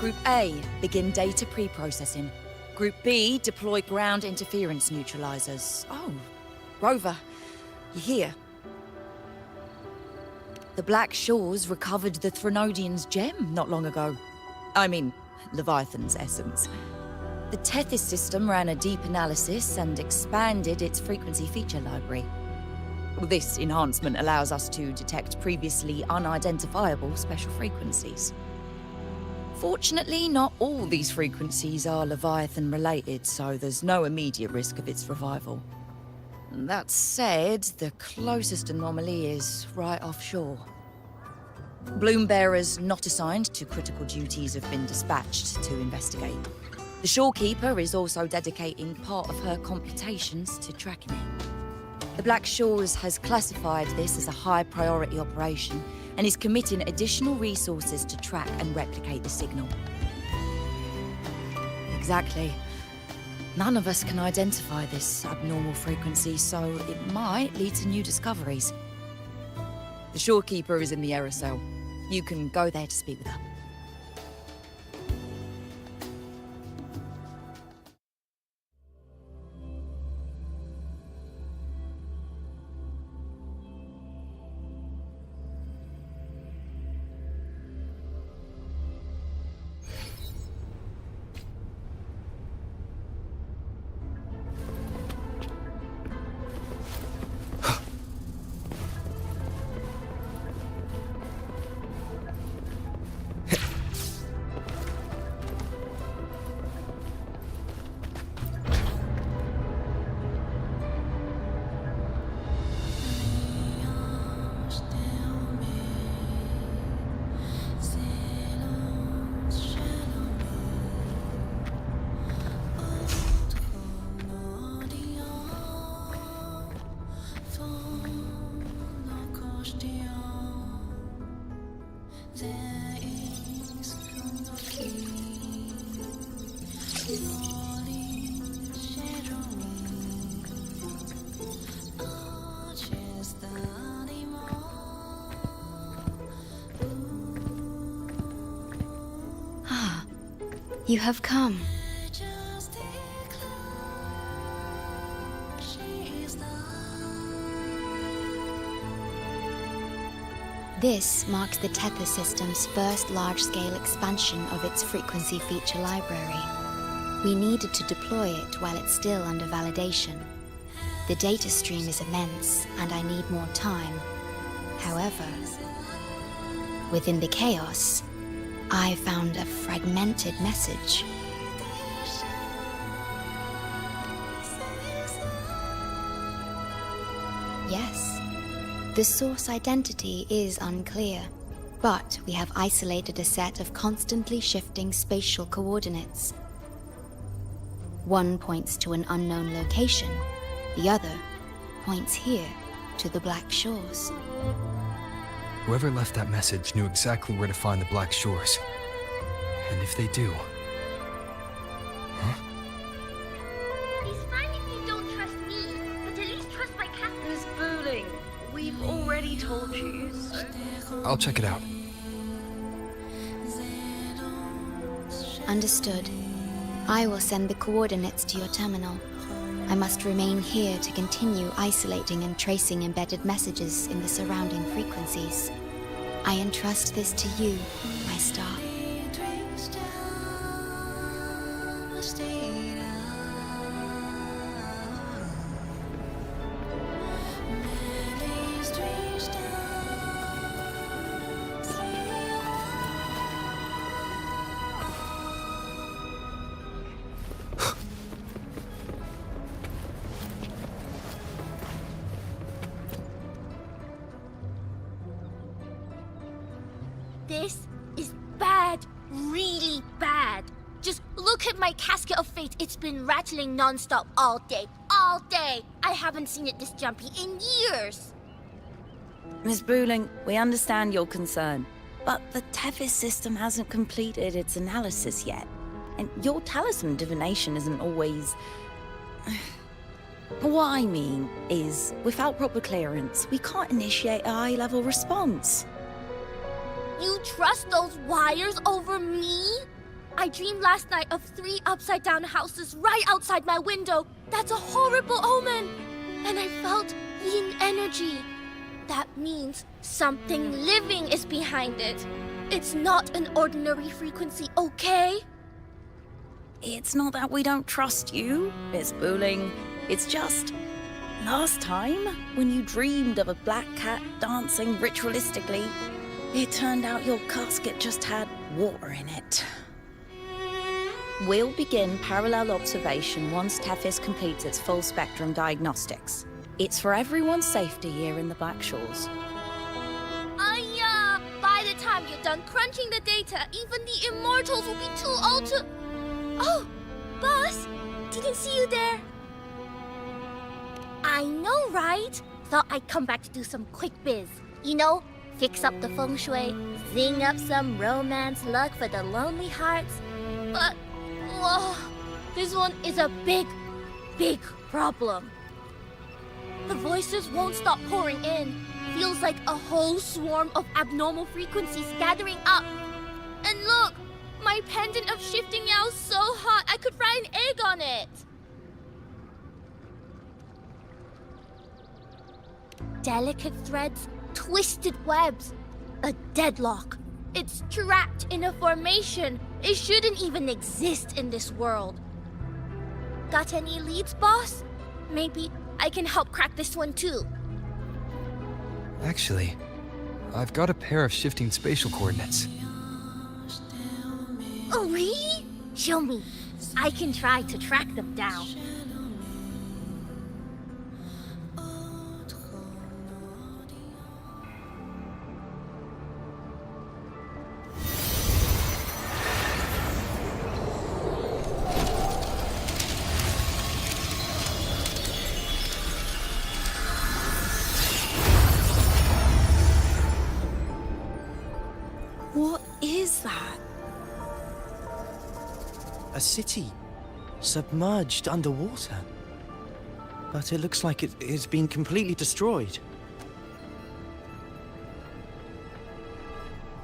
Group A, begin data pre-processing. Group B, deploy ground interference neutralizers. Oh, Rover, you're here. The Black Shores recovered the Threnodian's gem not long ago. I mean, Leviathan's essence. The Tethys system ran a deep analysis and expanded its frequency feature library. This enhancement allows us to detect previously unidentifiable special frequencies. Fortunately, not all these frequencies are Leviathan-related, so there's no immediate risk of its revival. That said, the closest anomaly is right offshore. Bloom bearers not assigned to critical duties have been dispatched to investigate. The shorekeeper is also dedicating part of her computations to tracking it. The Black Shores has classified this as a high-priority operation and is committing additional resources to track and replicate the signal. Exactly. None of us can identify this abnormal frequency, so it might lead to new discoveries. The shorekeeper is in the aerosol. You can go there to speak with her. You have come. This marks the Tethys system's first large-scale expansion of its frequency feature library. We needed to deploy it while it's still under validation. The data stream is immense, and I need more time. However, within the chaos, I found a fragmented message. Yes, the source identity is unclear, but we have isolated a set of constantly shifting spatial coordinates. One points to an unknown location, the other points here to the Black Shores. Whoever left that message knew exactly where to find the Black Shores. And if they do... Huh? It's fine if you don't trust me, but at least trust my captain. Miss Booling, we've already told you, so... I'll check it out. Understood. I will send the coordinates to your terminal. I must remain here to continue isolating and tracing embedded messages in the surrounding frequencies. I entrust this to you, my star. This is bad, really bad. Just look at my casket of fate. It's been rattling non-stop all day. All day! I haven't seen it this jumpy in years. Miss Booling, we understand your concern, but the Tethys system hasn't completed its analysis yet. And your talisman divination isn't always... What I mean is, without proper clearance, we can't initiate a high-level response. You trust those wires over me? I dreamed last night of 3 upside-down houses right outside my window. That's a horrible omen. And I felt yin energy. That means something living is behind it. It's not an ordinary frequency, okay? It's not that we don't trust you, Miss Booling. It's just... last time, when you dreamed of a black cat dancing ritualistically, it turned out your casket just had water in it. We'll begin parallel observation once Tethys completes its full spectrum diagnostics. It's for everyone's safety here in the Black Shores. By the time you're done crunching the data, even the immortals will be too old to... Oh, boss, didn't see you there. I know, right? Thought I'd come back to do some quick biz. You know, fix up the feng shui, zing up some romance luck for the lonely hearts. But, whoa, this one is a big, big problem. The voices won't stop pouring in. Feels like a whole swarm of abnormal frequencies gathering up. And look, my pendant of shifting yow's so hot I could fry an egg on it. Delicate threads, twisted webs, a deadlock. It's trapped in a formation. It shouldn't even exist in this world. Got any leads, boss? Maybe I can help crack this one too. Actually, I've got a pair of shifting spatial coordinates. Oh, really? Show me. I can try to track them down. What is that? A city, submerged underwater. But it looks like it's been completely destroyed.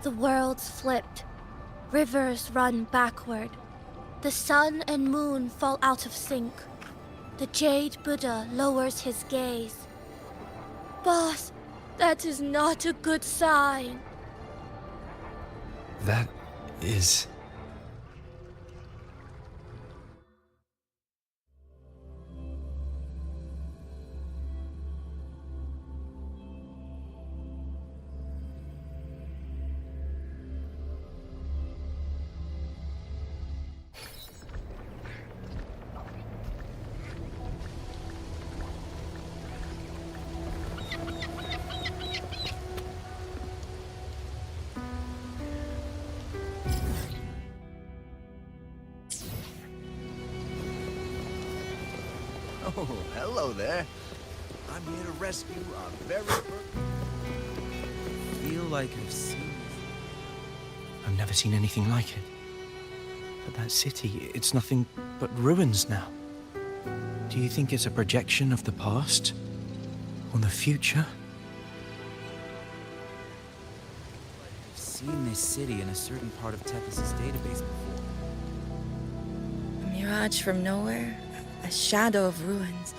The world's flipped. Rivers run backward. The sun and moon fall out of sync. The Jade Buddha lowers his gaze. Boss, that is not a good sign. That is... Oh, hello there. I'm here to rescue our very first... Feel like I've never seen anything like it. But that city, it's nothing but ruins now. Do you think it's a projection of the past? Or the future? I've seen this city in a certain part of Tethys' database before. A mirage from nowhere, a shadow of ruins.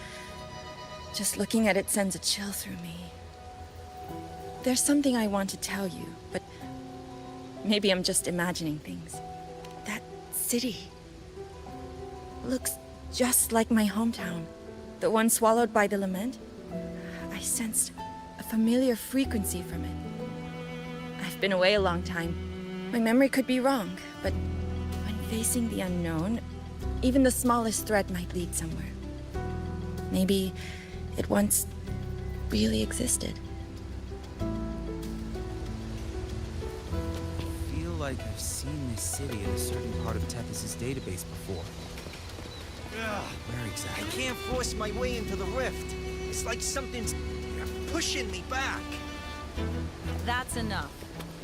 Just looking at it sends a chill through me. There's something I want to tell you, but maybe I'm just imagining things. That city looks just like my hometown, the one swallowed by the lament. I sensed a familiar frequency from it. I've been away a long time. My memory could be wrong, but when facing the unknown, even the smallest thread might lead somewhere. Maybe it once really existed. I feel like I've seen this city in a certain part of Tethys' database before. Where exactly? I can't force my way into the rift. It's like something's pushing me back. That's enough.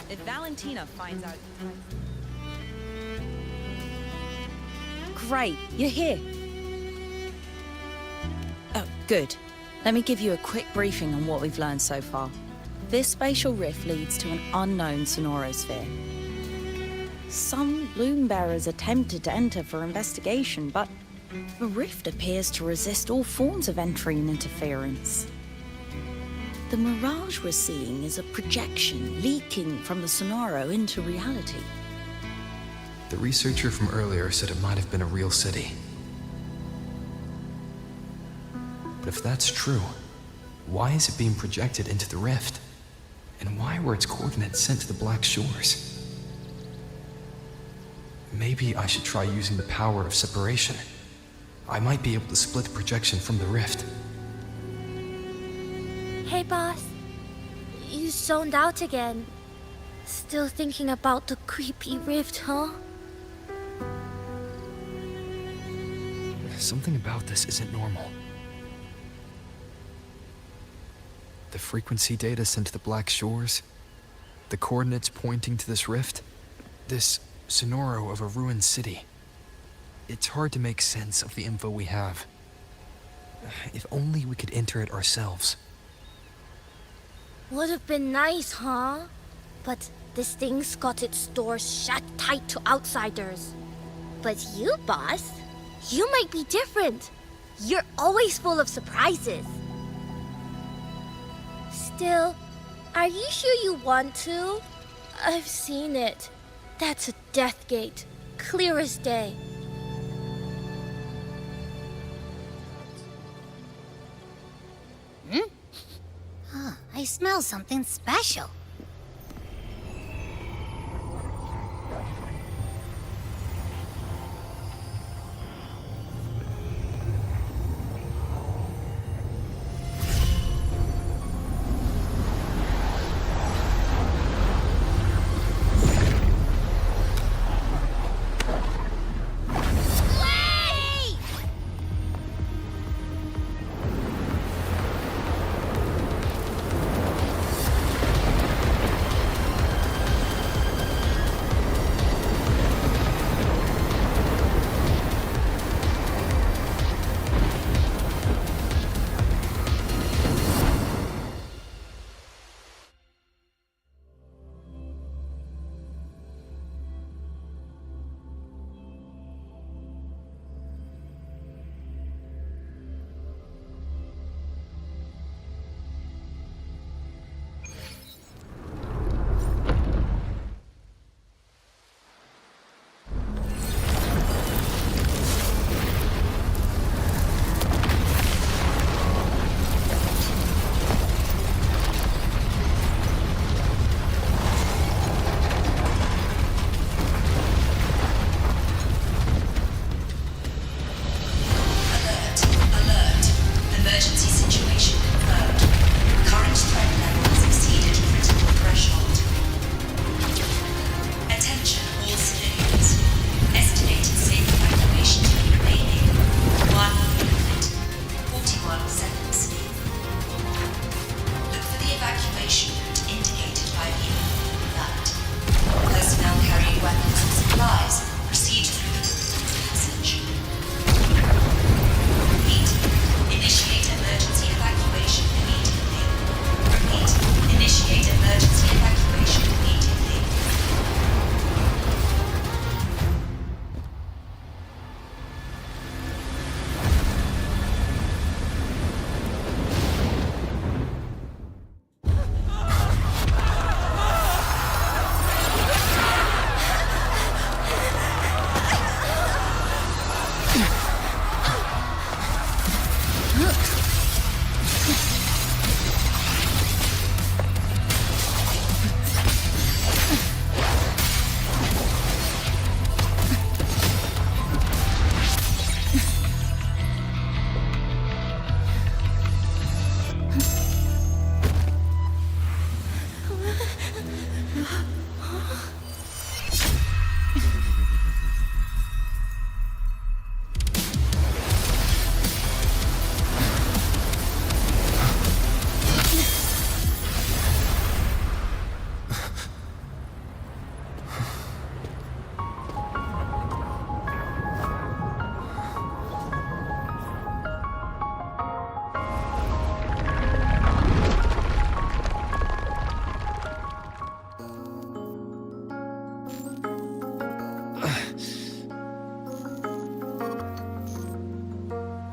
If Valentina finds out... Great, you're here. Oh, good. Let me give you a quick briefing on what we've learned so far. This spatial rift leads to an unknown sonorosphere. Some bloom bearers attempted to enter for investigation, but the rift appears to resist all forms of entry and interference. The mirage we're seeing is a projection leaking from the Sonaro into reality. The researcher from earlier said it might have been a real city. But if that's true, why is it being projected into the rift? And why were its coordinates sent to the Black Shores? Maybe I should try using the power of separation. I might be able to split the projection from the rift. Hey, boss. You zoned out again. Still thinking about the creepy rift, huh? Something about this isn't normal. The frequency data sent to the Black Shores, the coordinates pointing to this rift, this sonoro of a ruined city. It's hard to make sense of the info we have. If only we could enter it ourselves. Would have been nice, huh? But this thing's got its doors shut tight to outsiders. But you, boss, you might be different. You're always full of surprises. Still, are you sure you want to? I've seen it. That's a death gate, clear as day. I smell something special.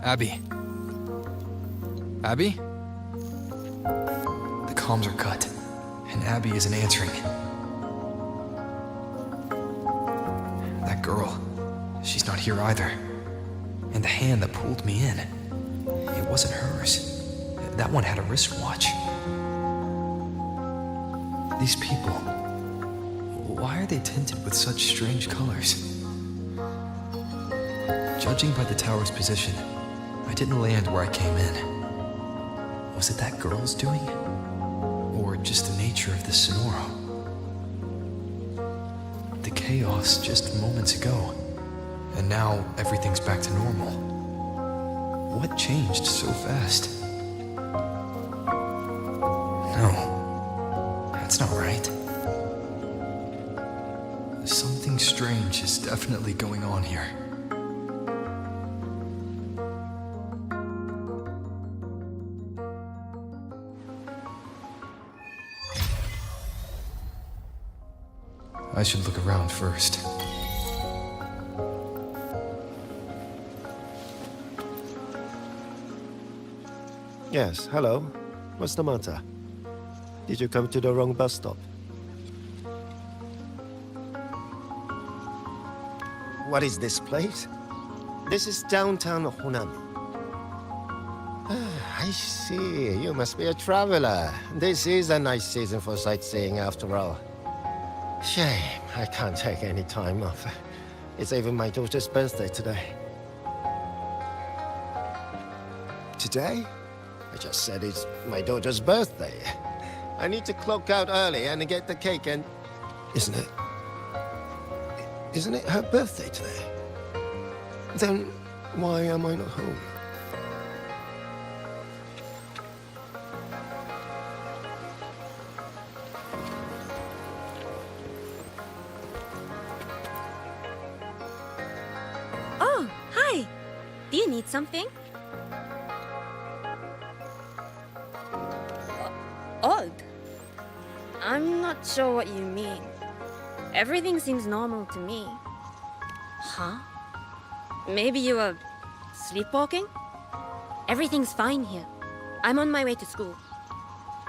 Abby? Abby? The comms are cut, and Abby isn't answering. That girl, she's not here either. And the hand that pulled me in, it wasn't hers. That one had a wristwatch. These people, why are they tinted with such strange colors? Judging by the tower's position, I didn't land where I came in. Was it that girl's doing? Or just the nature of the Sonoro? The chaos just moments ago, and now everything's back to normal. What changed so fast? No, that's not right. Something strange is definitely going on here. I should look around first. Yes, hello. What's the matter? Did you come to the wrong bus stop? What is this place? This is downtown Honami. I see. You must be a traveler. This is a nice season for sightseeing after all. Shame, I can't take any time off. It's even my daughter's birthday today. Today? I just said it's my daughter's birthday. I need to clock out early and get the cake and... Isn't it her birthday today? Then why am I not home? Oh, hi. Do you need something? Odd. I'm not sure what you mean. Everything seems normal to me. Huh? Maybe you were sleepwalking? Everything's fine here. I'm on my way to school.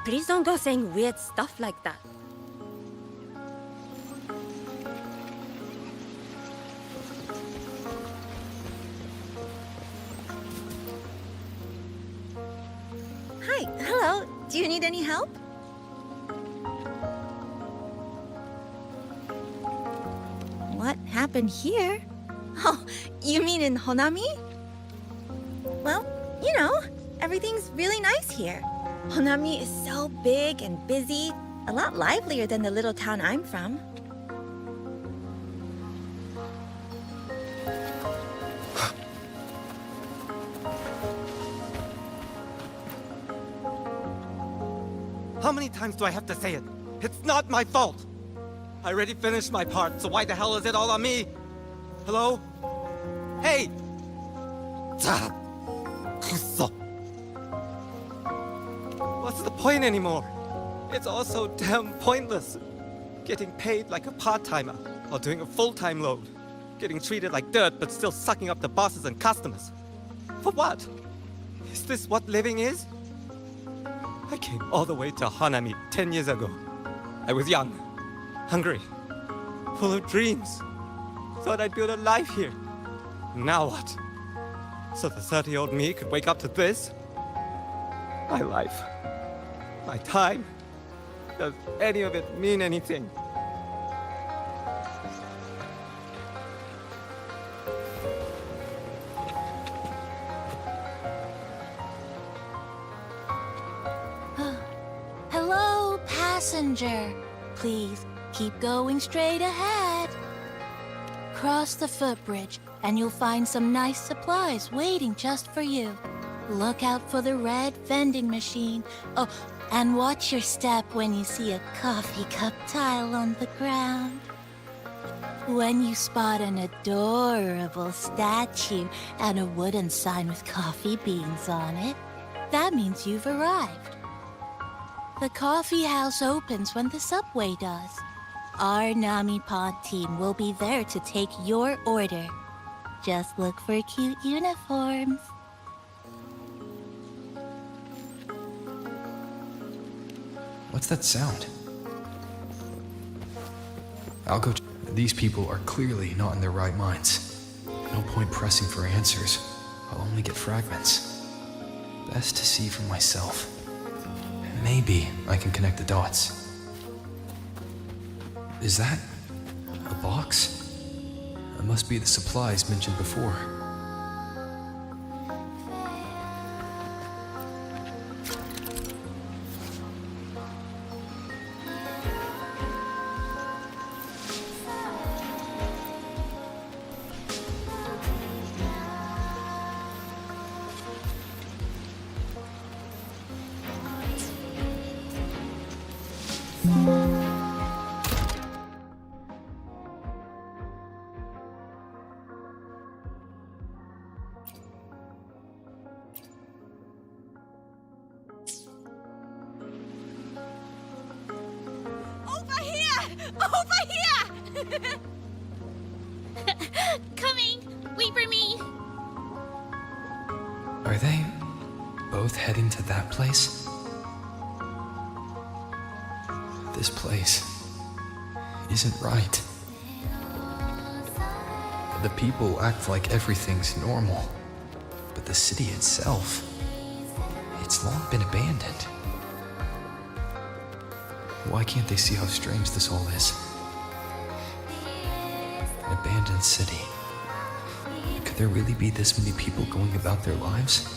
Please don't go saying weird stuff like that. Hi, hello. Do you need any help? What happened here? Oh, you mean in Honami? Well, you know, everything's really nice here. Honami is so big and busy, a lot livelier than the little town I'm from. How many times do I have to say it? It's not my fault! I already finished my part, so why the hell is it all on me? Hello? Hey! What's the point anymore? It's all so damn pointless. Getting paid like a part-timer while doing a full-time load. Getting treated like dirt but still sucking up the bosses and customers. For what? Is this what living is? I came all the way to Hanami 10 years ago. I was young, hungry, full of dreams. Thought I'd build a life here. Now what? So the 30-year-old me could wake up to this? My life, my time, does any of it mean anything? Hello, passenger. Please keep going straight ahead. Cross the footbridge, and you'll find some nice supplies waiting just for you. Look out for the red vending machine. Oh, and watch your step when you see a coffee cup tile on the ground. When you spot an adorable statue and a wooden sign with coffee beans on it, that means you've arrived. The coffee house opens when the subway does. Our Nami Pod team will be there to take your order. Just look for cute uniforms. What's that sound? I'll go. These people are clearly not in their right minds. No point pressing for answers. I'll only get fragments. Best to see for myself. Maybe I can connect the dots. Is that a box? It must be the supplies mentioned before. Over here! Over here! Coming! Wait for me! Are they both heading to that place? This place isn't right. The people act like everything's normal, but the city itself, it's long been abandoned. Why can't they see how strange this all is? An abandoned city. Could there really be this many people going about their lives?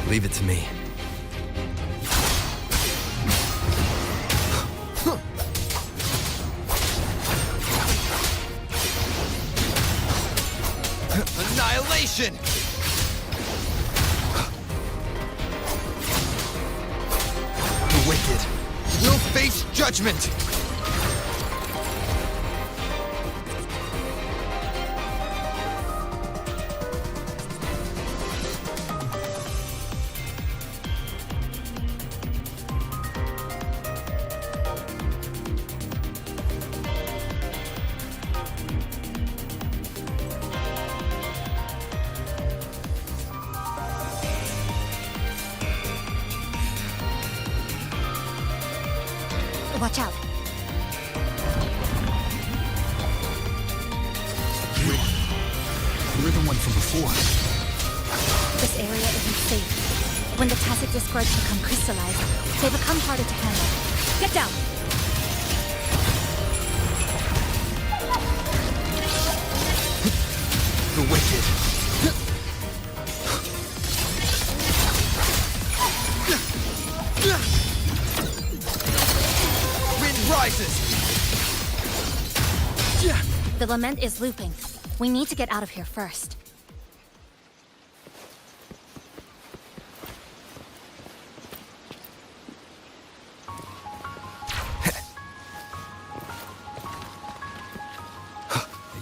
Leave it to me. Annihilation! The wicked will face judgment! Watch out. You're the one from before. This area isn't safe. When the tacit discords become crystallized, they become harder to handle. Get down! The wicked rises! The lament is looping. We need to get out of here first.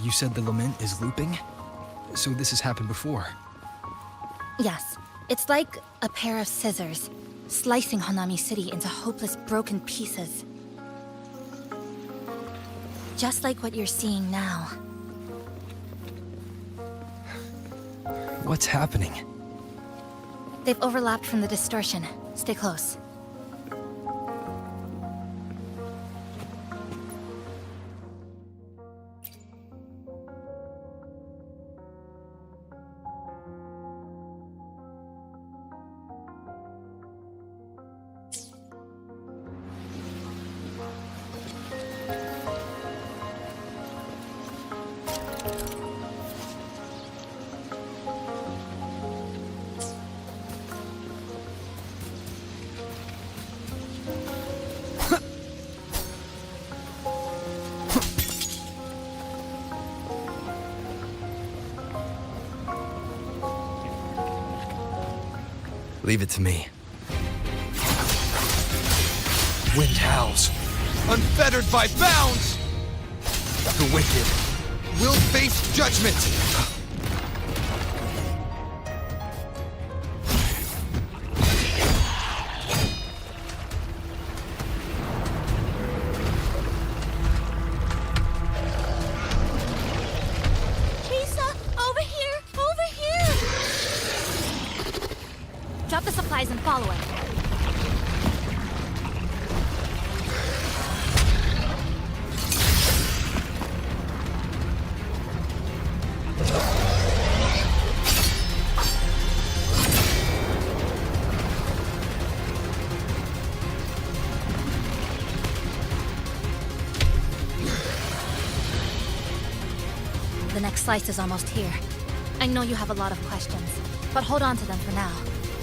You said the lament is looping? So this has happened before? Yes, it's like a pair of scissors, slicing Hanami City into hopeless broken pieces. Just like what you're seeing now. What's happening? They've overlapped from the distortion. Stay close. Leave it to me. Wind howls, unfettered by bounds! The wicked will face judgment! Drop the supplies and follow it. The next slice is almost here. I know you have a lot of questions, but hold on to them for now.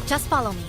Just follow me.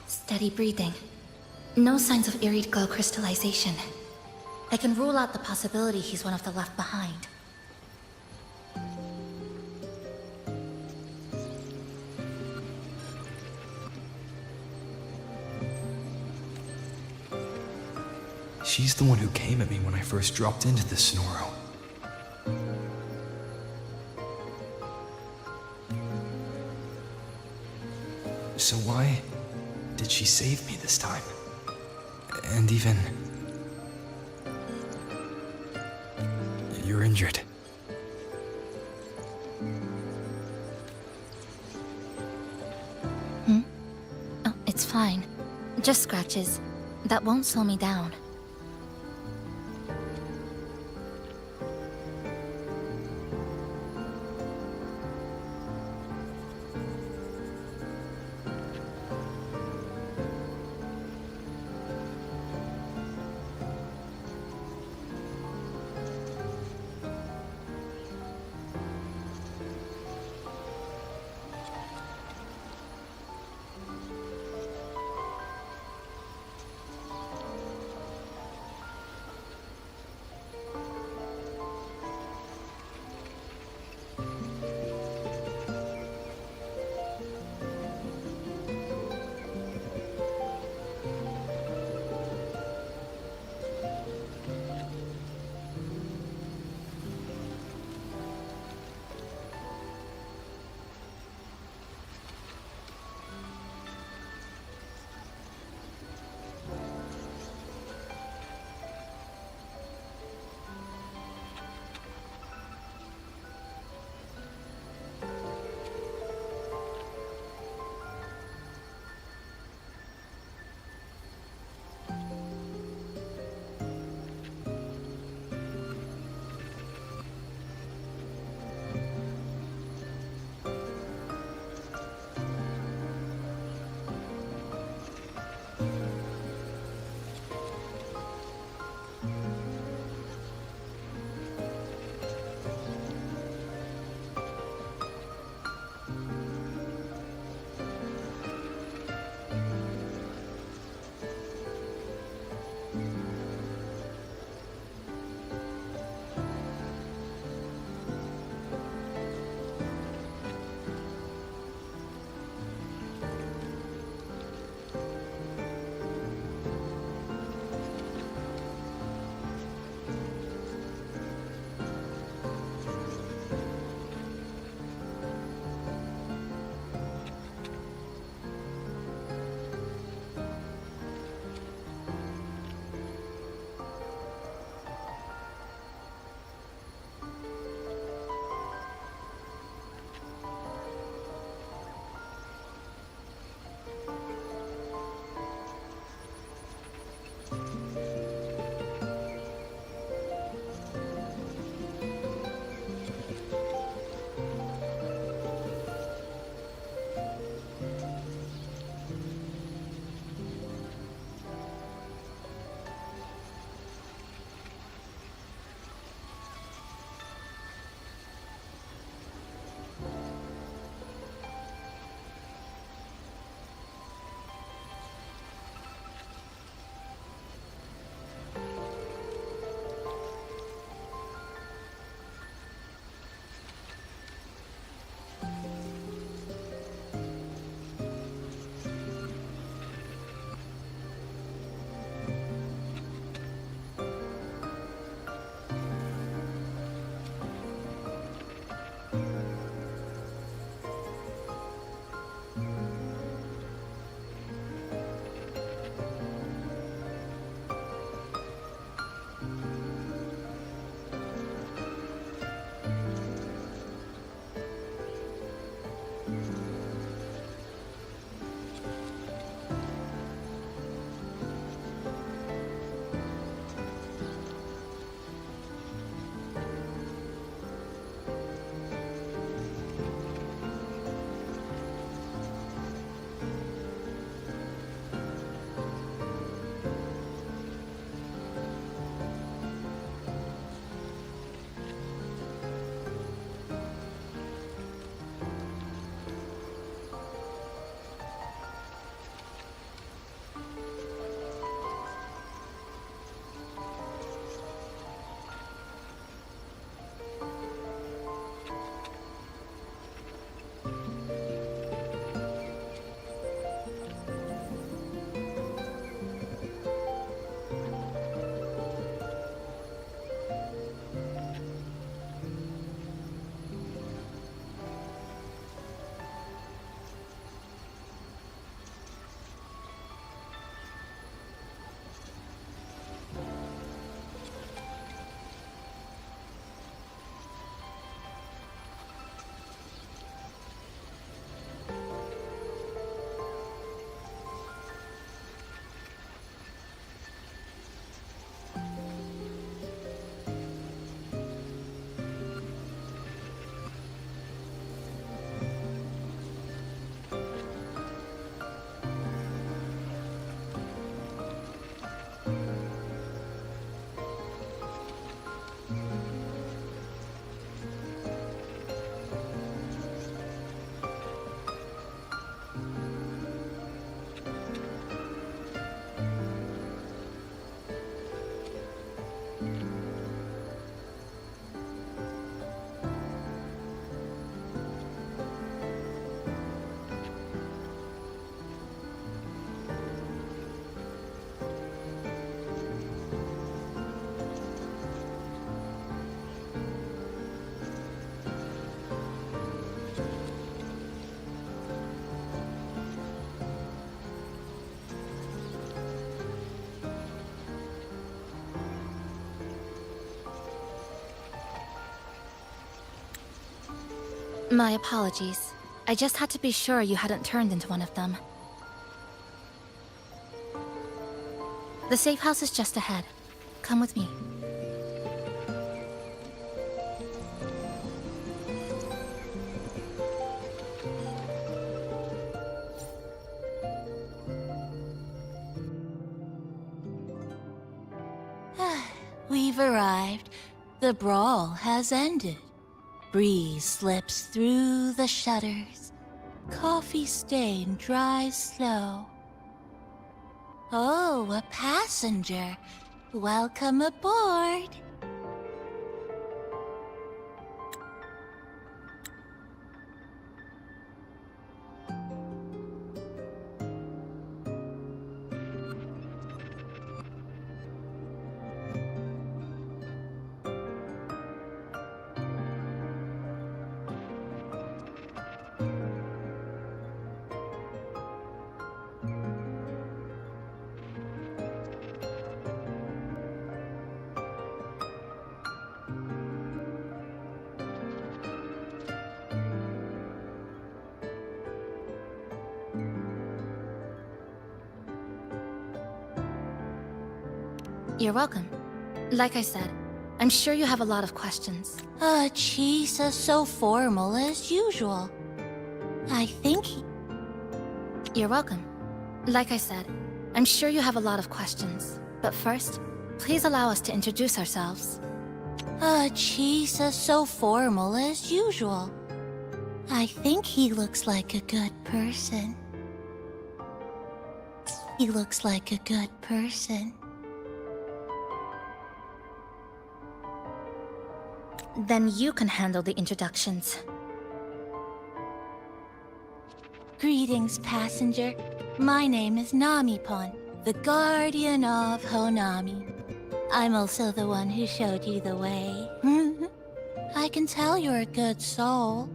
Steady breathing. No signs of eerie glow crystallization. I can rule out the possibility he's one of the left behind. She's the one who came at me when I first dropped into the Sonoro. So why did she save me this time? And even... You're injured. Oh, it's fine. Just scratches. That won't slow me down. My apologies. I just had to be sure you hadn't turned into one of them. The safe house is just ahead. Come with me. We've arrived. The brawl has ended. Breeze slips through the shutters. Coffee stain dries slow. Oh, a passenger. Welcome aboard. You're welcome. Like I said, I'm sure you have a lot of questions. Chisa so formal as usual. I think You're welcome. Like I said, I'm sure you have a lot of questions. But first, please allow us to introduce ourselves. Chisa so formal as usual. I think he looks like a good person. He looks like a good person. Then you can handle the introductions. Greetings, passenger. My name is Namipon, the guardian of Honami. I'm also the one who showed you the way. I can tell you're a good soul.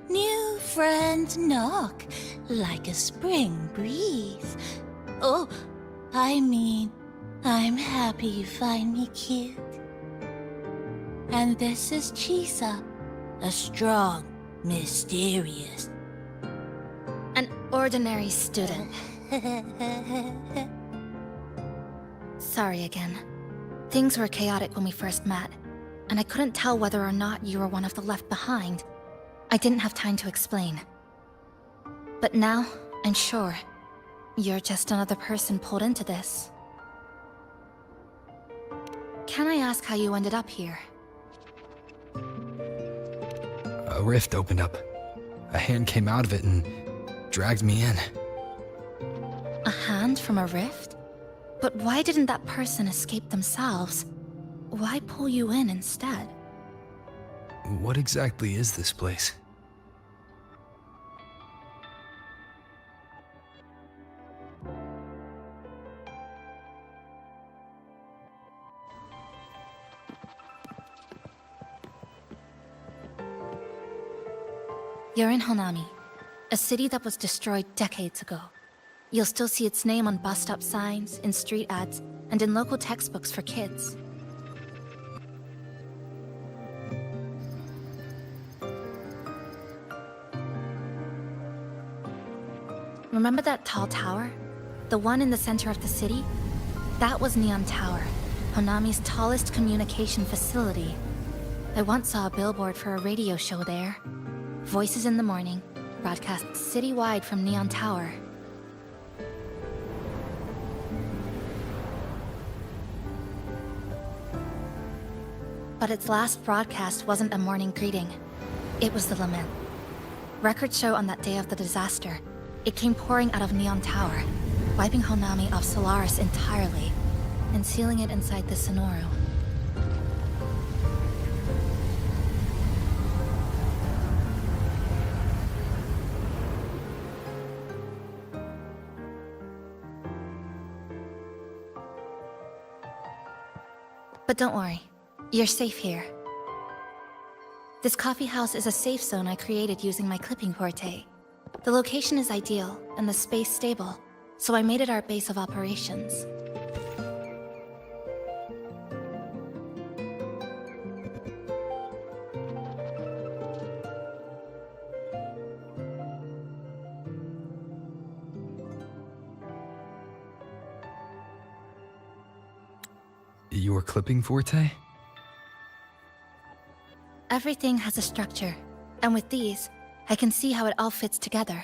New friends knock like a spring breeze. Oh, I mean, I'm happy you find me cute. And this is Chisa, a strong, mysterious... An ordinary student. Sorry again. Things were chaotic when we first met, and I couldn't tell whether or not you were one of the left behind. I didn't have time to explain. But now, I'm sure, you're just another person pulled into this. Can I ask how you ended up here? A rift opened up. A hand came out of it and dragged me in. A hand from a rift? But why didn't that person escape themselves? Why pull you in instead? What exactly is this place? You're in Honami, a city that was destroyed decades ago. You'll still see its name on bus stop signs, in street ads, and in local textbooks for kids. Remember that tall tower? The one in the center of the city? That was Neon Tower, Honami's tallest communication facility. I once saw a billboard for a radio show there. Voices in the morning, broadcasts citywide from Neon Tower. But its last broadcast wasn't a morning greeting. It was the lament. Records show on that day of the disaster, it came pouring out of Neon Tower, wiping Honami off Solaris entirely, and sealing it inside the Sonoro. But don't worry, you're safe here. This coffee house is a safe zone I created using my clipping forte. The location is ideal, and the space stable, so I made it our base of operations. Your clipping forte? Everything has a structure, and with these, I can see how it all fits together.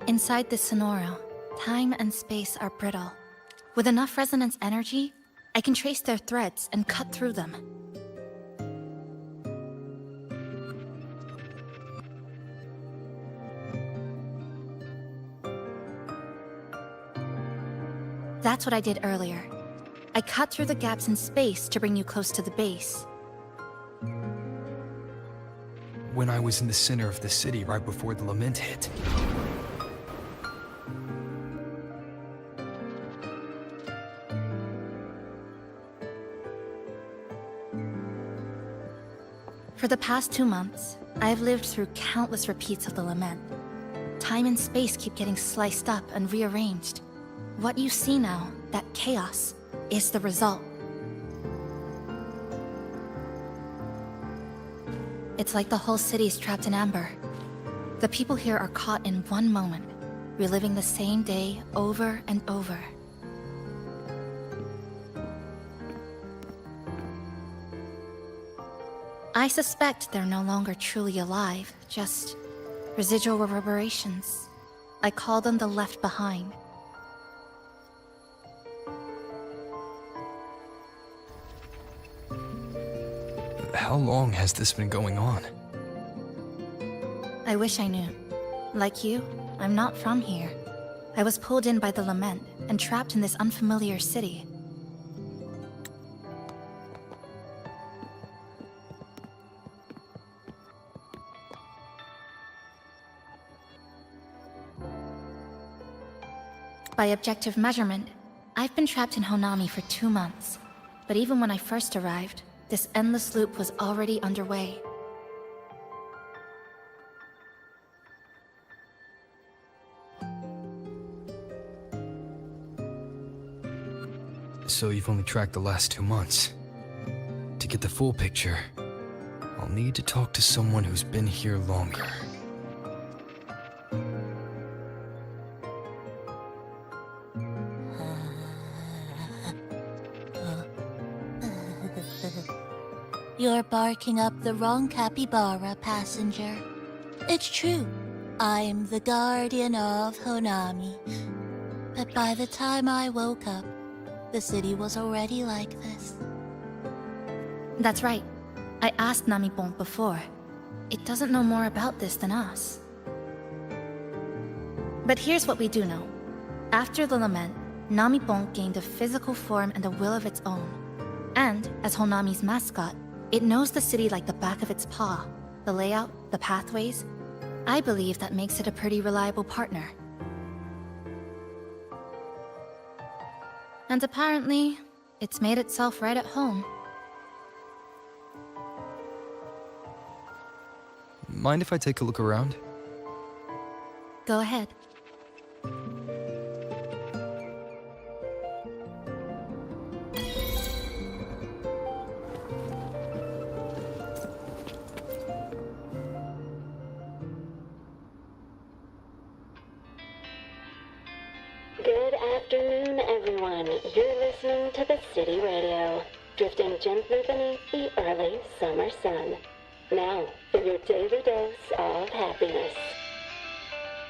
Inside this Sonoro, time and space are brittle. With enough resonance energy, I can trace their threads and cut through them. That's what I did earlier. I cut through the gaps in space to bring you close to the base. When I was in the center of the city right before the lament hit. For the past 2 months, I've lived through countless repeats of the lament. Time and space keep getting sliced up and rearranged. What you see now, that chaos, is the result. It's like the whole city's trapped in amber. The people here are caught in one moment, reliving the same day over and over. I suspect they're no longer truly alive, just residual reverberations. I call them the left behind. How long has this been going on? I wish I knew. Like you, I'm not from here. I was pulled in by the lament and trapped in this unfamiliar city. By objective measurement, I've been trapped in Honami for 2 months. But even when I first arrived, this endless loop was already underway. So you've only tracked the last 2 months. To get the full picture, I'll need to talk to someone who's been here longer. You're barking up the wrong capybara, passenger. It's true, I'm the guardian of Honami. But by the time I woke up, the city was already like this. That's right. I asked Namipon before. It doesn't know more about this than us. But here's what we do know. After the lament, Namipon gained a physical form and a will of its own. And, as Honami's mascot, it knows the city like the back of its paw. The layout, the pathways. I believe that makes it a pretty reliable partner. And apparently, it's made itself right at home. Mind if I take a look around? Go ahead. Good afternoon, everyone. You're listening to the City Radio. drifting gently beneath the early summer sun. Now for your daily dose of happiness.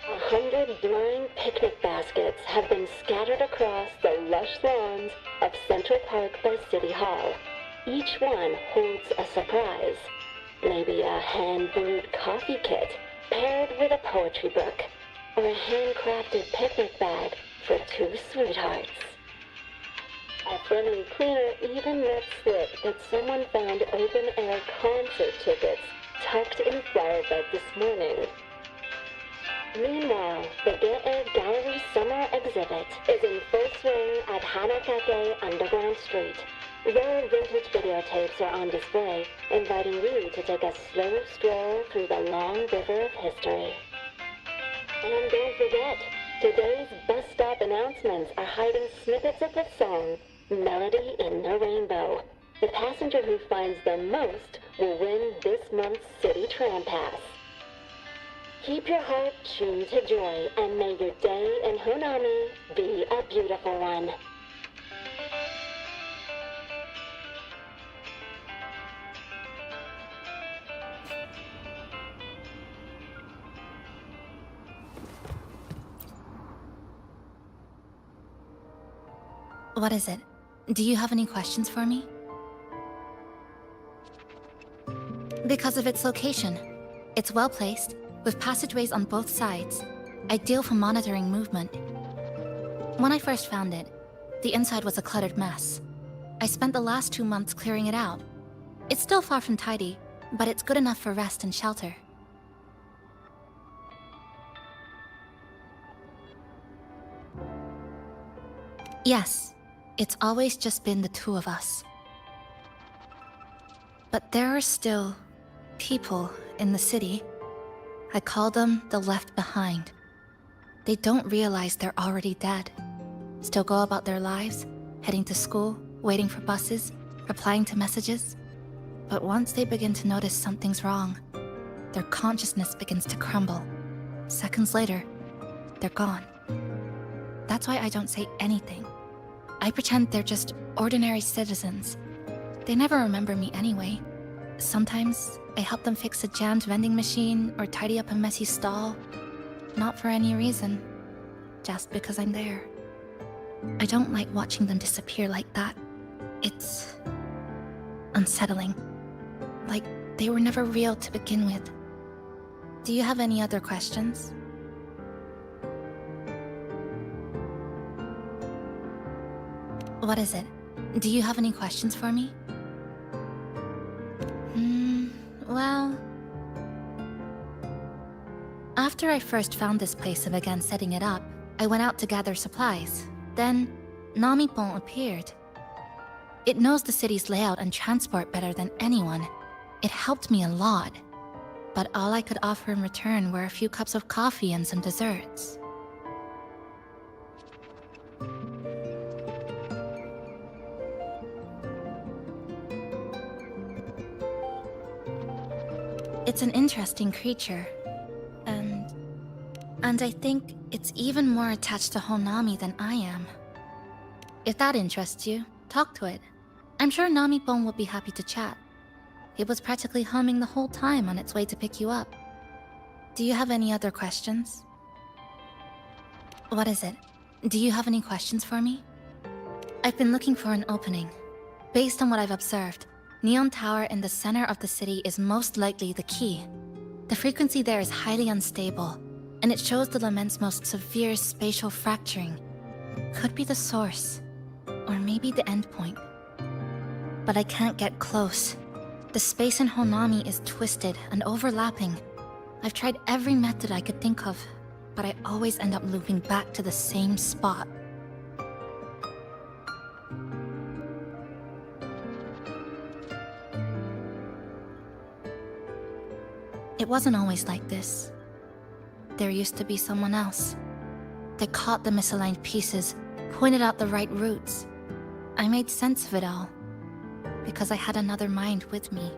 100 blind picnic baskets have been scattered across the lush lawns of Central Park by City Hall. Each one holds a surprise. Maybe a hand-brewed coffee kit paired with a poetry book, or a handcrafted picnic bag for two sweethearts. A friendly cleaner even let slip that someone found open-air concert tickets tucked in a flower bed this morning. Meanwhile, the Ge'e Gallery Summer Exhibit is in full swing at Hanakake Underground Street. Rare vintage videotapes are on display, inviting you to take a slow stroll through the long river of history. And don't forget, today's bus stop announcements are hiding snippets of the song, Melody in the Rainbow. The passenger who finds them most will win this month's City Tram Pass. Keep your heart tuned to joy, and may your day in Honami be a beautiful one. What is it? Do you have any questions for me? Because of its location. It's well placed, with passageways on both sides, ideal for monitoring movement. When I first found it, the inside was a cluttered mess. I spent the last 2 months clearing it out. It's still far from tidy, but it's good enough for rest and shelter. Yes, it's always just been the two of us. But there are still people in the city. I call them the left behind. They don't realize they're already dead. Still go about their lives, heading to school, waiting for buses, replying to messages. But once they begin to notice something's wrong, their consciousness begins to crumble. Seconds later, they're gone. That's why I don't say anything. I pretend they're just ordinary citizens. They never remember me anyway. Sometimes I help them fix a jammed vending machine or tidy up a messy stall. Not for any reason, just because I'm there. I don't like watching them disappear like that. It's unsettling. Like they were never real to begin with. Do you have any other questions? What is it? Do you have any questions for me? Well... After I first found this place and began setting it up, I went out to gather supplies. Then, Namipon appeared. It knows the city's layout and transport better than anyone. It helped me a lot. But all I could offer in return were a few cups of coffee and some desserts. It's an interesting creature. And I think it's even more attached to Honami than I am. If that interests you, talk to it. I'm sure Namipon would be happy to chat. It was practically humming the whole time on its way to pick you up. Do you have any other questions? What is it? Do you have any questions for me? I've been looking for an opening. Based on what I've observed, Neon Tower in the center of the city is most likely the key. The frequency there is highly unstable, and it shows the lament's most severe spatial fracturing. Could be the source, or maybe the endpoint. But I can't get close. The space in Honami is twisted and overlapping. I've tried every method I could think of, but I always end up looping back to the same spot. It wasn't always like this. There used to be someone else. They caught the misaligned pieces, pointed out the right routes. I made sense of it all, because I had another mind with me.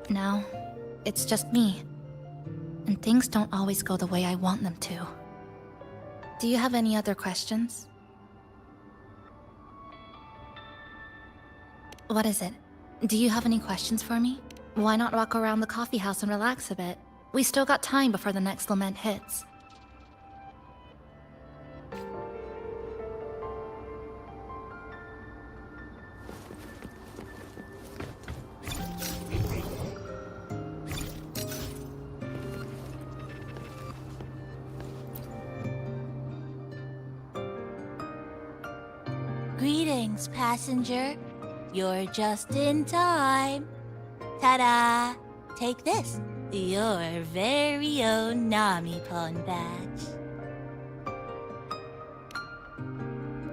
Now, it's just me. And things don't always go the way I want them to. Do you have any other questions? What is it? Do you have any questions for me? Why not walk around the coffee house and relax a bit? We still got time before the next lament hits. Greetings, passenger. You're just in time. Ta-da! Take this, your very own Nami-pon badge.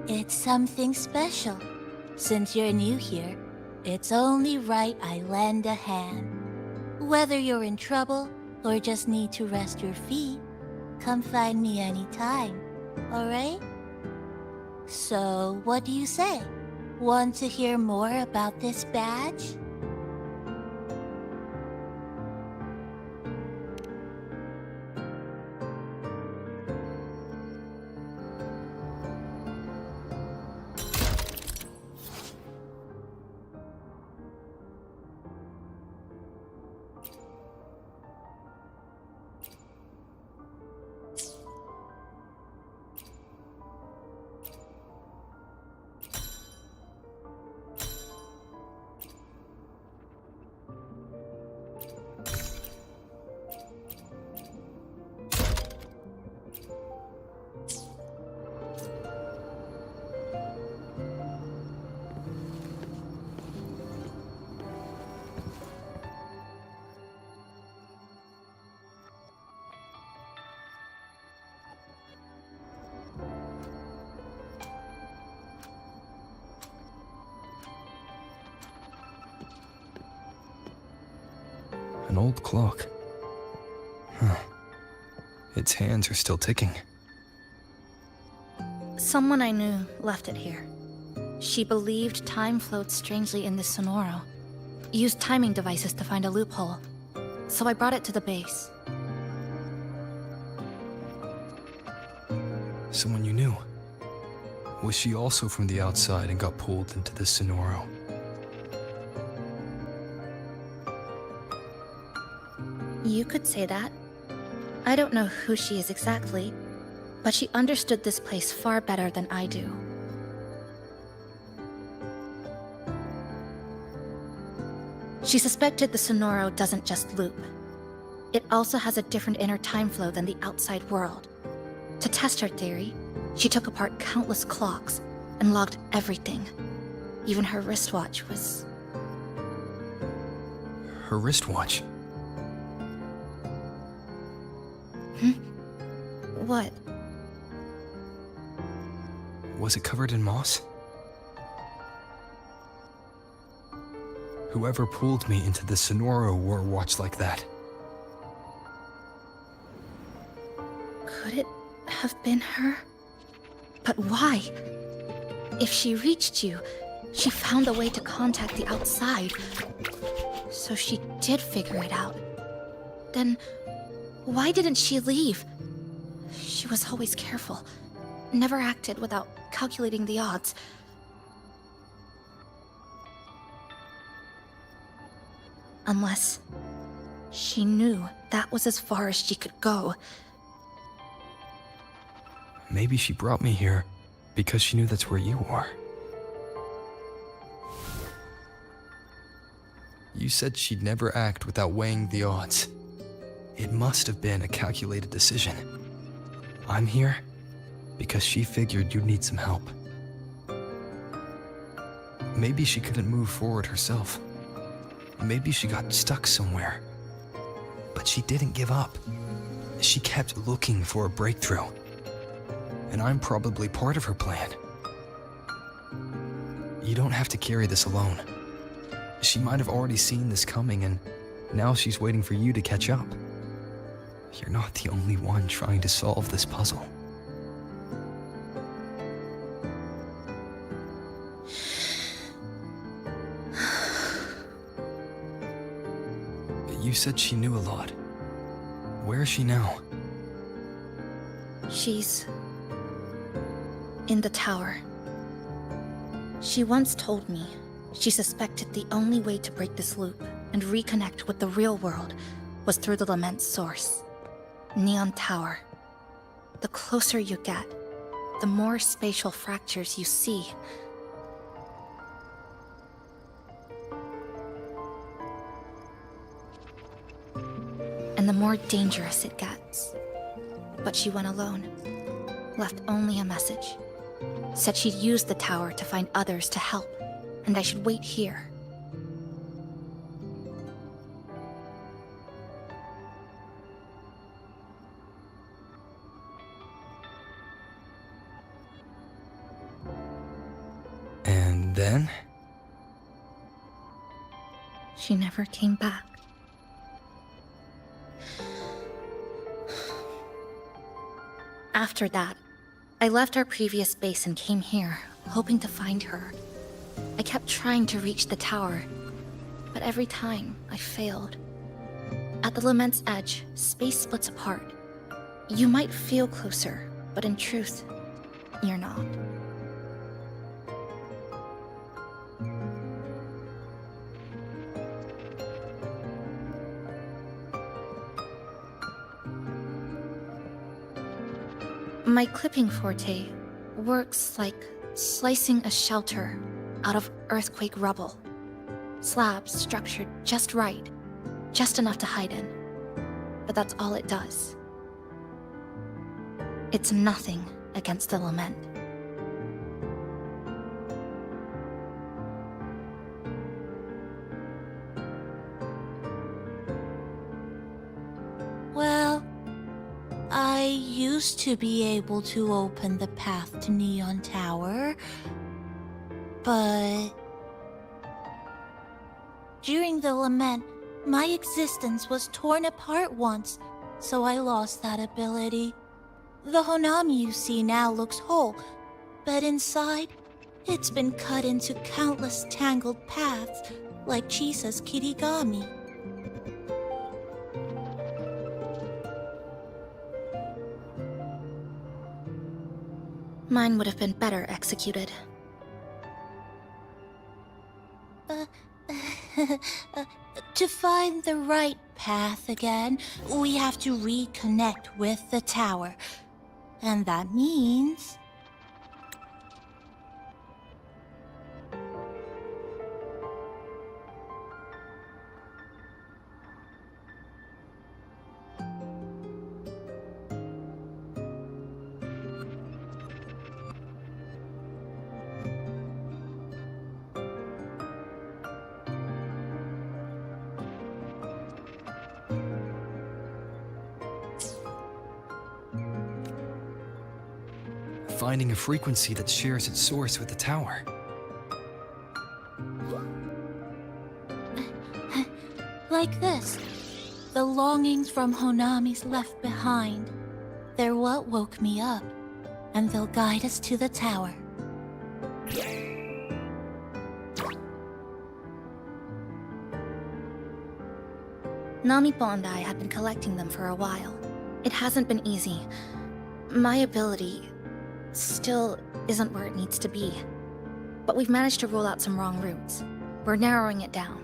It's something special. Since you're new here, it's only right I lend a hand. Whether you're in trouble or just need to rest your feet, come find me anytime, alright? So, what do you say? Want to hear more about this badge? An old clock. Huh. Its hands are still ticking. Someone I knew left it here. She believed time flowed strangely in this Sonoro. Used timing devices to find a loophole. So I brought it to the base. Someone you knew. Was she also from the outside and got pulled into this Sonoro? You could say that. I don't know who she is exactly, but she understood this place far better than I do. She suspected the Sonoro doesn't just loop. It also has a different inner time flow than the outside world. To test her theory, she took apart countless clocks and logged everything. Even her wristwatch was... Her wristwatch? What? Was it covered in moss? Whoever pulled me into the Sonoro wore a watch like that. Could it have been her? But why? If she reached you, she found a way to contact the outside. So she did figure it out. Then, why didn't she leave? She was always careful. Never acted without calculating the odds. Unless she knew that was as far as she could go. Maybe she brought me here because she knew that's where you are. You said she'd never act without weighing the odds. It must have been a calculated decision. I'm here because she figured you'd need some help. Maybe she couldn't move forward herself. Maybe she got stuck somewhere. But she didn't give up. She kept looking for a breakthrough. And I'm probably part of her plan. You don't have to carry this alone. She might have already seen this coming, and now she's waiting for you to catch up. You're not the only one trying to solve this puzzle. You said she knew a lot. Where is she now? She's in the tower. She once told me she suspected the only way to break this loop and reconnect with the real world was through the Lament's source, Neon Tower. The closer you get, the more spatial fractures you see. And the more dangerous it gets. But she went alone, left only a message. Said she'd use the tower to find others to help, and I should wait here. And then? She never came back. After that, I left our previous base and came here, hoping to find her. I kept trying to reach the tower, but every time I failed. At the Lament's edge, space splits apart. You might feel closer, but in truth, you're not. My clipping forte works like slicing a shelter out of earthquake rubble. Slabs structured just right, just enough to hide in. But that's all it does. It's nothing against the Lament. Well, I used to be able to open the path to Neon Tower, but during the Lament, my existence was torn apart once, so I lost that ability. The Honami you see now looks whole, but inside, it's been cut into countless tangled paths, like Chisa's Kirigami. Mine would have been better executed. To find the right path again, we have to reconnect with the tower. And that means... Finding a frequency that shares its source with the tower. like this. The longings from Honami's left behind. They're what woke me up, and they'll guide us to the tower. Namipo and I had been collecting them for a while. It hasn't been easy. My ability still isn't where it needs to be. But we've managed to rule out some wrong routes. We're narrowing it down.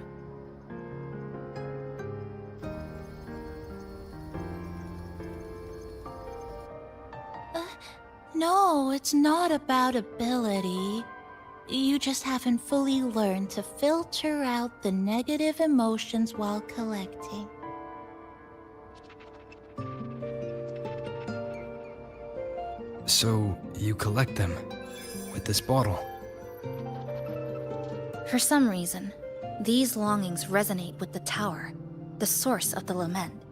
No, it's not about ability. You just haven't fully learned to filter out the negative emotions while collecting. So, you collect them with this bottle. For some reason, these longings resonate with the tower, the source of the lament.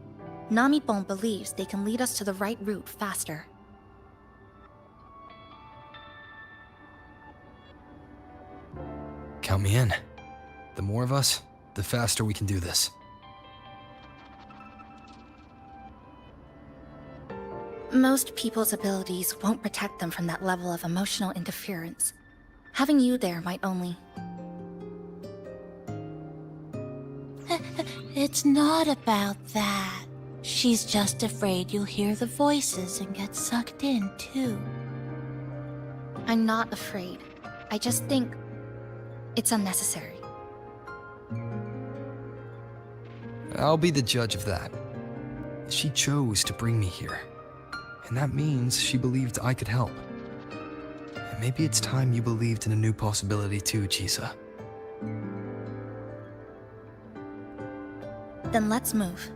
Namipon believes they can lead us to the right route faster. Count me in. The more of us, the faster we can do this. Most people's abilities won't protect them from that level of emotional interference. Having you there might only... It's not about that. She's just afraid you'll hear the voices and get sucked in, too. I'm not afraid. I just think it's unnecessary. I'll be the judge of that. She chose to bring me here, and that means she believed I could help. And maybe it's time you believed in a new possibility too, Chisa. Then let's move.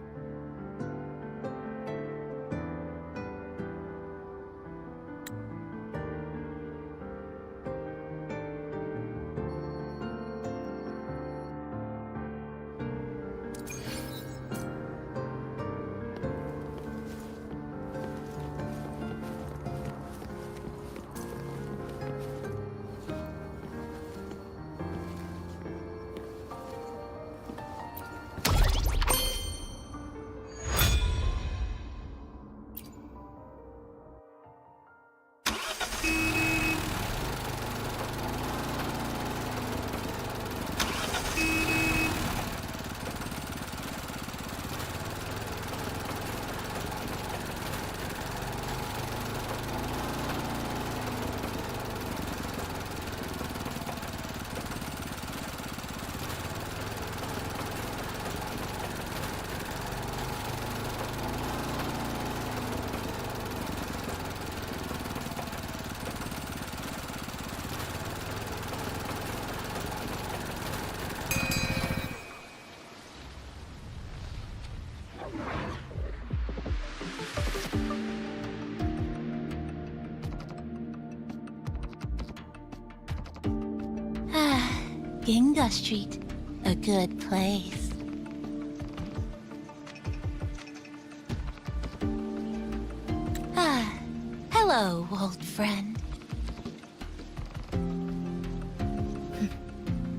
Ginga Street, a good place. Hello, old friend.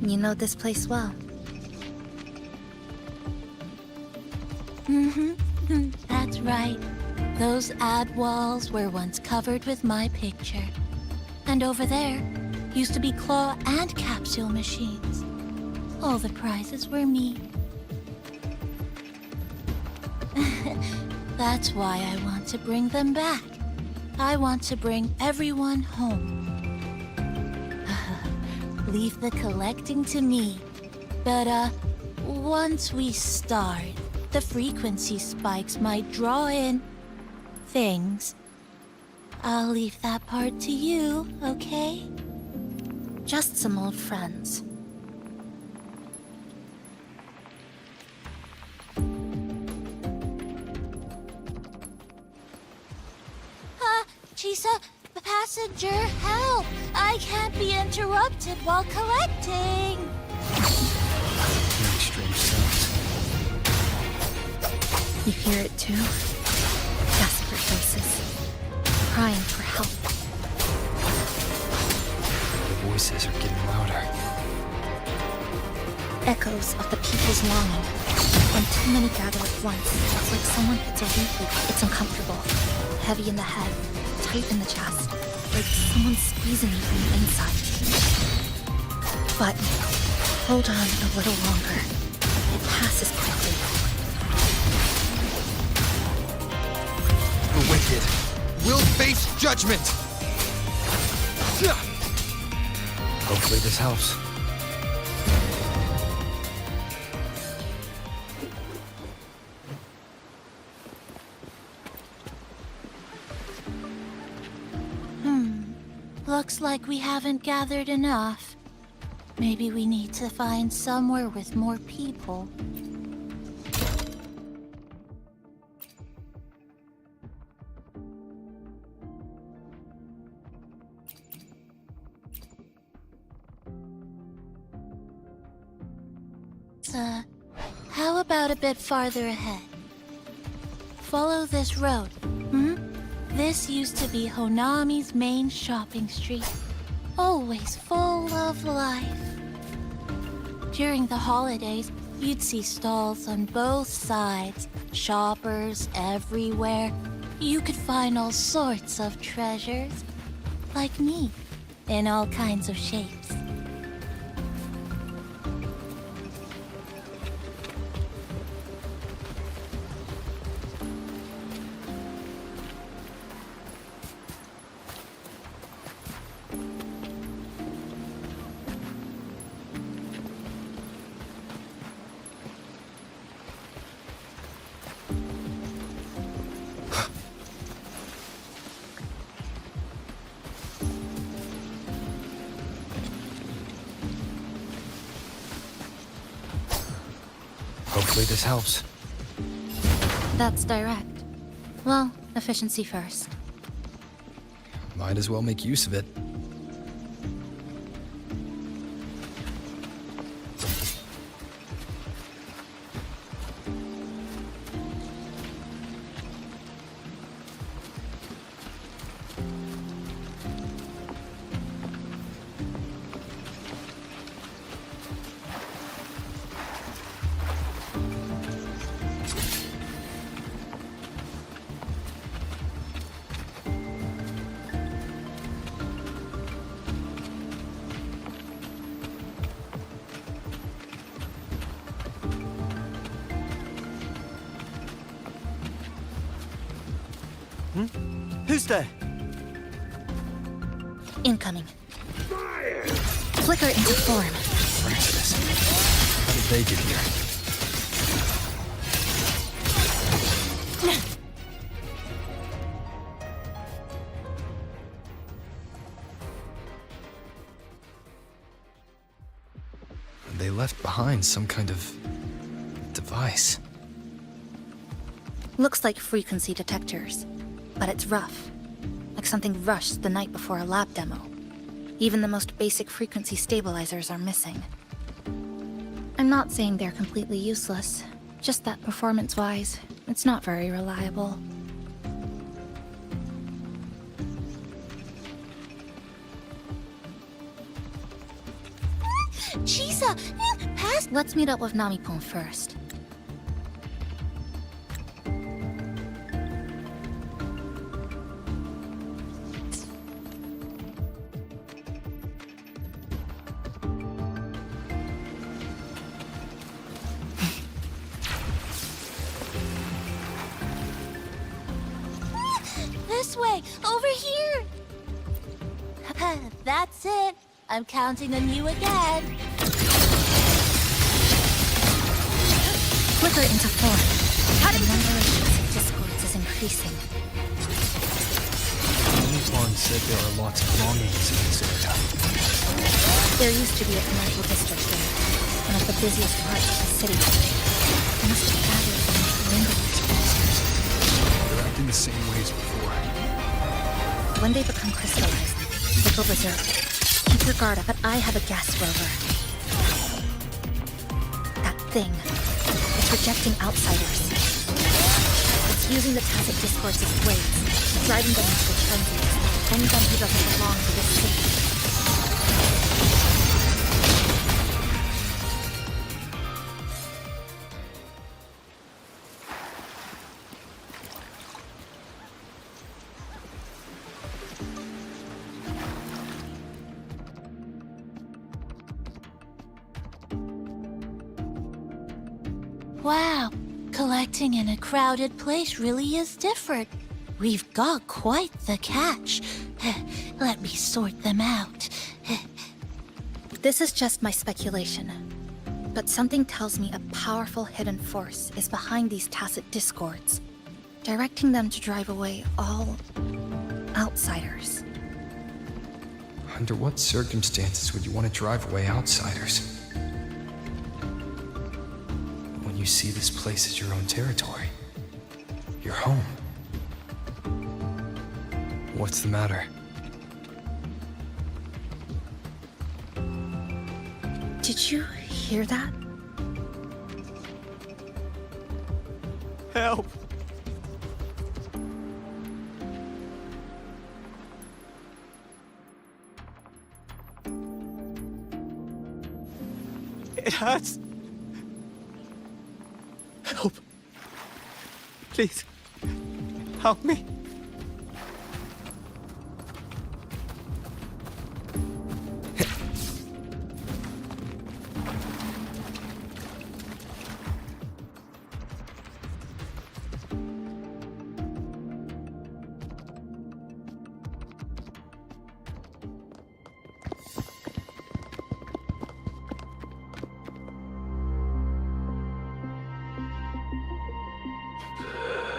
You know this place well. That's right. Those ad walls were once covered with my picture. And over there used to be claw and capsule machines. All the prizes were me. That's why I want to bring them back. I want to bring everyone home. Leave the collecting to me. But, once we start, the frequency spikes might draw in things. I'll leave that part to you, okay? Just some old friends. Chisa, passenger, help! I can't be interrupted while collecting! Hearing strange sounds. You hear it too? Desperate voices, crying for help. The voices are getting louder. Echoes of the people's longing. When too many gather at once, it's like someone hits a weak. It's uncomfortable, heavy in the head, tight in the chest, like someone's squeezing you from the inside. But hold on a little longer. It passes quickly. The wicked will face judgment! Hopefully this helps. Looks like we haven't gathered enough. Maybe we need to find somewhere with more people. How about a bit farther ahead? Follow this road. This used to be Honami's main shopping street. Always full of life. During the holidays, you'd see stalls on both sides, shoppers everywhere. You could find all sorts of treasures, like me, in all kinds of shapes. Hopefully this helps. That's direct. Well, efficiency first. Might as well make use of it. Who's there? Incoming. Flicker into form. Francis. How did they get here? They left behind some kind of device. Looks like frequency detectors, but it's rough. Like something rushed the night before a lab demo. Even the most basic frequency stabilizers are missing. I'm not saying they're completely useless, just that performance-wise, it's not very reliable. Chisa, pass. Let's meet up with Namipon first. This way, over here. That's it. I'm counting on you again. Flicker into form. The number of basic discords is increasing. Namipon said there are lots of longings in this area. There used to be a commercial district there, one of the busiest parts of the city. They must have gathered and mingled with monsters. They're acting the same way as before. When they become crystallized, they go berserk. Keep your guard up, but I have a gas rover. That thing. It's rejecting outsiders. It's using the tacit discords as blades, driving them into the frenzy. Anyone who doesn't belong to this city. Wow, collecting in a crowded place really is different. We've got quite the catch. Let me sort them out. This is just my speculation, but something tells me a powerful hidden force is behind these tacit discords, directing them to drive away all outsiders. Under what circumstances would you want to drive away outsiders? When you see this place as your own territory, your home. What's the matter? Did you hear that? Help! It hurts. Help. Please. Help me.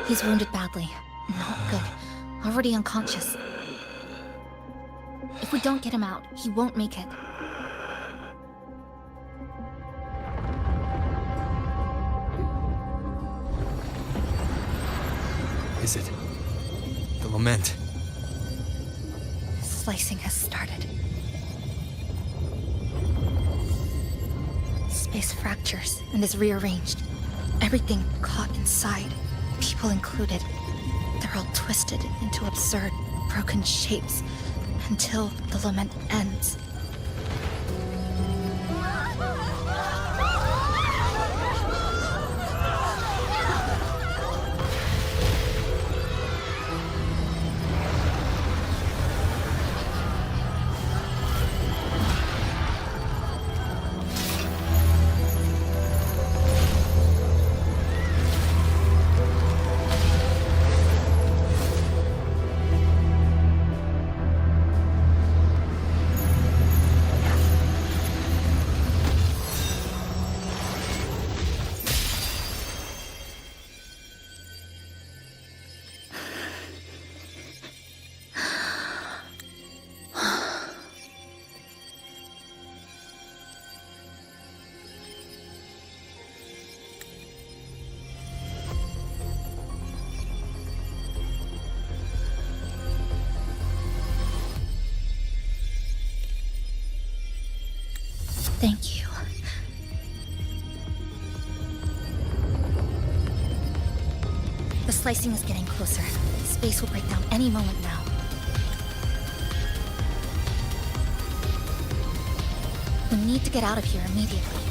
He's wounded badly. Not good. Already unconscious. If we don't get him out, he won't make it. Is it? The lament. Slicing has started. Space fractures and is rearranged. Everything caught inside, people included. They're all twisted into absurd, broken shapes until the lament ends. Thank you. The slicing is getting closer. Space will break down any moment now. We need to get out of here immediately.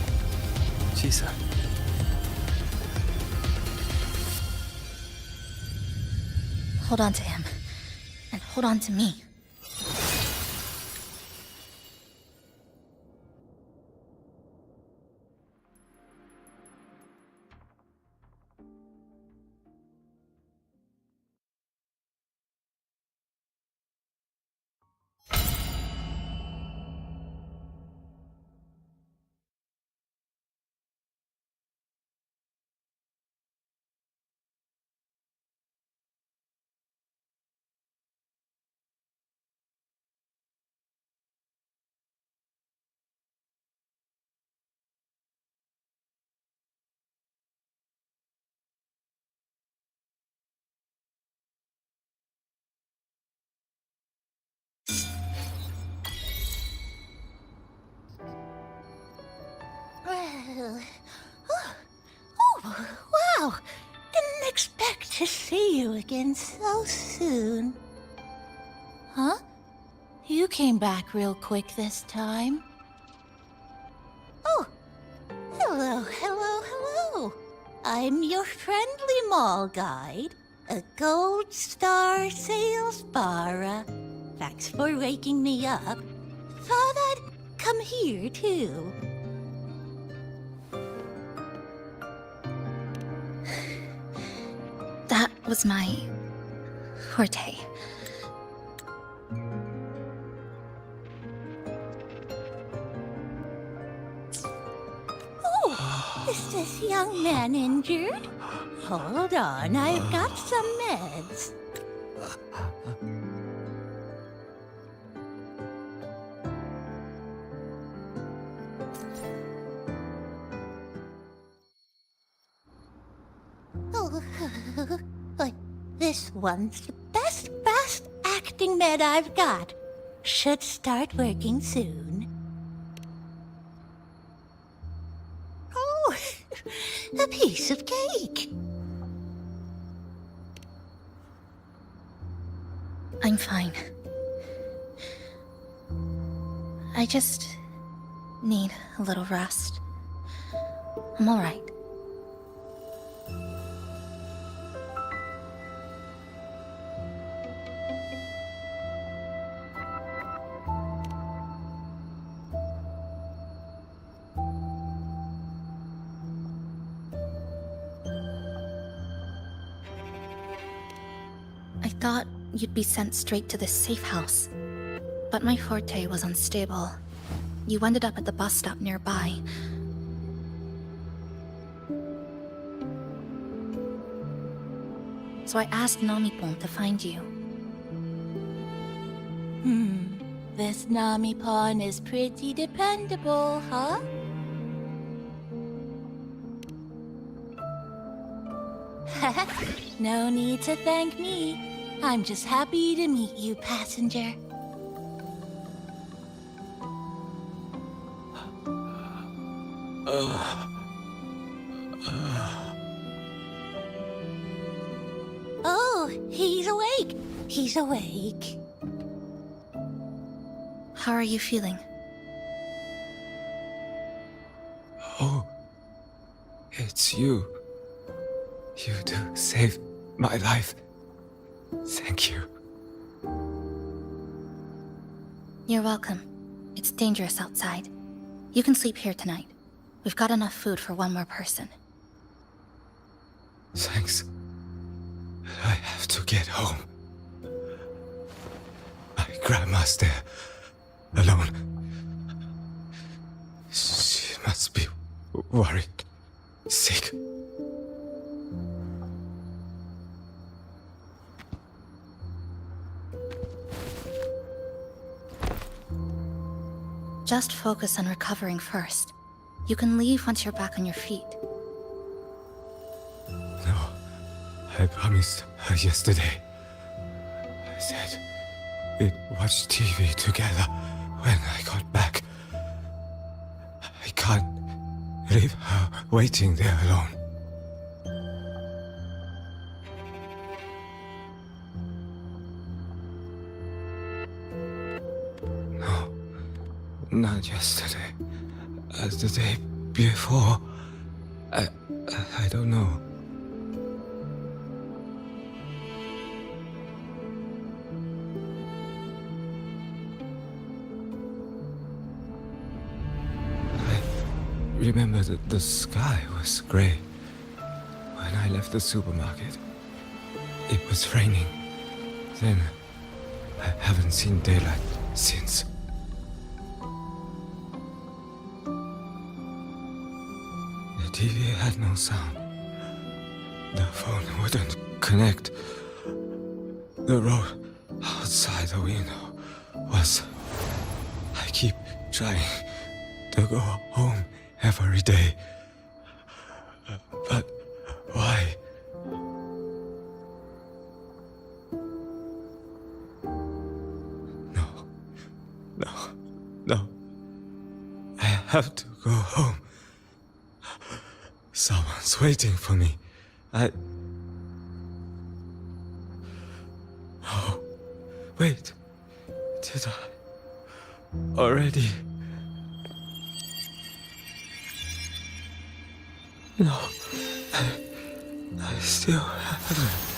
Chisa. Hold on to him. And hold on to me. Oh, wow! Didn't expect to see you again so soon. Huh? You came back real quick this time. Oh, hello, hello, hello. I'm your friendly mall guide, a Gold Star Sales Barra. Thanks for waking me up. Thought I'd come here, too. That was my forte. Oh, is this young man injured? Hold on, I've got some meds. But this one's the best acting med I've got. Should start working soon. Oh, a piece of cake. I'm fine. I just need a little rest. I'm all right. I thought you'd be sent straight to the safe house, but my forte was unstable. You ended up at the bus stop nearby. So I asked Namipon to find you. This Namipon is pretty dependable, huh? No need to thank me. I'm just happy to meet you, passenger. Oh, he's awake. He's awake. How are you feeling? Oh, it's you. You do save my life. Thank you. You're welcome. It's dangerous outside. You can sleep here tonight. We've got enough food for one more person. Thanks. I have to get home. My grandma's there, alone. She must be worried, sick. Just focus on recovering first. You can leave once you're back on your feet. No, I promised her yesterday. I said we'd watch TV together when I got back. I can't leave her waiting there alone. No, not yesterday. The day before. I don't know. I remember that the sky was gray. When I left the supermarket, it was raining. Then, I haven't seen daylight since. The TV had no sound. The phone wouldn't connect. The road outside the window was... I keep trying to go home every day. But why? No. I have to go home. Someone's waiting for me. Oh, wait. Did I already? No, I still haven't.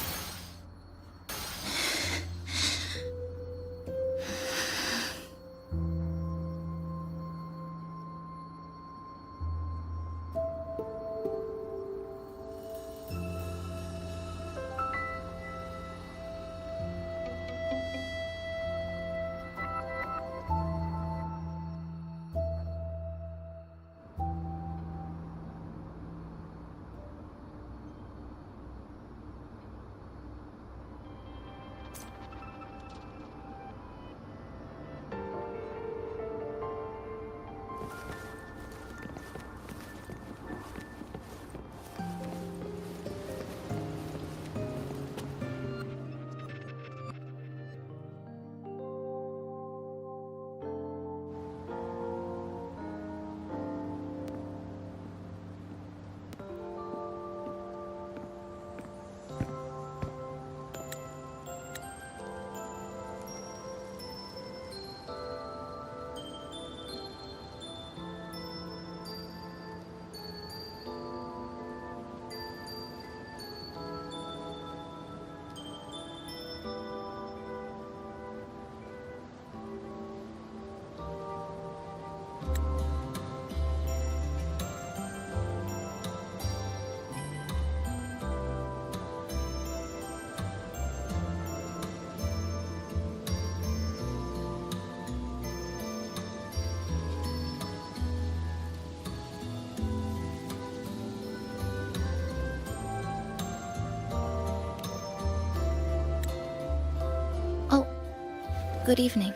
Good evening.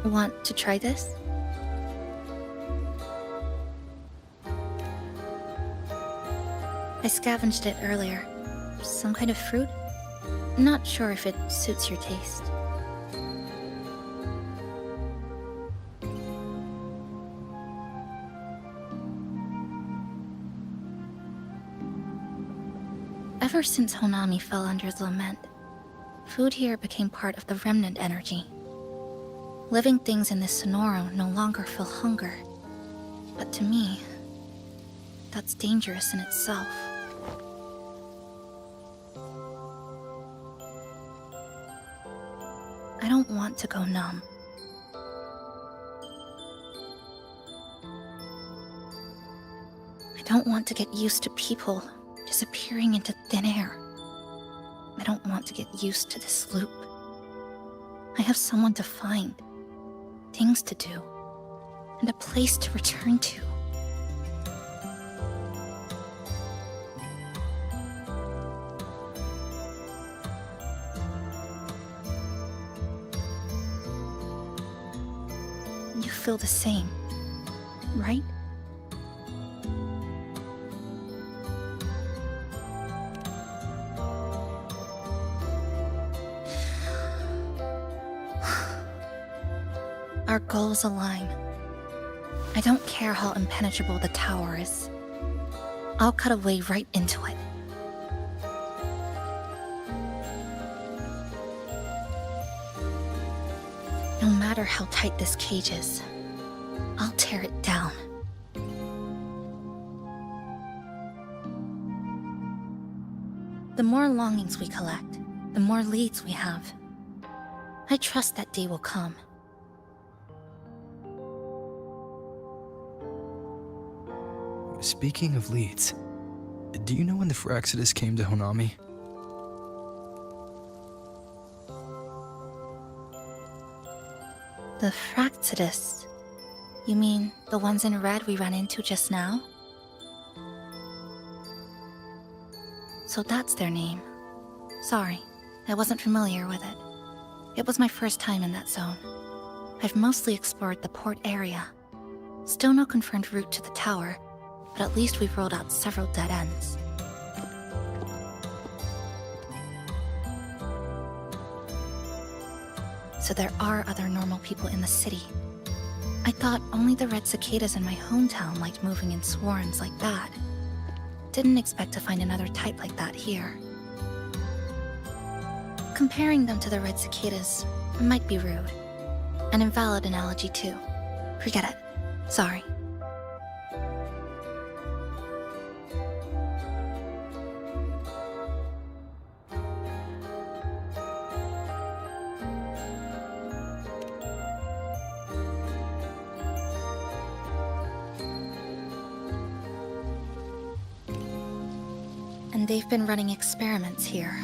Want to try this? I scavenged it earlier. Some kind of fruit? Not sure if it suits your taste. Ever since Honami fell under the lament, food here became part of the remnant energy. Living things in this Sonoro no longer feel hunger. But to me, that's dangerous in itself. I don't want to go numb. I don't want to get used to people disappearing into thin air. I don't want to get used to this loop. I have someone to find, things to do, and a place to return to. You feel the same, right? Our goals align. I don't care how impenetrable the tower is. I'll cut a way right into it. No matter how tight this cage is, I'll tear it down. The more longings we collect, the more leads we have. I trust that day will come. Speaking of leads, do you know when the Phraxidus came to Honami? The Phraxidus? You mean the ones in red we ran into just now? So that's their name. Sorry, I wasn't familiar with it. It was my first time in that zone. I've mostly explored the port area. Still no confirmed route to the tower, but at least we've rolled out several dead ends. So there are other normal people in the city. I thought only the red cicadas in my hometown liked moving in swarms like that. Didn't expect to find another type like that here. Comparing them to the red cicadas might be rude. An invalid analogy too. Forget it. Sorry. And they've been running experiments here.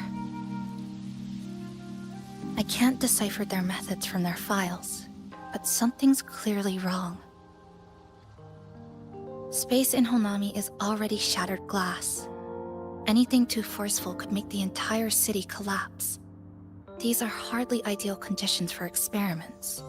I can't decipher their methods from their files, but something's clearly wrong. Space in Honami is already shattered glass. Anything too forceful could make the entire city collapse. These are hardly ideal conditions for experiments.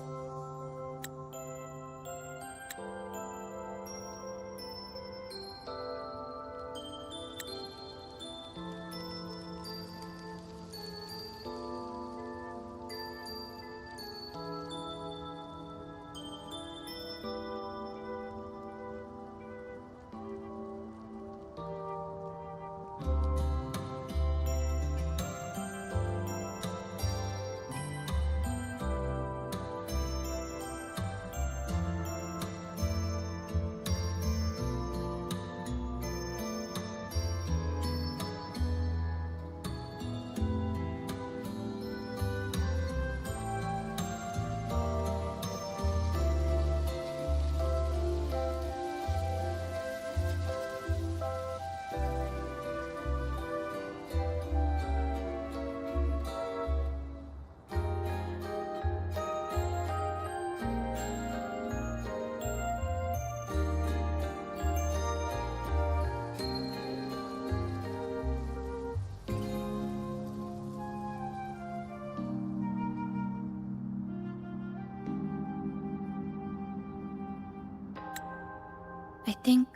I think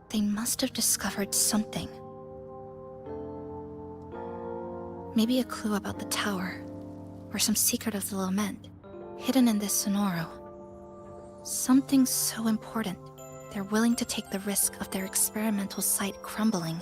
They must have discovered something. Maybe a clue about the tower, or some secret of the lament, hidden in this Sonoro. Something so important, they're willing to take the risk of their experimental site crumbling.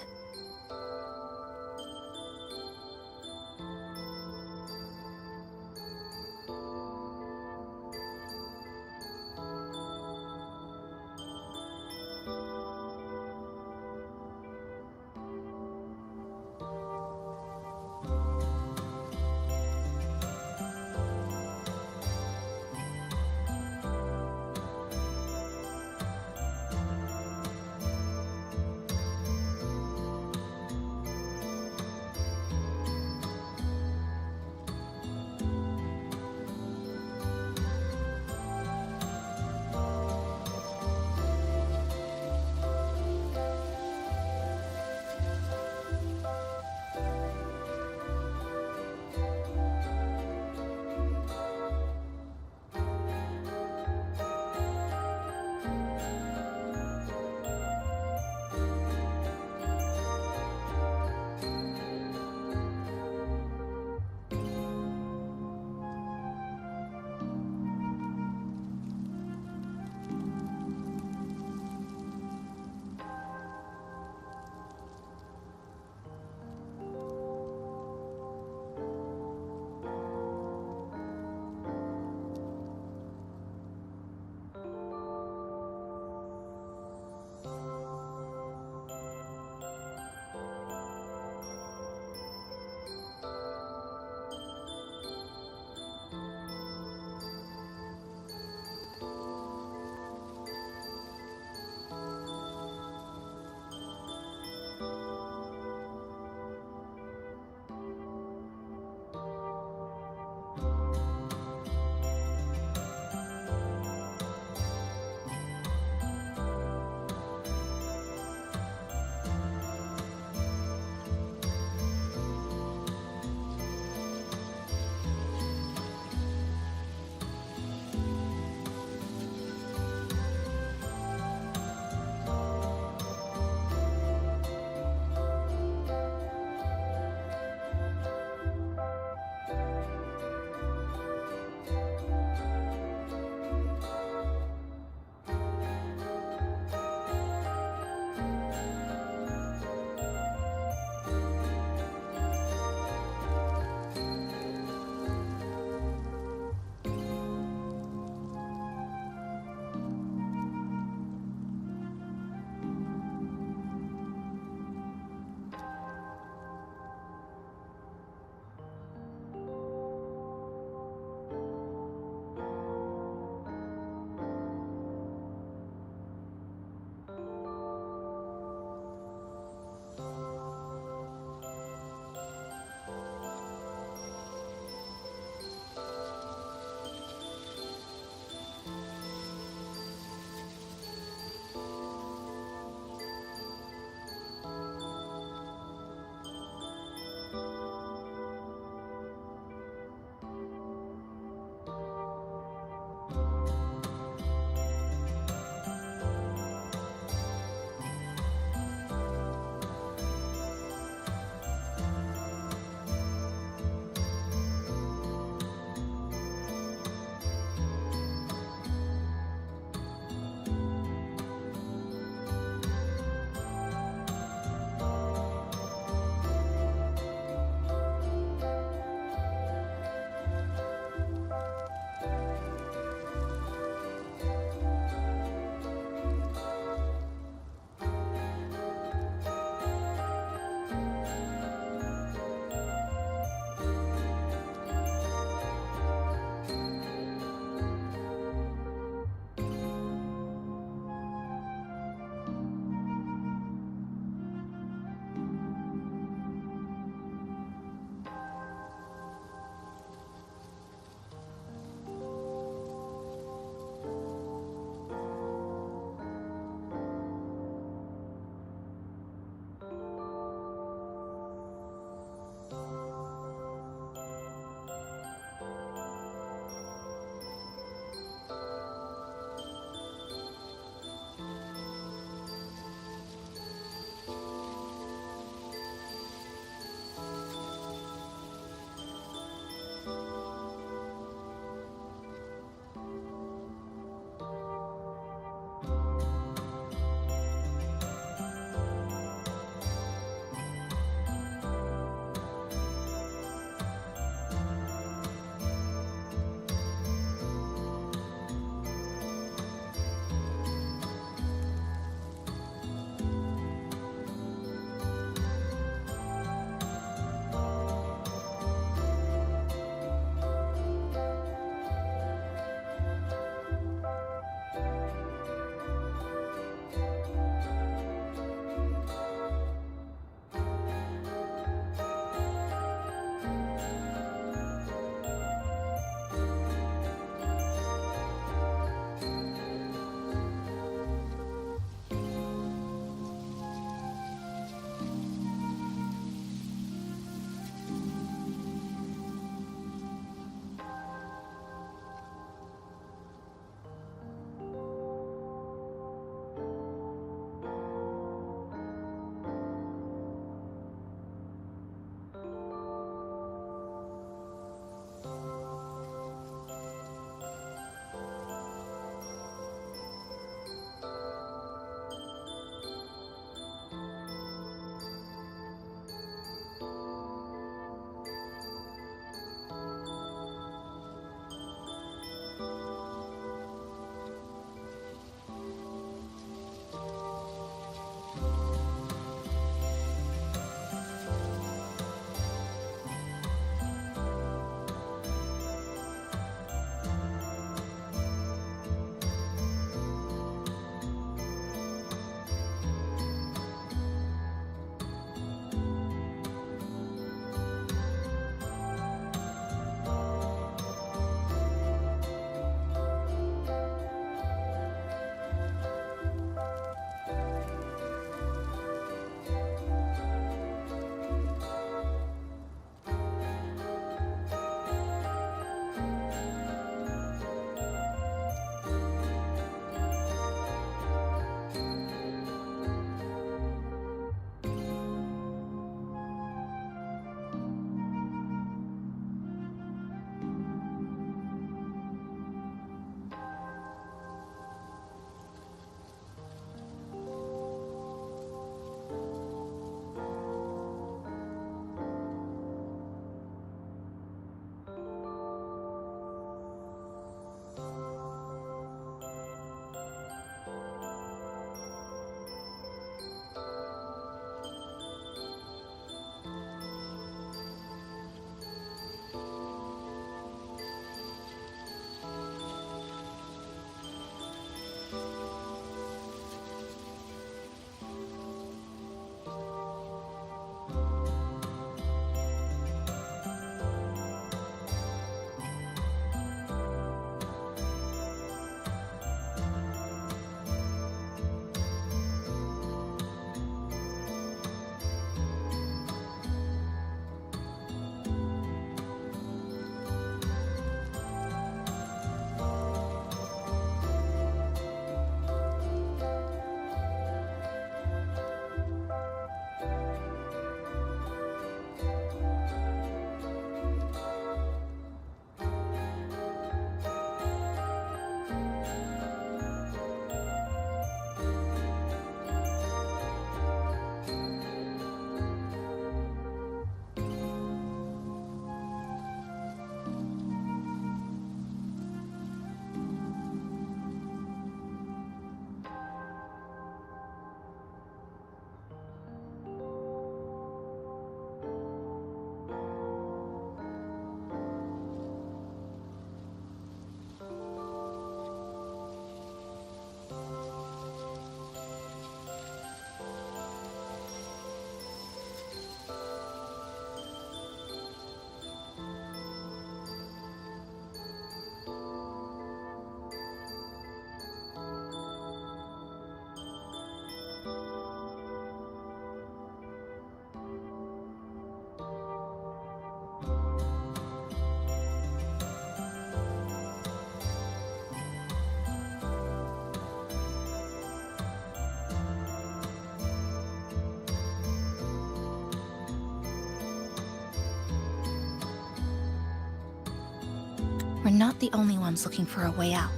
We're not the only ones looking for a way out.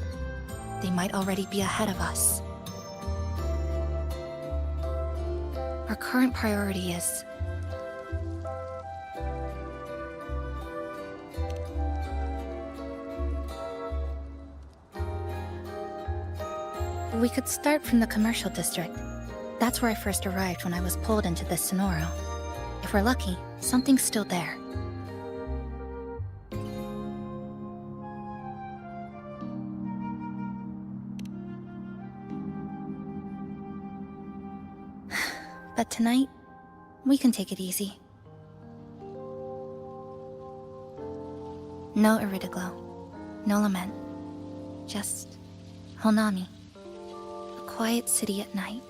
They might already be ahead of us. Our current priority is... We could start from the commercial district. That's where I first arrived when I was pulled into this Sonoro. If we're lucky, something's still there. But tonight, we can take it easy. No Iridaglow, no lament, just Honami. A quiet city at night.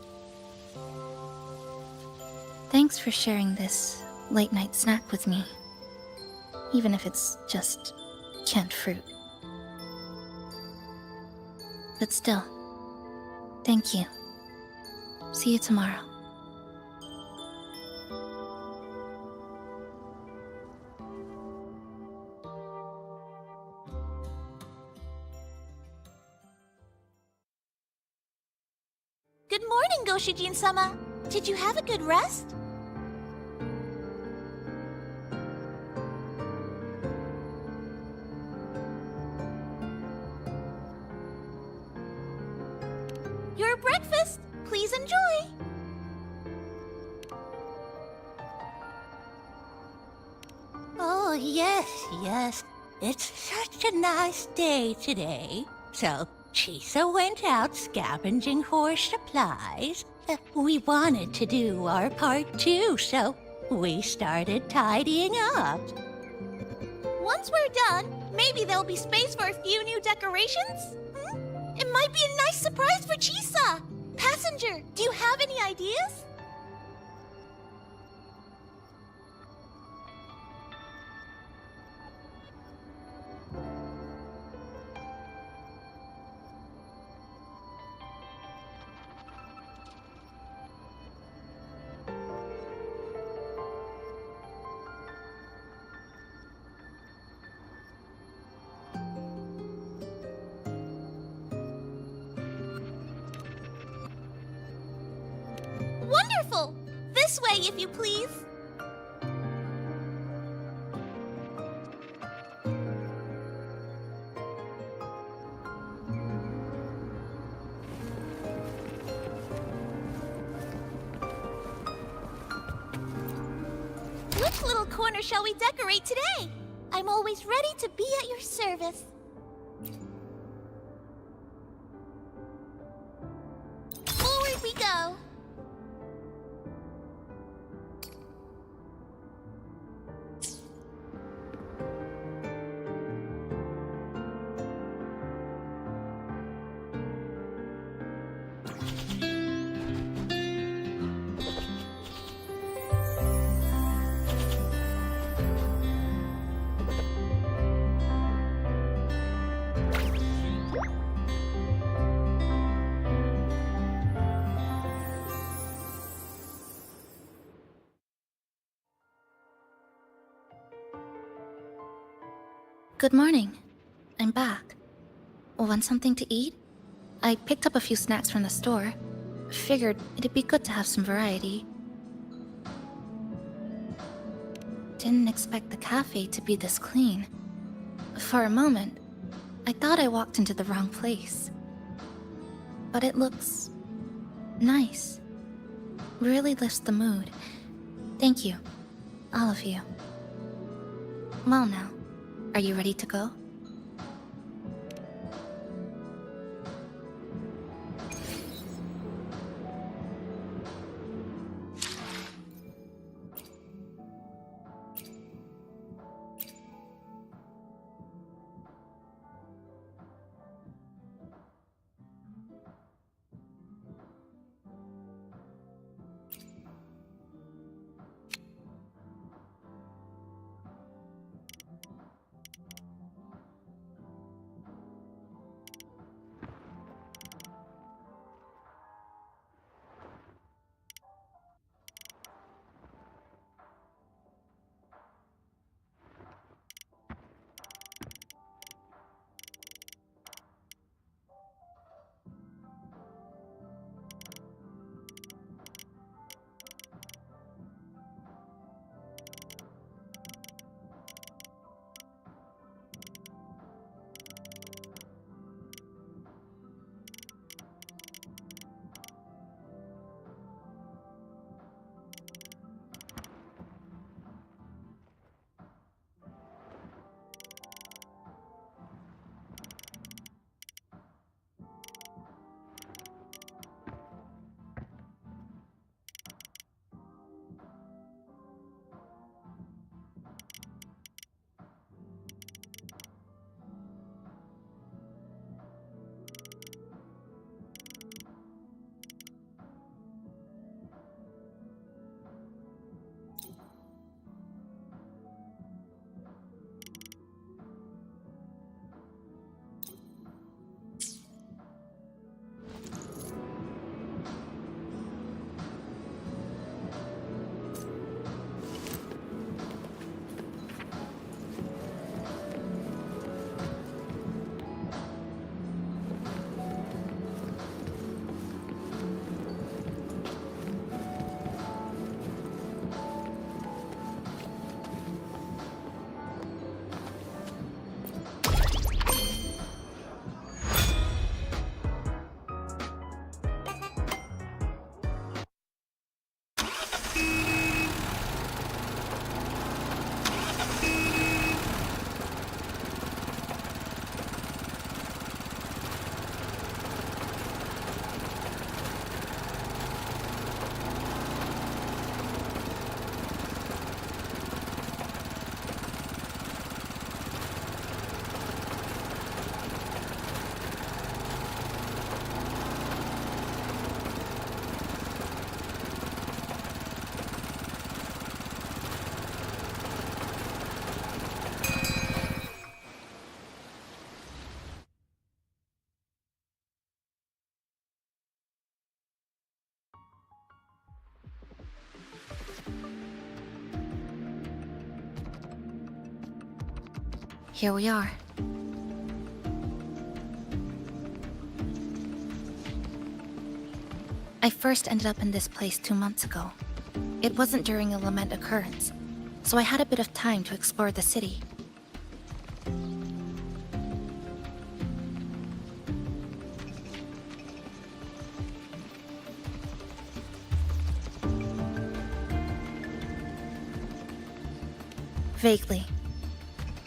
Thanks for sharing this late-night snack with me, even if it's just canned fruit. But still, thank you. See you tomorrow. Good morning, Goshijin-sama. Did you have a good rest? Your breakfast. Please enjoy. Oh, yes, yes. It's such a nice day today. So, Chisa went out scavenging for supplies. We wanted to do our part too, so we started tidying up. Once we're done, maybe there'll be space for a few new decorations? It might be a nice surprise for Chisa! Passenger, do you have any ideas? Wonderful! This way, if you please. Which little corner shall we decorate today? I'm always ready to be at your service. Forward we go. Good morning. I'm back. Want something to eat? I picked up a few snacks from the store. Figured it'd be good to have some variety. Didn't expect the cafe to be this clean. For a moment, I thought I walked into the wrong place. But it looks... nice. Really lifts the mood. Thank you. All of you. Well now, are you ready to go? here we are. I first ended up in this place 2 months ago. It wasn't during a lament occurrence, so I had a bit of time to explore the city. Vaguely,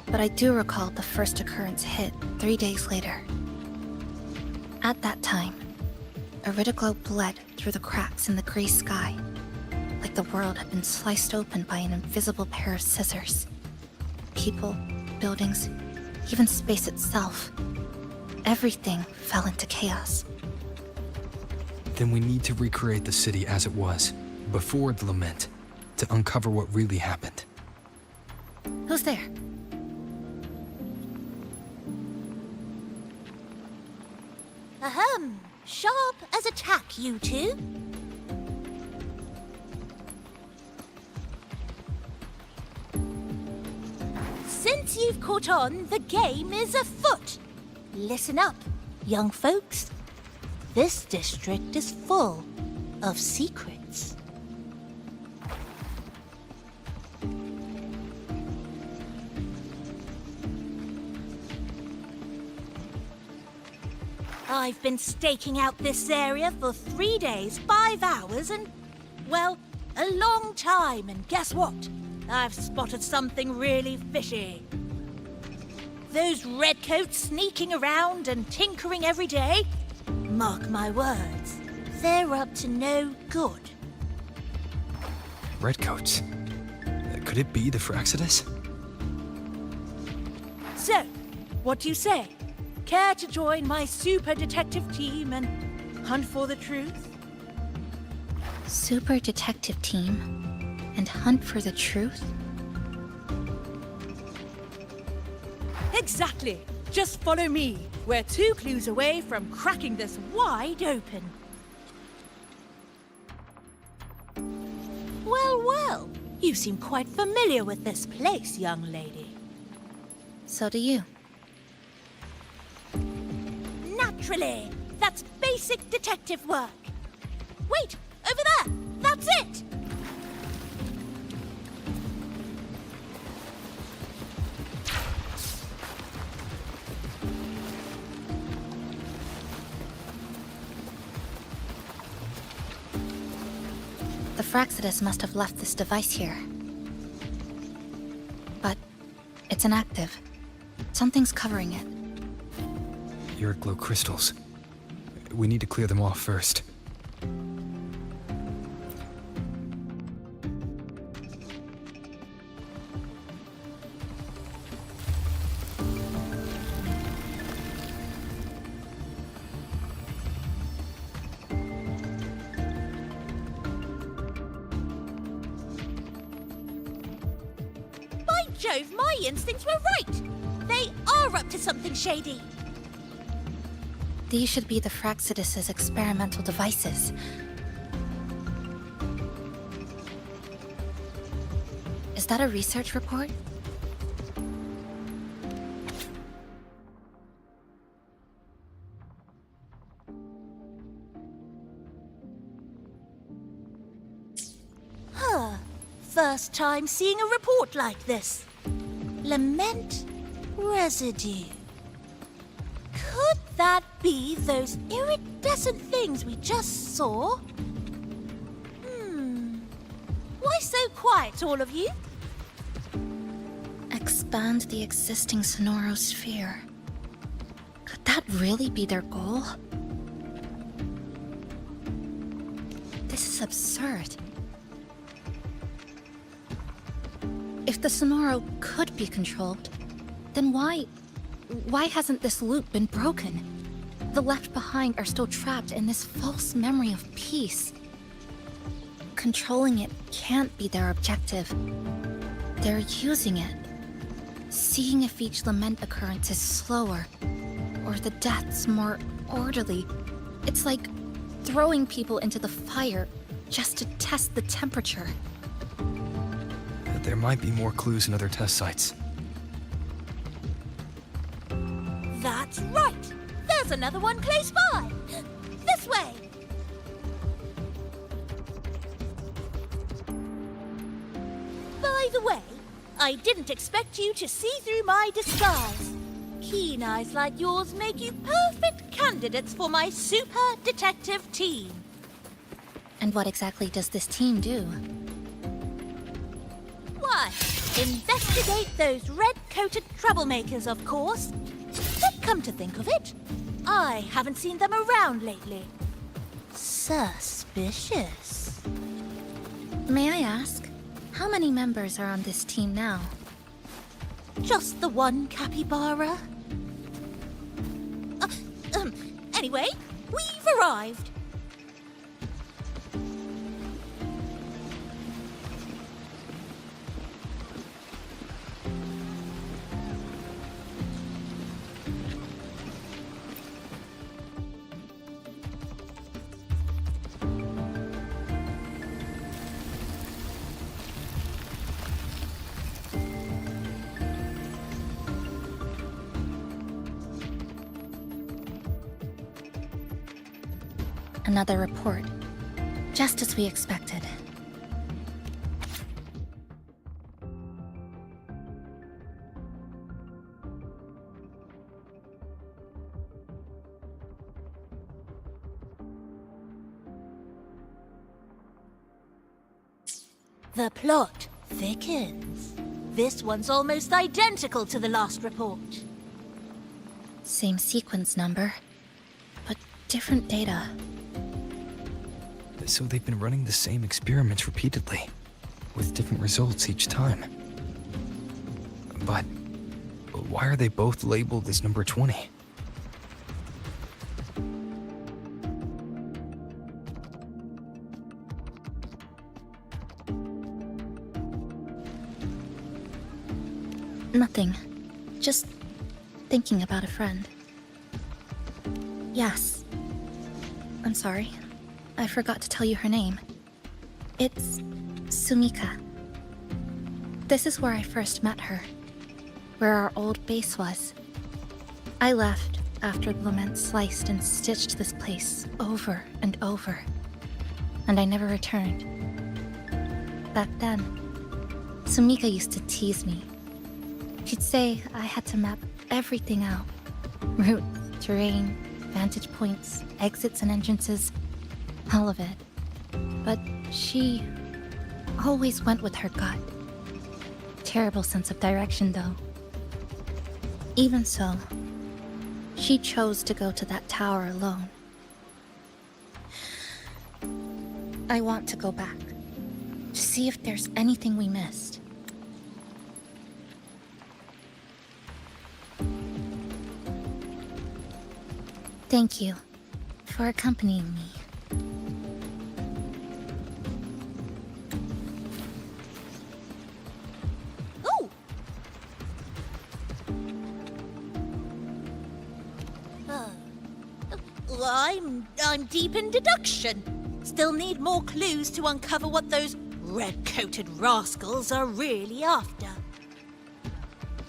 but I do recall the first occurrence hit 3 days later. At that time, Iridoglow bled through the cracks in the gray sky, like the world had been sliced open by an invisible pair of scissors. People, buildings, even space itself. Everything fell into chaos. Then we need to recreate the city as it was, before the lament, to uncover what really happened. Who's there? Ahem. Sharp as a tack, you two. Since you've caught on, the game is afoot. Listen up, young folks. This district is full of secrets. I've been staking out this area for 3 days, 5 hours, and, well, a long time. And guess what? I've spotted something really fishy. Those redcoats sneaking around and tinkering every day, mark my words, they're up to no good. Redcoats? Could it be the Fraxidus? So, what do you say? Care to join my super detective team and hunt for the truth? Super detective team and hunt for the truth? Exactly. Just follow me. We're 2 clues away from cracking this wide open. Well, well. You seem quite familiar with this place, young lady. So do you. Naturally. That's basic detective work. Wait, over there. That's it. The Fraxidus must have left this device here. But it's inactive. Something's covering it. Glow crystals. We need to clear them off first. By Jove, my instincts were right. They are up to something shady. These should be the Fraxidus's experimental devices. Is that a research report? Huh. First time seeing a report like this. Lament residue. Could that be those iridescent things we just saw? Why so quiet, all of you? Expand the existing Sonoro sphere. Could that really be their goal? This is absurd. If the Sonoro could be controlled, then why hasn't this loop been broken? The left behind are still trapped in this false memory of peace. Controlling it can't be their objective. They're using it. Seeing if each lament occurrence is slower, or the deaths more orderly. It's like throwing people into the fire just to test the temperature. There might be more clues in other test sites. That's right! There's another one close by! This way! By the way, I didn't expect you to see through my disguise. Keen eyes like yours make you perfect candidates for my super detective team. And what exactly does this team do? Why, investigate those red-coated troublemakers, of course. But come to think of it, I haven't seen them around lately. Suspicious. May I ask, how many members are on this team now? Just the one capybara? Anyway, we've arrived. Another report. Just as we expected. The plot thickens. This one's almost identical to the last report. Same sequence number, but different data. So they've been running the same experiments repeatedly, with different results each time. But why are they both labeled as number 20? Nothing. Just thinking about a friend. Yes. I'm sorry. I forgot to tell you her name. It's Sumika. This is where I first met her. Where our old base was. I left after the lament sliced and stitched this place over and over. And I never returned. Back then, Sumika used to tease me. She'd say I had to map everything out. Route, terrain, vantage points, exits and entrances. All of it. But she always went with her gut. Terrible sense of direction, though. Even so, she chose to go to that tower alone. I want to go back, to see if there's anything we missed. Thank you for accompanying me. I'm deep in deduction. Still need more clues to uncover what those red-coated rascals are really after.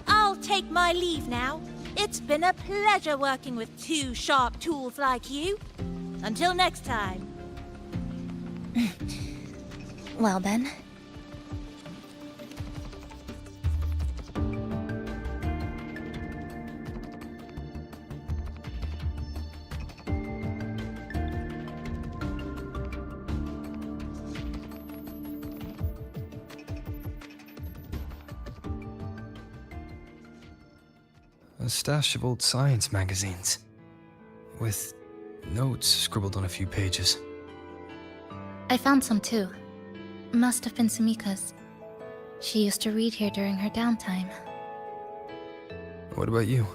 I'll take my leave now. It's been a pleasure working with two sharp tools like you. Until next time. Well then. A stash of old science magazines, with notes scribbled on a few pages. I found some too. Must have been Sumika's. She used to read here during her downtime. What about you?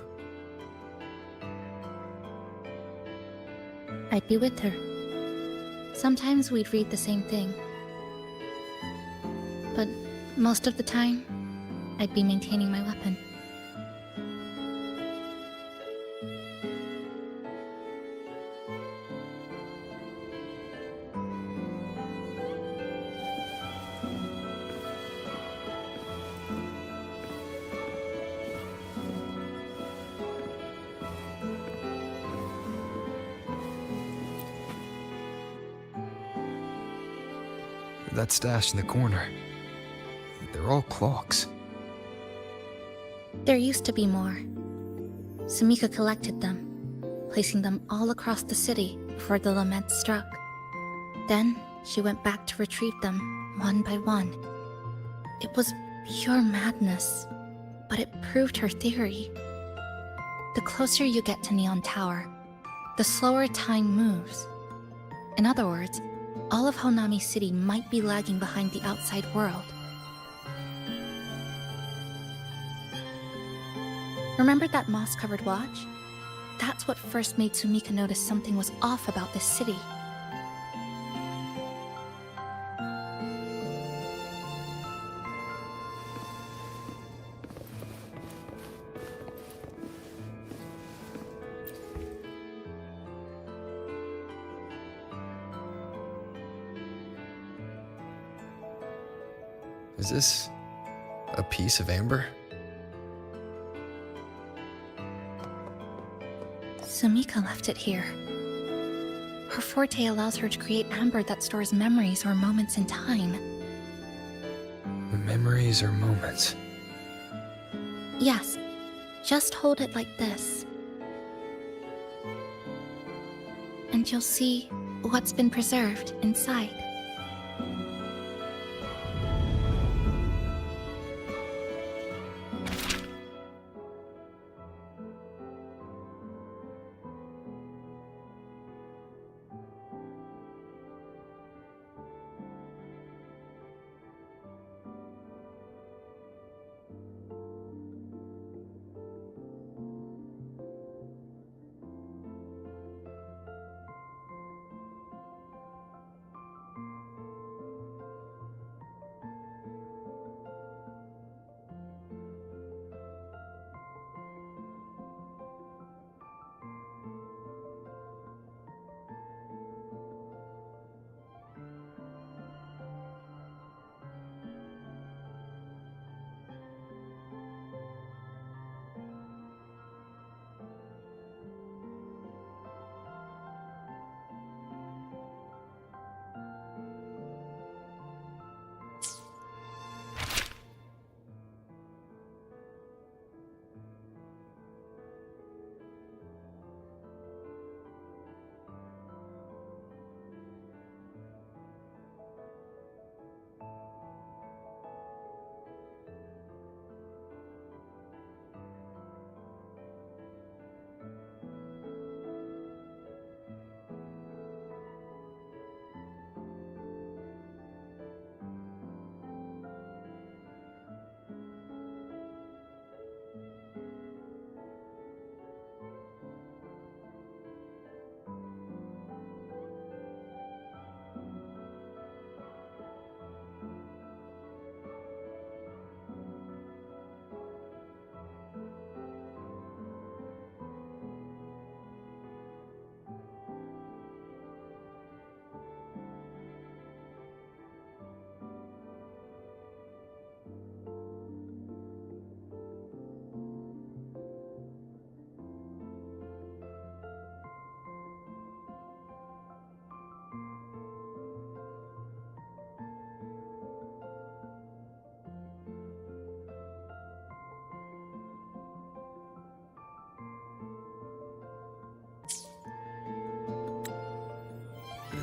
I'd be with her. Sometimes we'd read the same thing. But most of the time, I'd be maintaining my weapon. that stash in the corner. They're all clocks. There used to be more. Sumika collected them, placing them all across the city before the lament struck. Then she went back to retrieve them one by one. It was pure madness, but it proved her theory. The closer you get to Neon Tower, the slower time moves. In other words, all of Honami City might be lagging behind the outside world. Remember that moss-covered watch? That's what first made Sumika notice something was off about this city. Is this a piece of amber? Sumika left it here. Her forte allows her to create amber that stores memories or moments in time. Memories or moments? Yes, just hold it like this. And you'll see what's been preserved inside.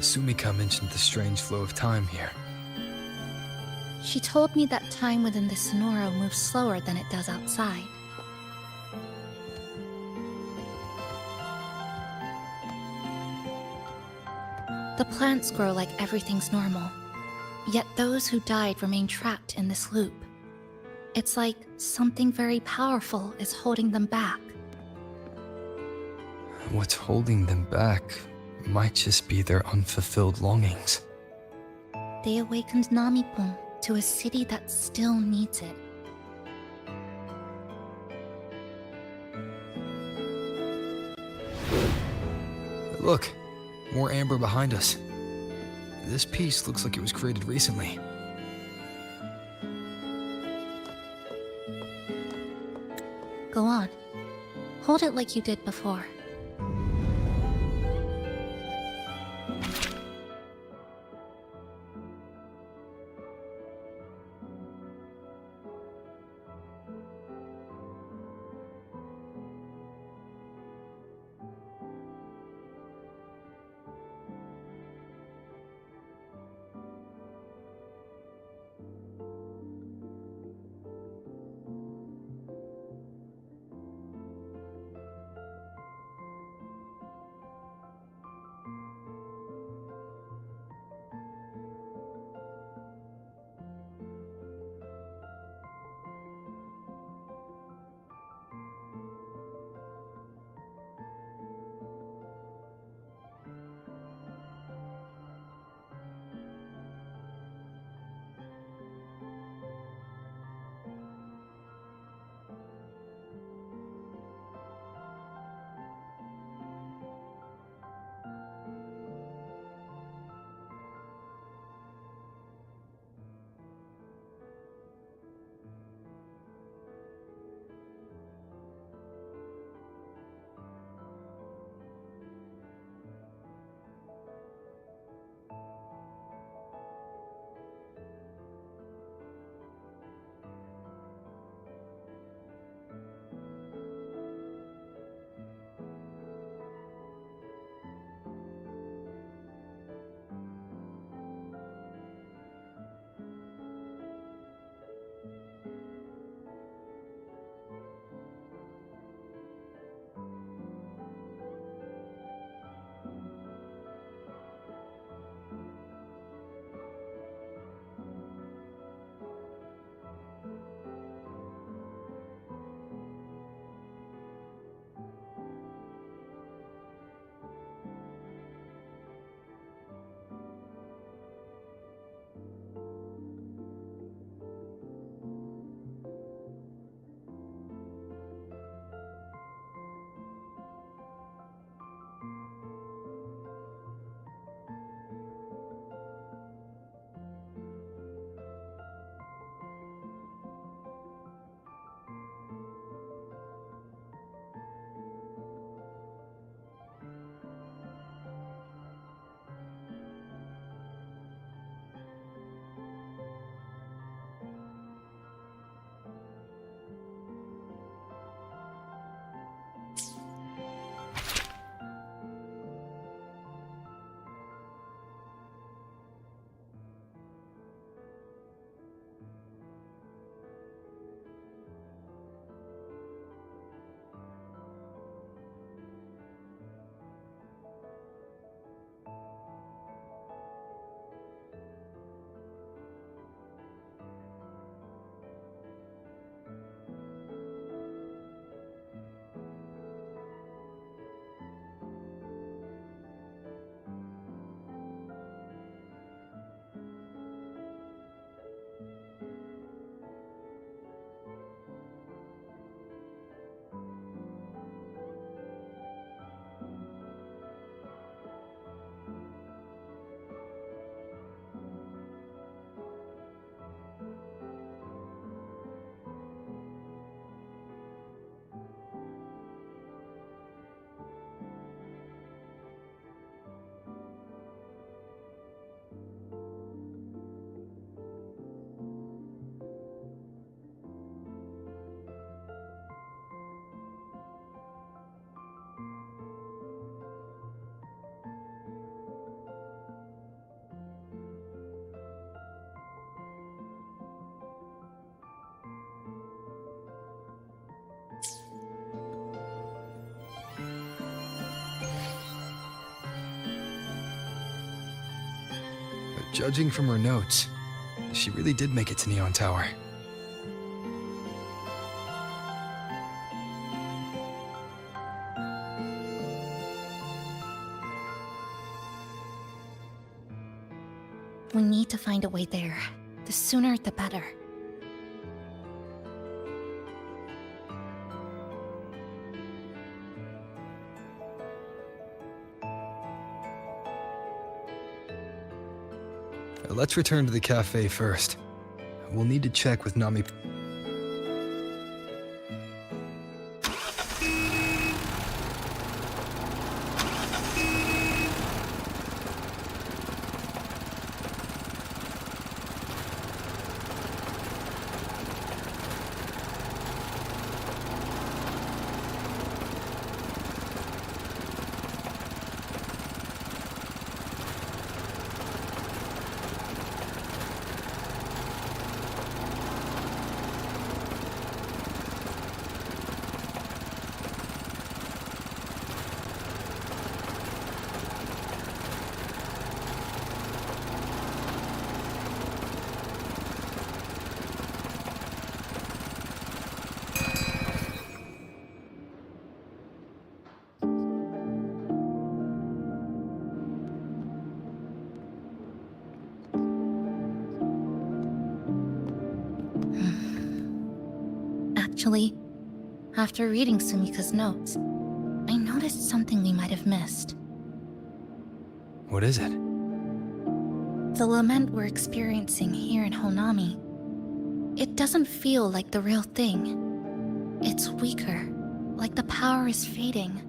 Sumika mentioned the strange flow of time here. She told me that time within the Sonoro moves slower than it does outside. The plants grow like everything's normal, yet those who died remain trapped in this loop. It's like something very powerful is holding them back. What's holding them back might just be their unfulfilled longings. They awakened Namipon to a city that still needs it. Look, more amber behind us. This piece looks like it was created recently. Go on. Hold it like you did before. Judging from her notes, she really did make it to Neon Tower. We need to find a way there. The sooner, the better. Let's return to the cafe first. We'll need to check with Nami. Actually, after reading Sumika's notes, I noticed something we might have missed. What is it? The lament we're experiencing here in Honami. It doesn't feel like the real thing. It's weaker, like the power is fading.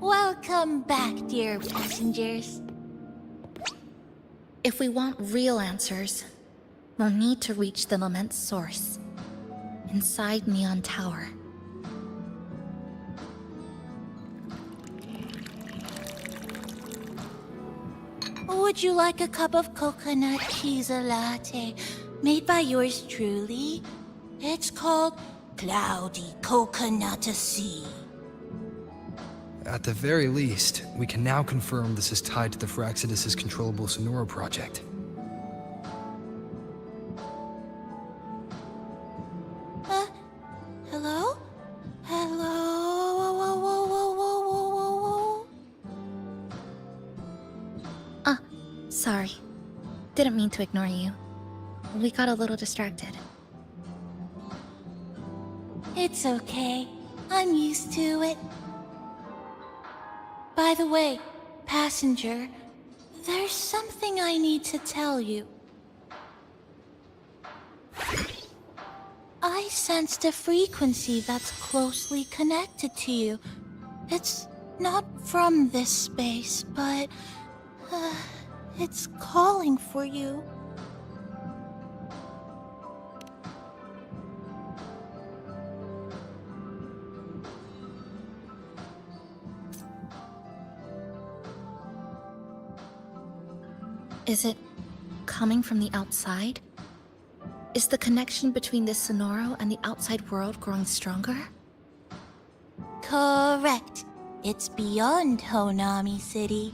Welcome back, dear passengers. If we want real answers, we'll need to reach the lament's source, inside Neon Tower. Would you like a cup of coconut cheese latte made by yours truly? It's called Cloudy Coconut Sea. At the very least, we can now confirm this is tied to the Phraxidus' controllable Sonora project. Hello? Hello? Whoa, whoa, whoa, whoa, whoa, whoa, whoa. Sorry. Didn't mean to ignore you. We got a little distracted. It's okay. I'm used to it. By the way, passenger, there's something I need to tell you. I sensed a frequency that's closely connected to you. It's not from this space, but it's calling for you. Is it coming from the outside? Is the connection between this Sonoro and the outside world growing stronger? Correct. It's beyond Honami City.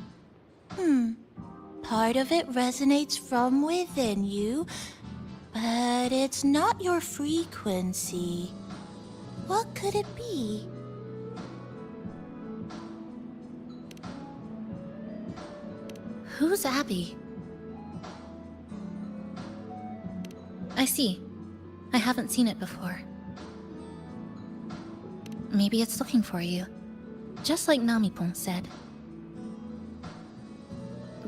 Part of it resonates from within you, but it's not your frequency. What could it be? Who's Abby? I see. I haven't seen it before. Maybe it's looking for you, just like Namipon said.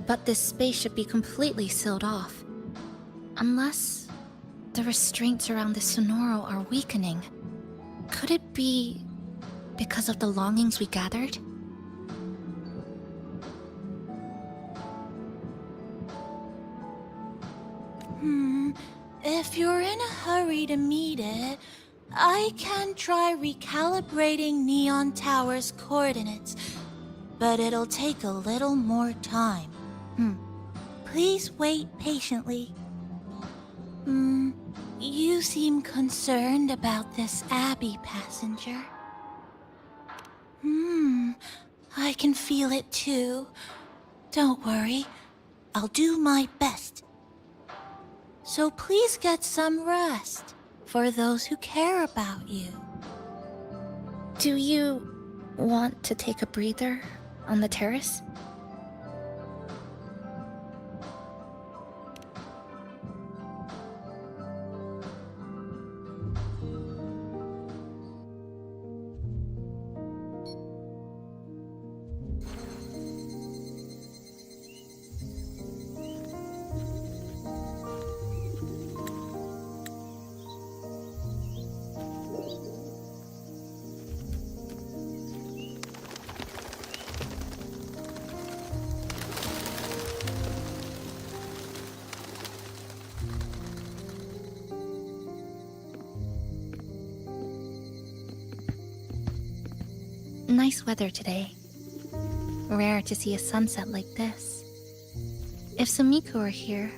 But this space should be completely sealed off. Unless the restraints around the Sonoro are weakening. Could it be because of the longings we gathered? If you're in a hurry to meet it, I can try recalibrating Neon Tower's coordinates, but it'll take a little more time. Please wait patiently. You seem concerned about this Abbey passenger. I can feel it too. Don't worry, I'll do my best. So please get some rest for those who care about you. Do you want to take a breather on the terrace? Nice weather today. Rare to see a sunset like this. If Sumiko were here,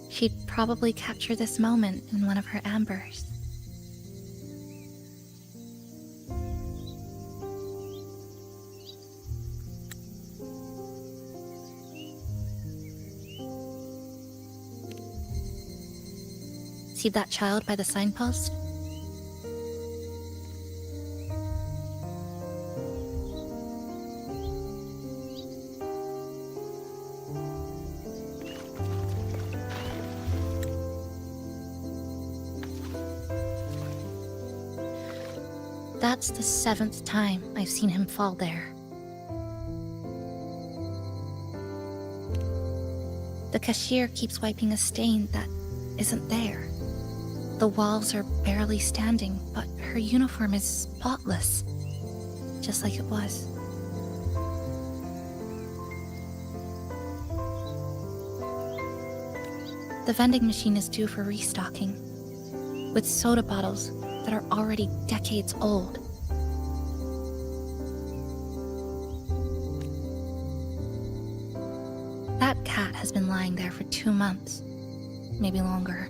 she'd probably capture this moment in one of her ambers. See that child by the signpost? That's the 7th time I've seen him fall there. The cashier keeps wiping a stain that isn't there. The walls are barely standing, but her uniform is spotless, just like it was. The vending machine is due for restocking, with soda bottles that are already decades old. That cat has been lying there for 2 months, maybe longer.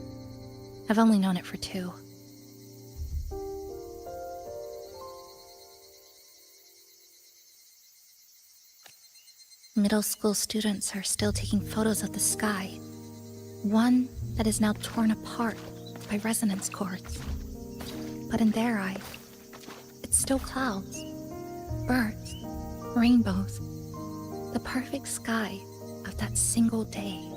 I've only known it for 2. Middle school students are still taking photos of the sky, one that is now torn apart by resonance cords. But in their eye, it's still clouds, birds, rainbows, the perfect sky of that single day.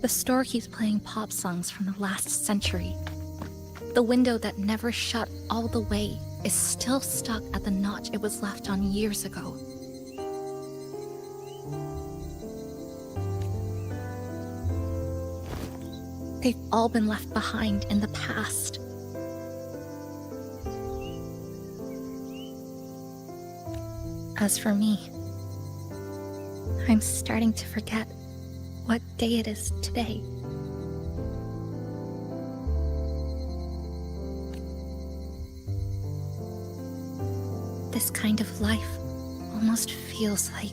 The store keeps playing pop songs from the last century. The window that never shut all the way is still stuck at the notch it was left on years ago. They've all been left behind in the past. As for me, I'm starting to forget what day it is today. This kind of life almost feels like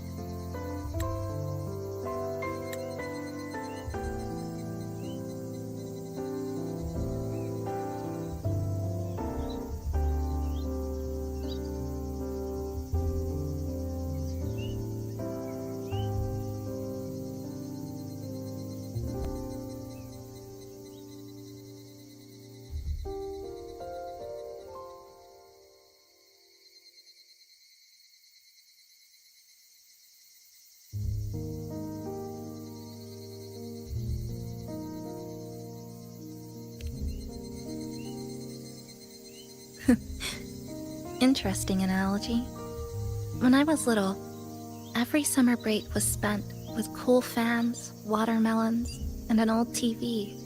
Interesting analogy. When I was little, every summer break was spent with cool fans, watermelons, and an old TV.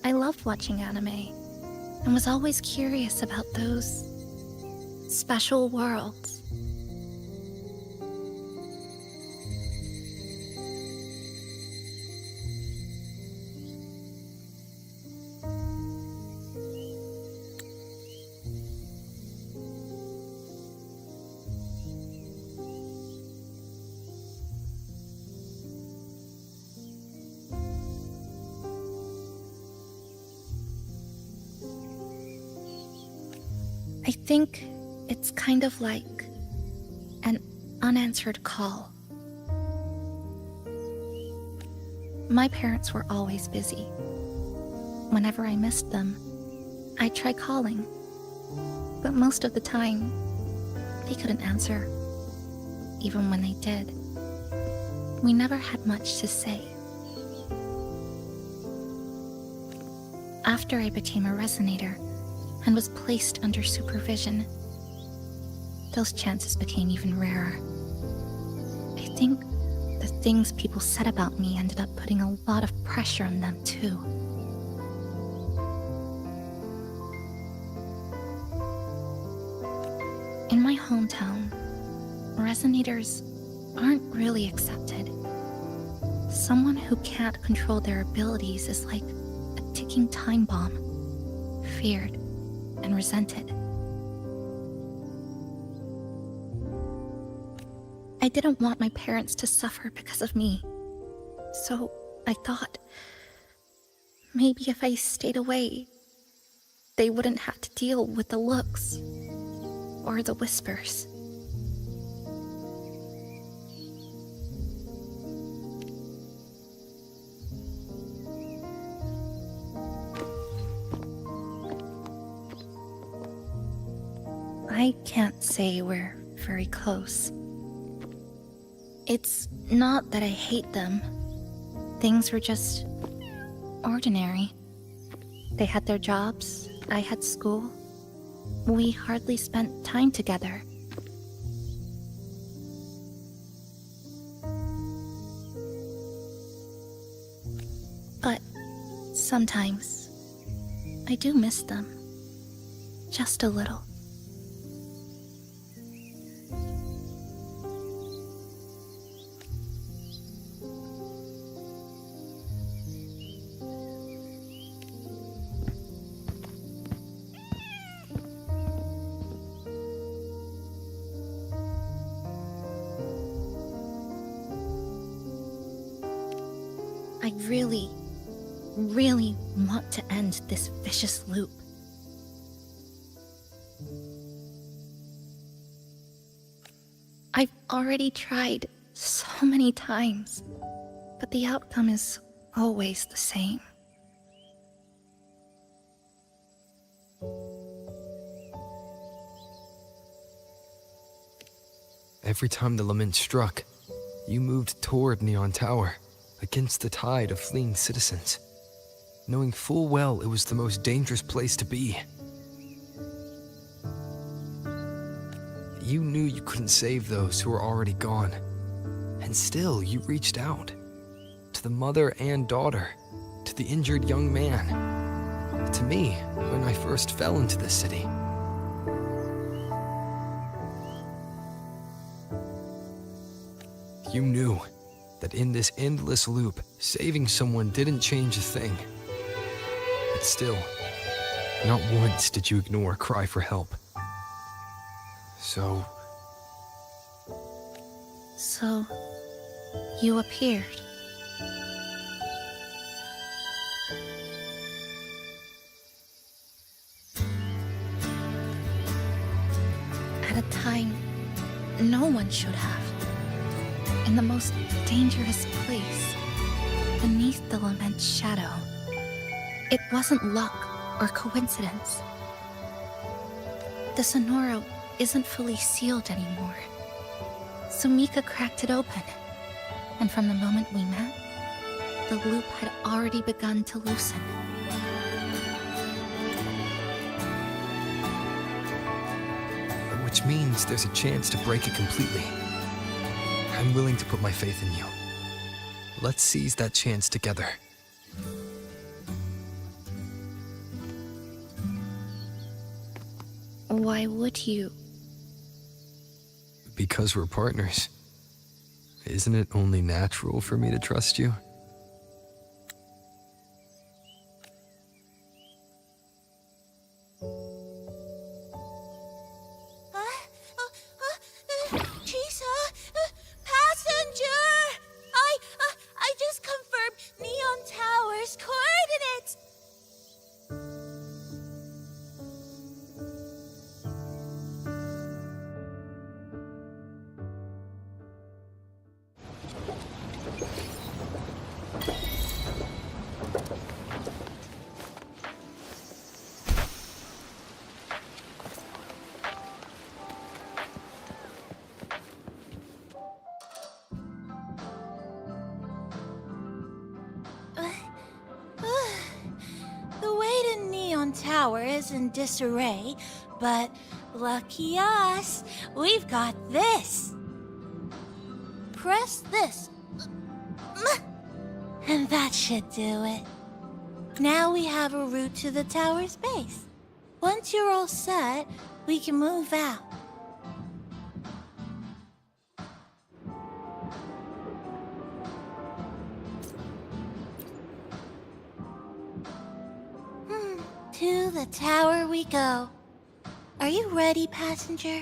I loved watching anime, and was always curious about those special worlds. I think it's kind of like an unanswered call. My parents were always busy. Whenever I missed them, I'd try calling, but most of the time, they couldn't answer. Even when they did, we never had much to say. After I became a resonator, and was placed under supervision, those chances became even rarer. I think the things people said about me ended up putting a lot of pressure on them too. In my hometown, resonators aren't really accepted. Someone who can't control their abilities is like a ticking time bomb, feared and resented. I didn't want my parents to suffer because of me, so I thought maybe if I stayed away, they wouldn't have to deal with the looks or the whispers. I can't say we're very close. It's not that I hate them. Things were just ordinary. They had their jobs, I had school. We hardly spent time together. But sometimes I do miss them. Just a little. I really want to end this vicious loop. I've already tried so many times, but the outcome is always the same. Every time the lament struck, you moved toward Neon Tower, against the tide of fleeing citizens, knowing full well it was the most dangerous place to be. You knew you couldn't save those who were already gone, and still you reached out, to the mother and daughter, to the injured young man, to me when I first fell into the city. You knew that in this endless loop, saving someone didn't change a thing. But still, not once did you ignore a cry for help. So, you appeared. At a time no one should have. In the most dangerous place, beneath the lament's shadow. It wasn't luck or coincidence. The Sonoro isn't fully sealed anymore. Sumika cracked it open, and from the moment we met, the loop had already begun to loosen. which means there's a chance to break it completely. I'm willing to put my faith in you. Let's seize that chance together. Why would you? Because we're partners. Isn't it only natural for me to trust you? Chisa, passenger! I just confirmed Neon Tower's coordinates. The way to Neon Tower is in disarray, but lucky us, we've got this. Press this. And that should do it. Now we have a route to the tower's base. Once you're all set, we can move out. To the tower we go. Are you ready, passenger?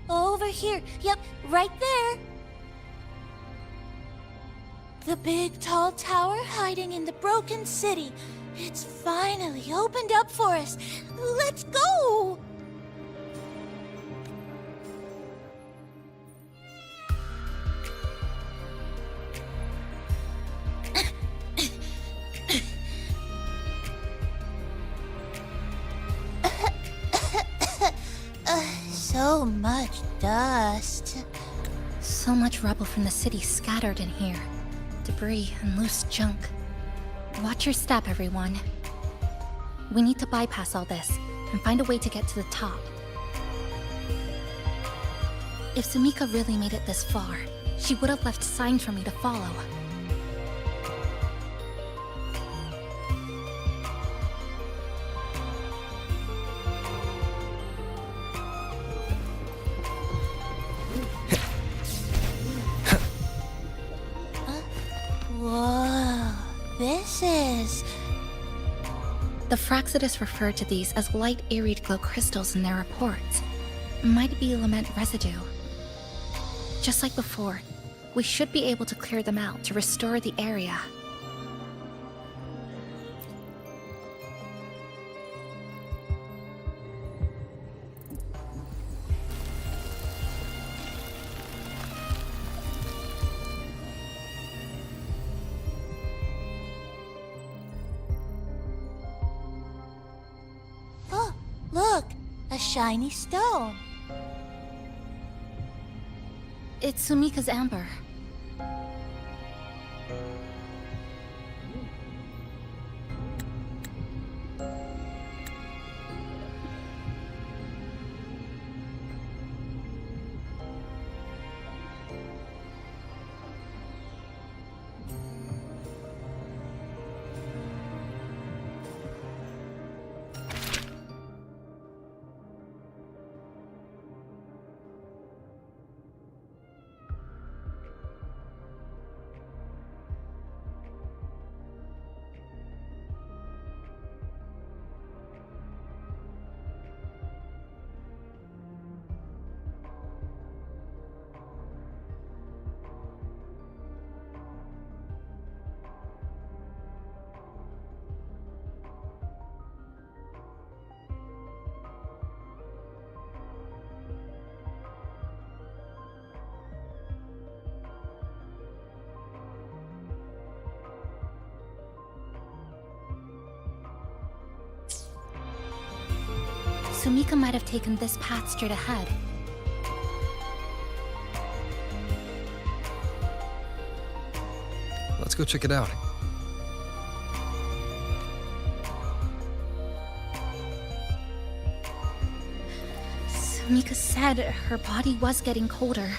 Over here. Yep, right there. The big tall tower hiding in the broken city. It's finally opened up for us. Let's go! So much dust. So much rubble from the city scattered in here. Debris and loose junk. Watch your step, everyone. We need to bypass all this and find a way to get to the top. If Sumika really made it this far, she would have left signs for me to follow. Whoa, this is... The Fraxidus refer to these as light iried glow crystals in their reports. Might be lament residue. Just like before, we should be able to clear them out to restore the area. Oh, look! A shiny stone. It's Sumika's amber. Sumika might have taken this path straight ahead. Let's go check it out. Sumika said her body was getting colder.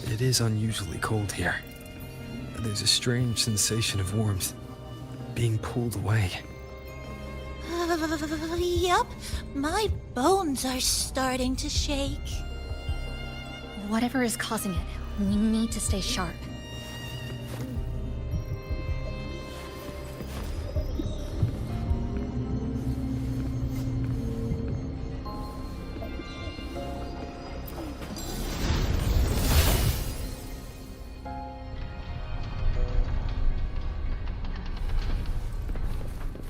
It is unusually cold here. There's a strange sensation of warmth, being pulled away. Yup, my bones are starting to shake. Whatever is causing it, we need to stay sharp.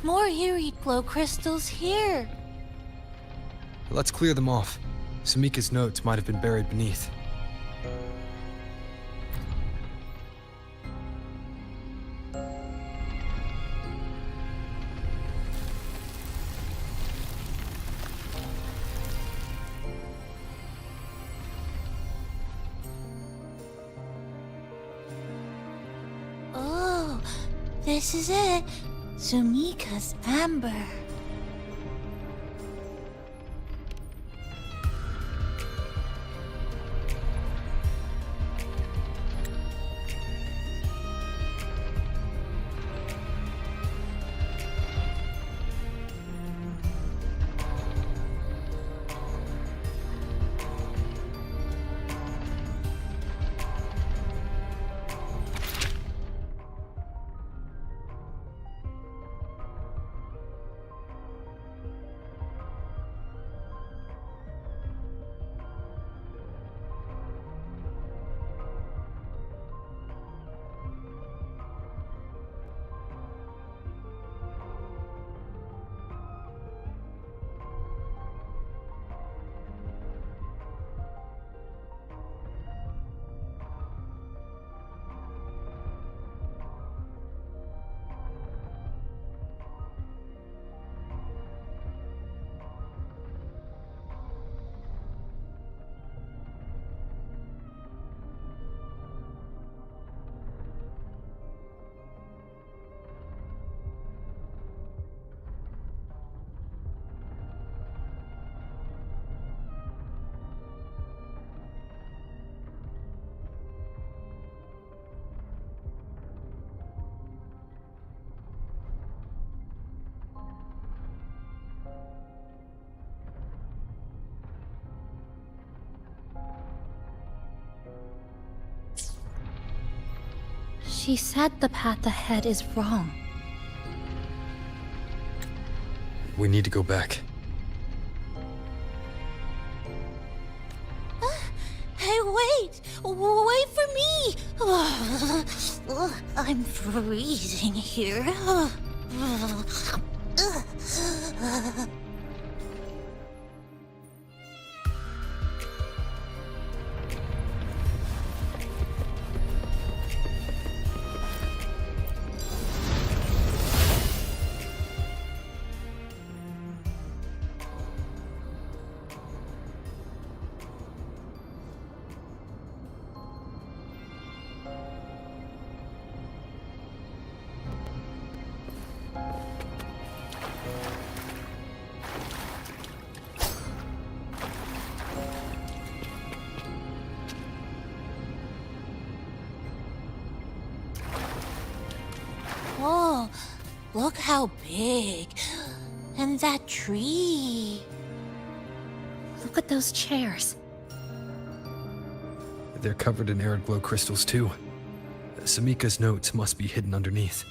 More eerie glow crystals here. Let's clear them off. Sumika's notes might have been buried beneath. Oh, this is it. Sumika's amber. She said the path ahead is wrong. We need to go back. Hey, wait! Wait for me! I'm freezing here. Oh, look how big. And that tree. Look at those chairs. They're covered in arid glow crystals too. Sumika's notes must be hidden underneath.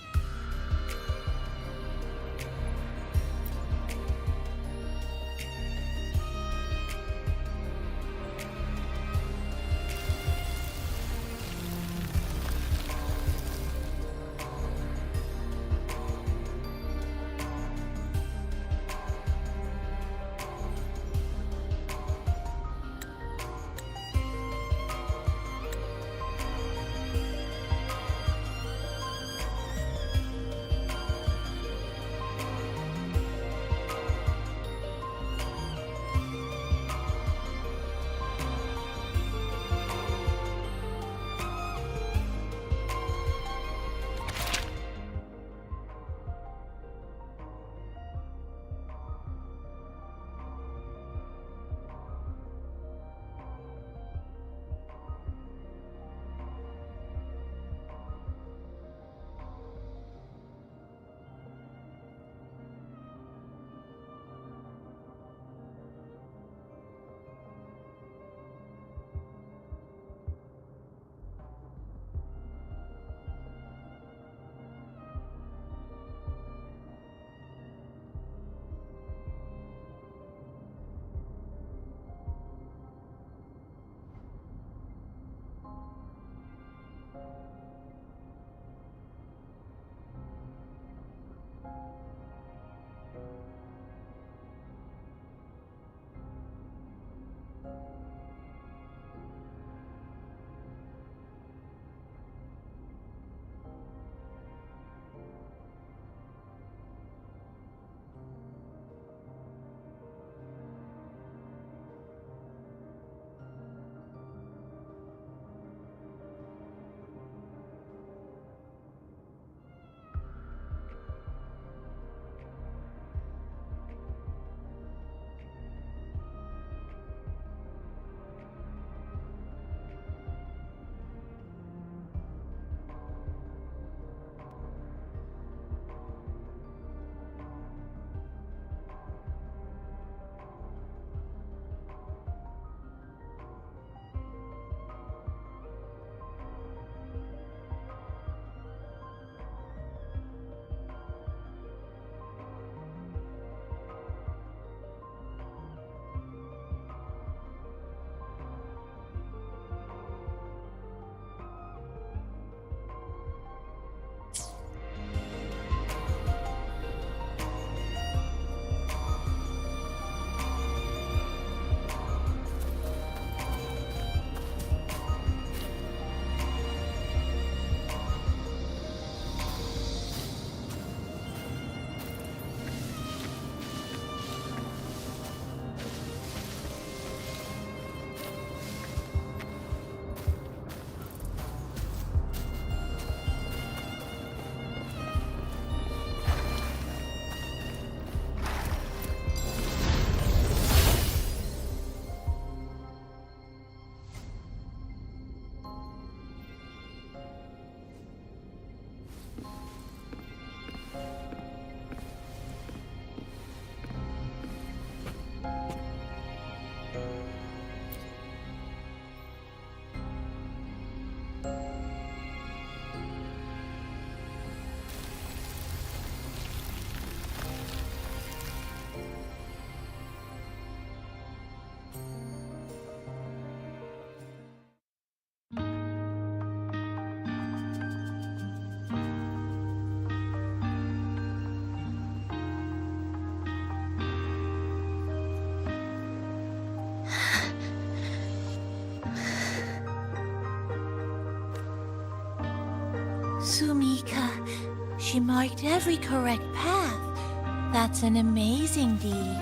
Sumika, she marked every correct path. That's an amazing deed.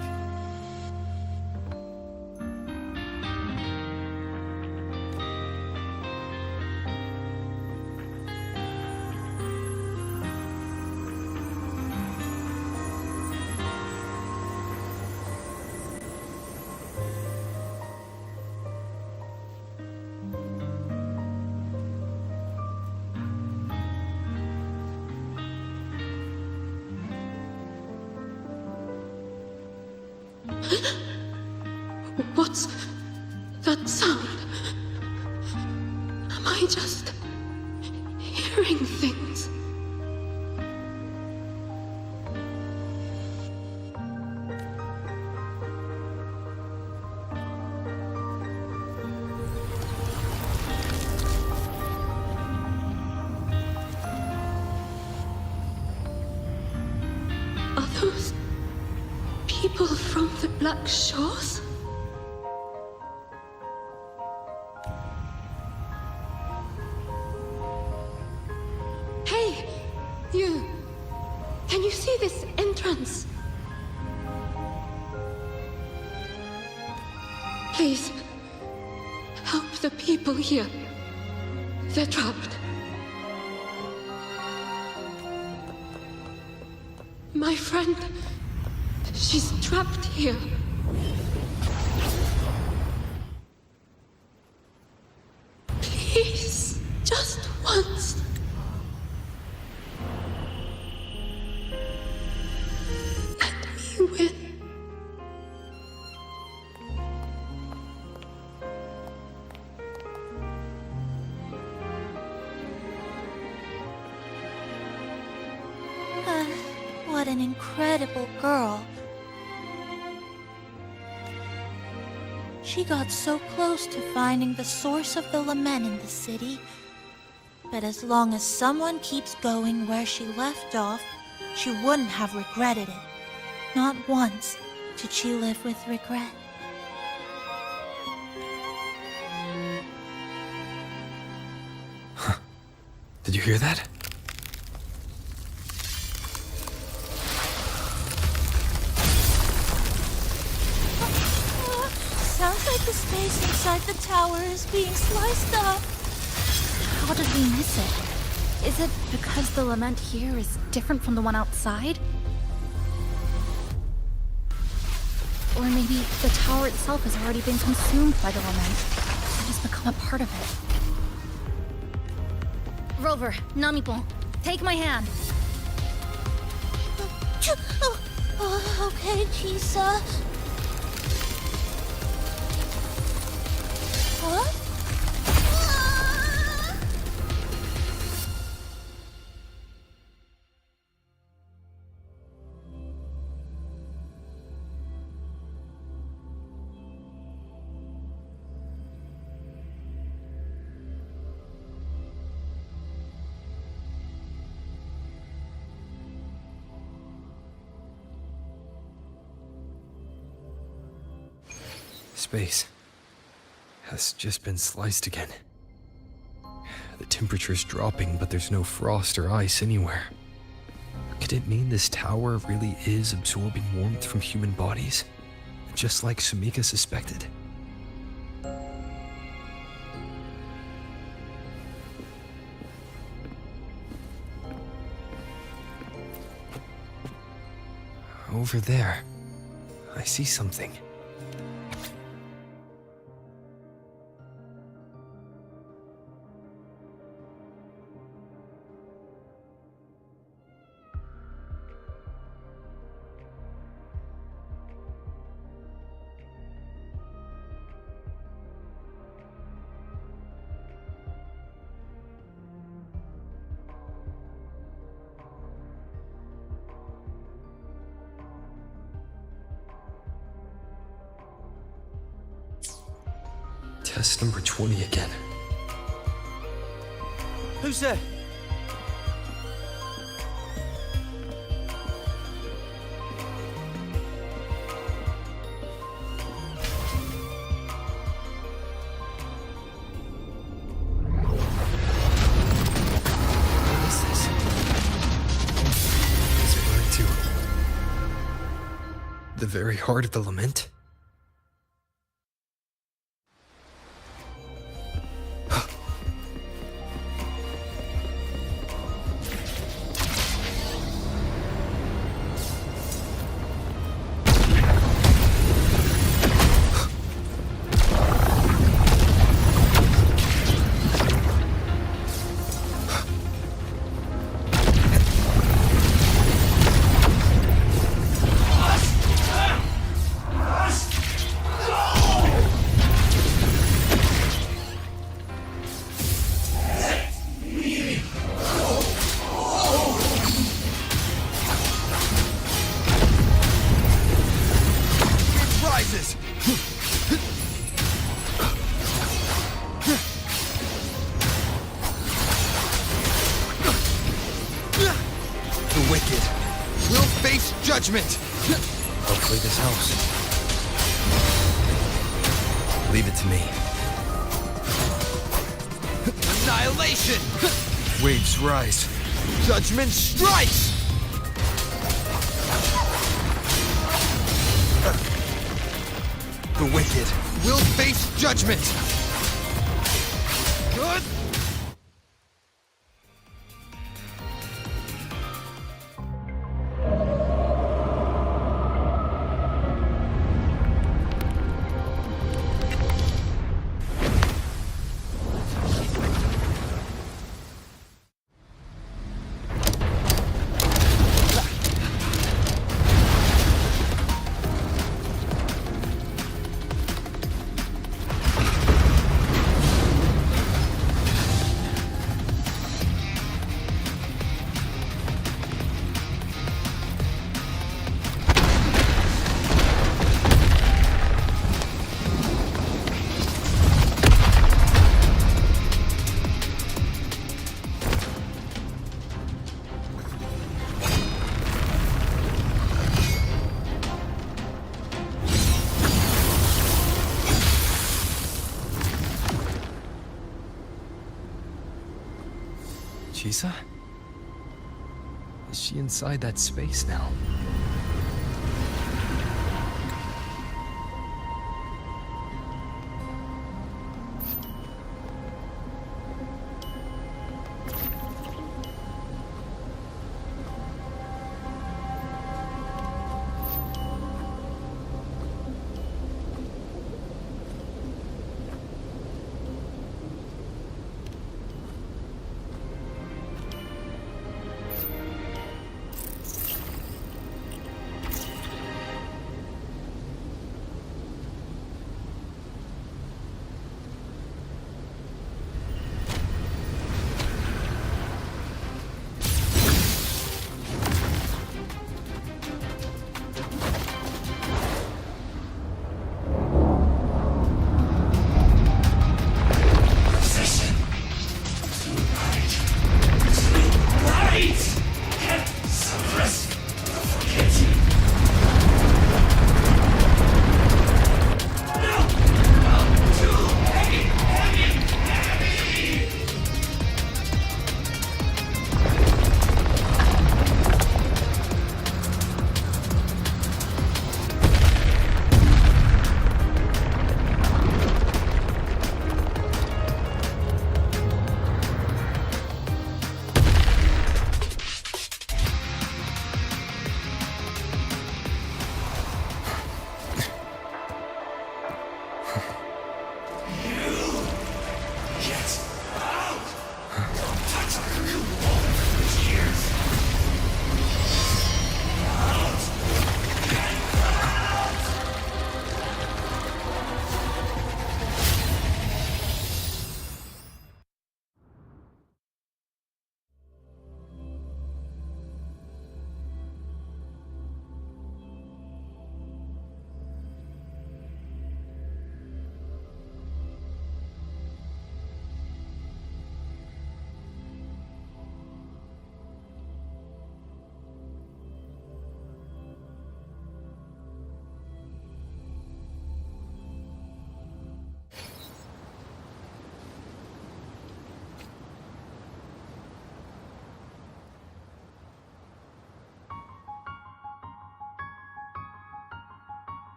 What's that sound? Am I just hearing things? Are those people from the Black Shores? Hey, you! Can you see this entrance? Please, help the people here. They're trapped. My friend, she's trapped here. Please, just once. Let me win. What an incredible girl. She got so close to finding the source of the lament in the city. But as long as someone keeps going where she left off, she wouldn't have regretted it. Not once did she live with regret. Did you hear that? Sounds like the space inside the tower is being sliced up. How did we miss it? Is it because the lament here is different from the one outside? Or maybe the tower itself has already been consumed by the lament and has become a part of it. Rover, Namipon, take my hand. Okay, Chisa. Huh? Space has just been sliced again. The temperature's dropping, but there's no frost or ice anywhere. Could it mean this tower really is absorbing warmth from human bodies? Just like Sumika suspected? Over there, I see something. Test number 20 again. Who's there? This The very heart of the lament? Judgment! Hopefully this helps. Leave it to me. Annihilation! Waves rise. Judgment strikes! The wicked will face judgment! Good! Chisa? Is she inside that space now?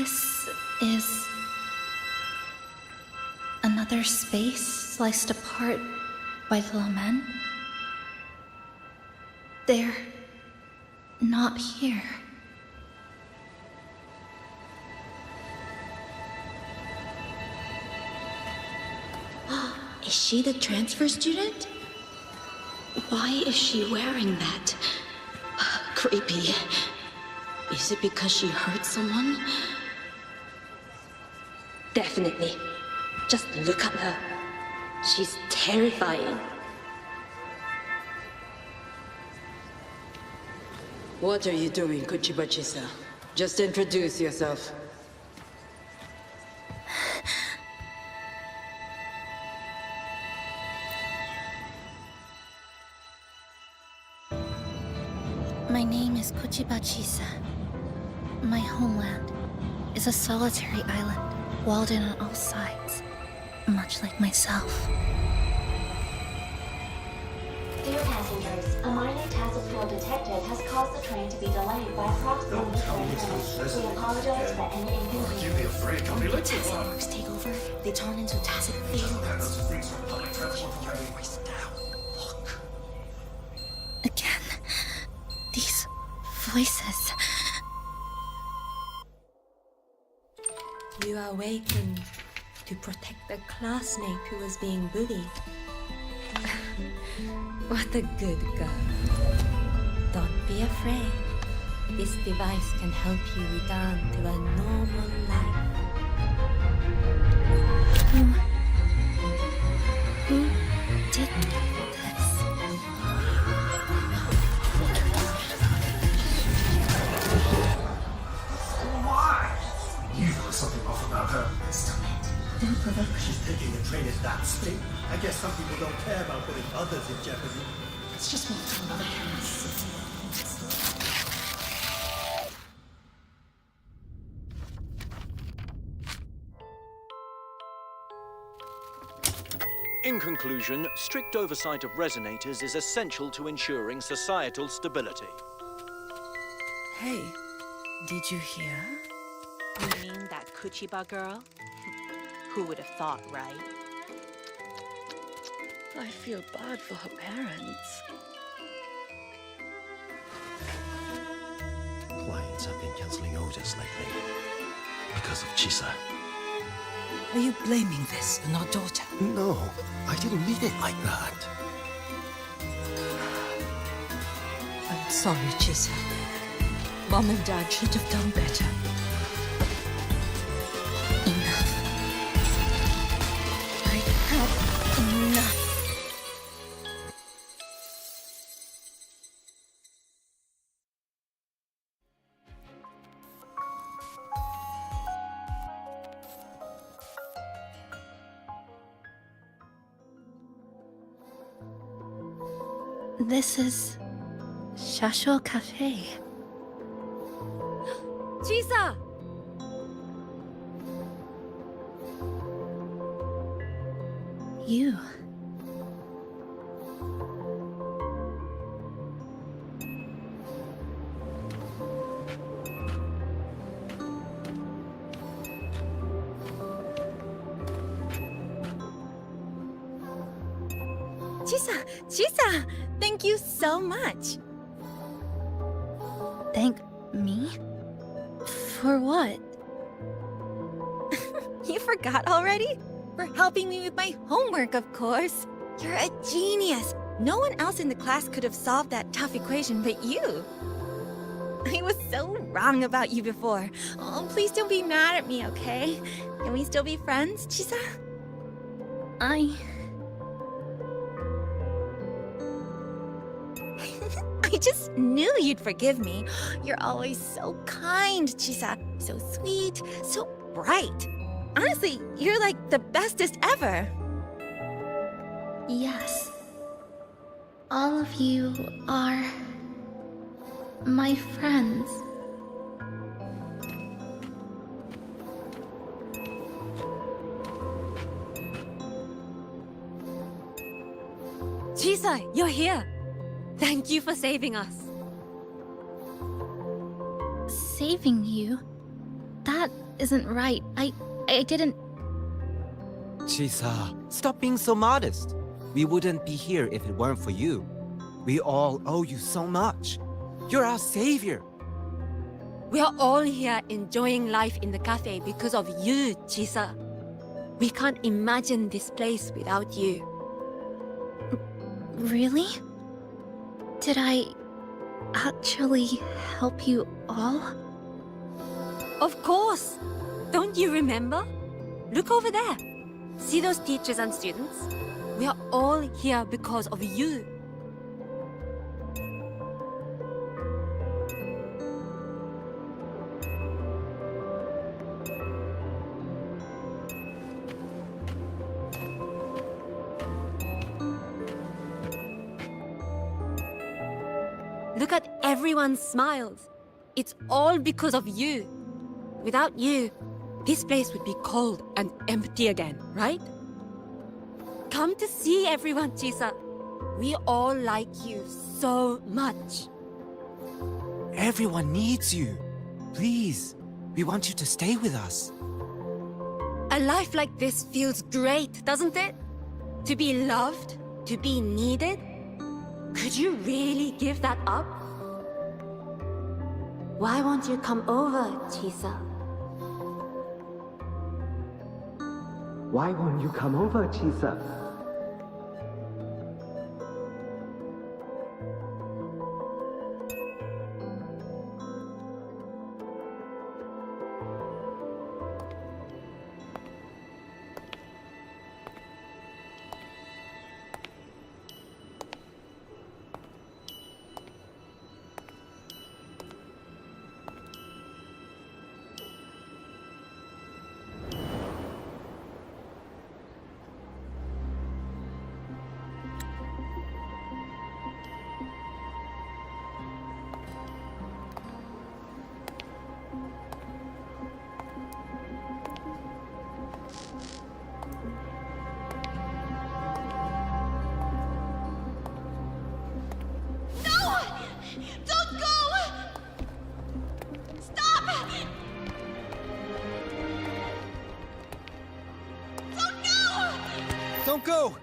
This is another space sliced apart by the lament. They're not here. Is she the transfer student? Why is she wearing that? Creepy. Is it because she hurt someone? Definitely. Just look at her. She's terrifying. What are you doing, Kuchiba-chisa? Just introduce yourself. My name is Kuchiba-chisa. My homeland is a solitary island, walled in on all sides, much like myself. Dear passengers, a minor task fuel detected has caused the train to be delayed by approximately 30 minutes. We apologize for any inconvenience. Give me a break, I'll be late to Tacit one. marks take over. They turn into tacit feelings. Again, these voices. You awakened to protect a classmate who was being bullied. What a good girl. Don't be afraid. This device can help you return to a normal life. Who did this? Why? You know something off about her. Stop it. Don't provoke her. She's thinking the train is that speed. I guess some people don't care about putting others in jeopardy. Let's just move to another area. In conclusion, strict oversight of resonators is essential to ensuring societal stability. Hey, did you hear? You mean that Kuchiba girl? Who would have thought, right? I feel bad for her parents. Clients have been canceling orders lately because of Chisa. Are you blaming this on our daughter? No, I didn't mean it like that. I'm sorry, Chisa. Mom and Dad should have done better. Enough. I have enough. This is Shasho Cafe. Chisa! You. Chisa! Thank you so much! Thank me? For what? You forgot already? For helping me with my homework, of course. You're a genius. No one else in the class could have solved that tough equation but you. I was so wrong about you before. Oh, please don't be mad at me, okay? Can we still be friends, Chisa? I just knew you'd forgive me. You're always so kind, Chisa. So sweet, so bright. Honestly, you're like the bestest ever. Yes. All of you are my friends. Chisa, you're here. Thank you for saving us. Saving you? That isn't right. I didn't... Chisa, stop being so modest. We wouldn't be here if it weren't for you. We all owe you so much. You're our savior. We are all here enjoying life in the cafe because of you, Chisa. We can't imagine this place without you. Really? Did I actually help you all? Of course! Don't you remember? Look over there. See those teachers and students? We are all here because of you. Look at everyone's smiles. It's all because of you. Without you, this place would be cold and empty again, right? Come to see everyone, Chisa. We all like you so much. Everyone needs you. Please, we want you to stay with us. A life like this feels great, doesn't it? To be loved, to be needed. Could you really give that up? Why won't you come over, Chisa? Why won't you come over, Chisa? Don't go! Stop! Don't go! Don't go!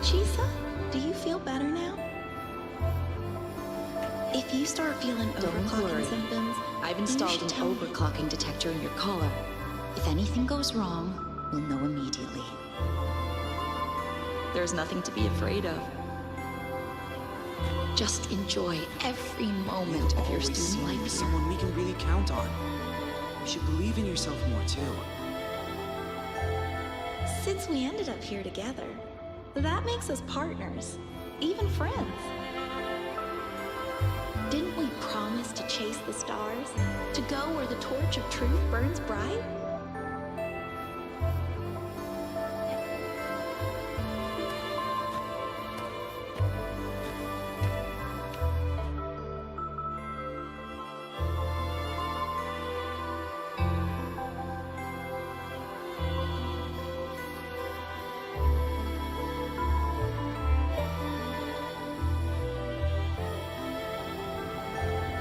Chisa, do you feel better now? If you start feeling overclocking symptoms, I've installed an overclocking detector in your collar. If anything goes wrong, we'll know immediately. There's nothing to be afraid of. Just enjoy every moment of your student life here. Someone we can really count on. You should believe in yourself more too. Since we ended up here together, that makes us partners, even friends. Didn't we promise to chase the stars? To go where the torch of truth burns bright?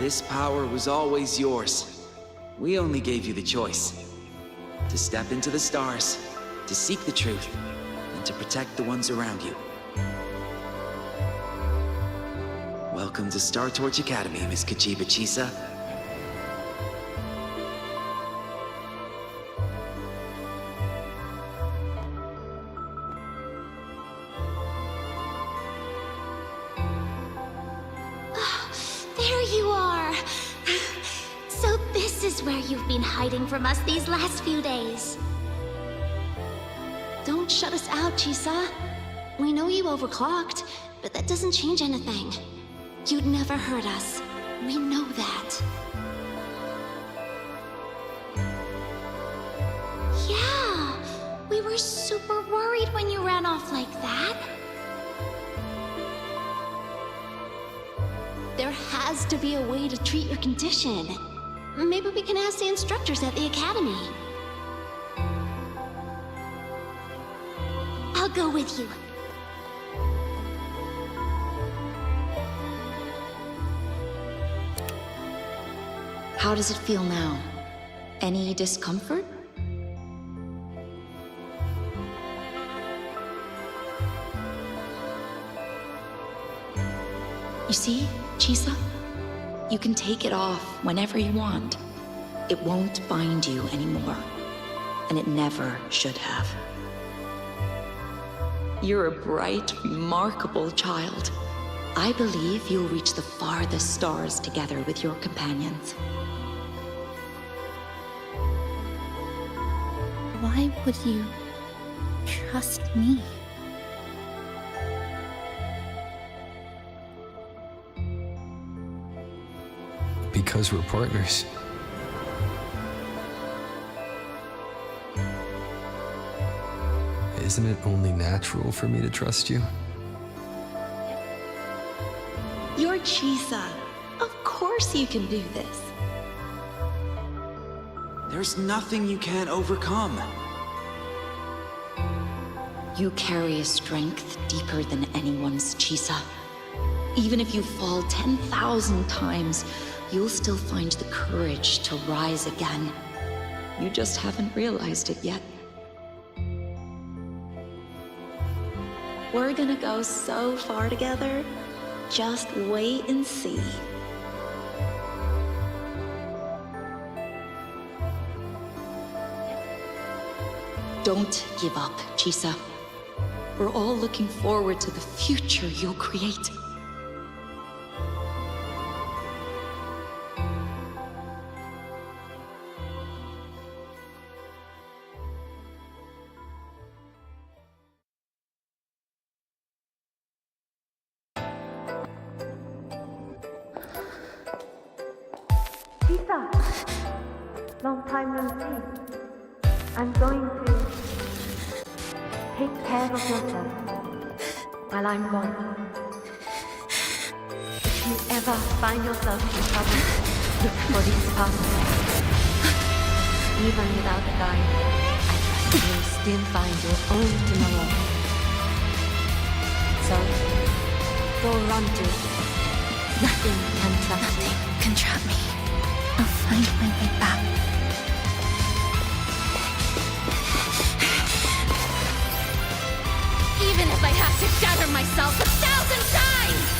This power was always yours. We only gave you the choice. To step into the stars, to seek the truth, and to protect the ones around you. Welcome to Star Torch Academy, Miss Kachiba Chisa. is where you've been hiding from us these last few days. Don't shut us out, Chisa. We know you overclocked, but that doesn't change anything. You'd never hurt us. We know that. Yeah, we were super worried when you ran off like that. There has to be a way to treat your condition. Maybe we can ask the instructors at the academy. I'll go with you. How does it feel now? Any discomfort? You see, Chisa? You can take it off whenever you want. It won't bind you anymore. And it never should have. You're a bright, remarkable child. I believe you'll reach the farthest stars together with your companions. Why would you trust me? Because we're partners. Isn't it only natural for me to trust you? You're Chisa. Of course you can do this. There's nothing you can't overcome. You carry a strength deeper than anyone's, Chisa. Even if you fall 10,000 times, you'll still find the courage to rise again. You just haven't realized it yet. We're gonna go so far together. Just wait and see. Don't give up, Chisa. We're all looking forward to the future you'll create. Chisa! Long time no see. I'm going to take care of yourself while I'm gone. If you ever find yourself in trouble, look for these paths. Even without a guide, I trust you'll still find your own tomorrow. So, go run to it. Nothing can trap you. Nothing can trap me. I'll find my way back. Even if I have to shatter myself 1,000 times!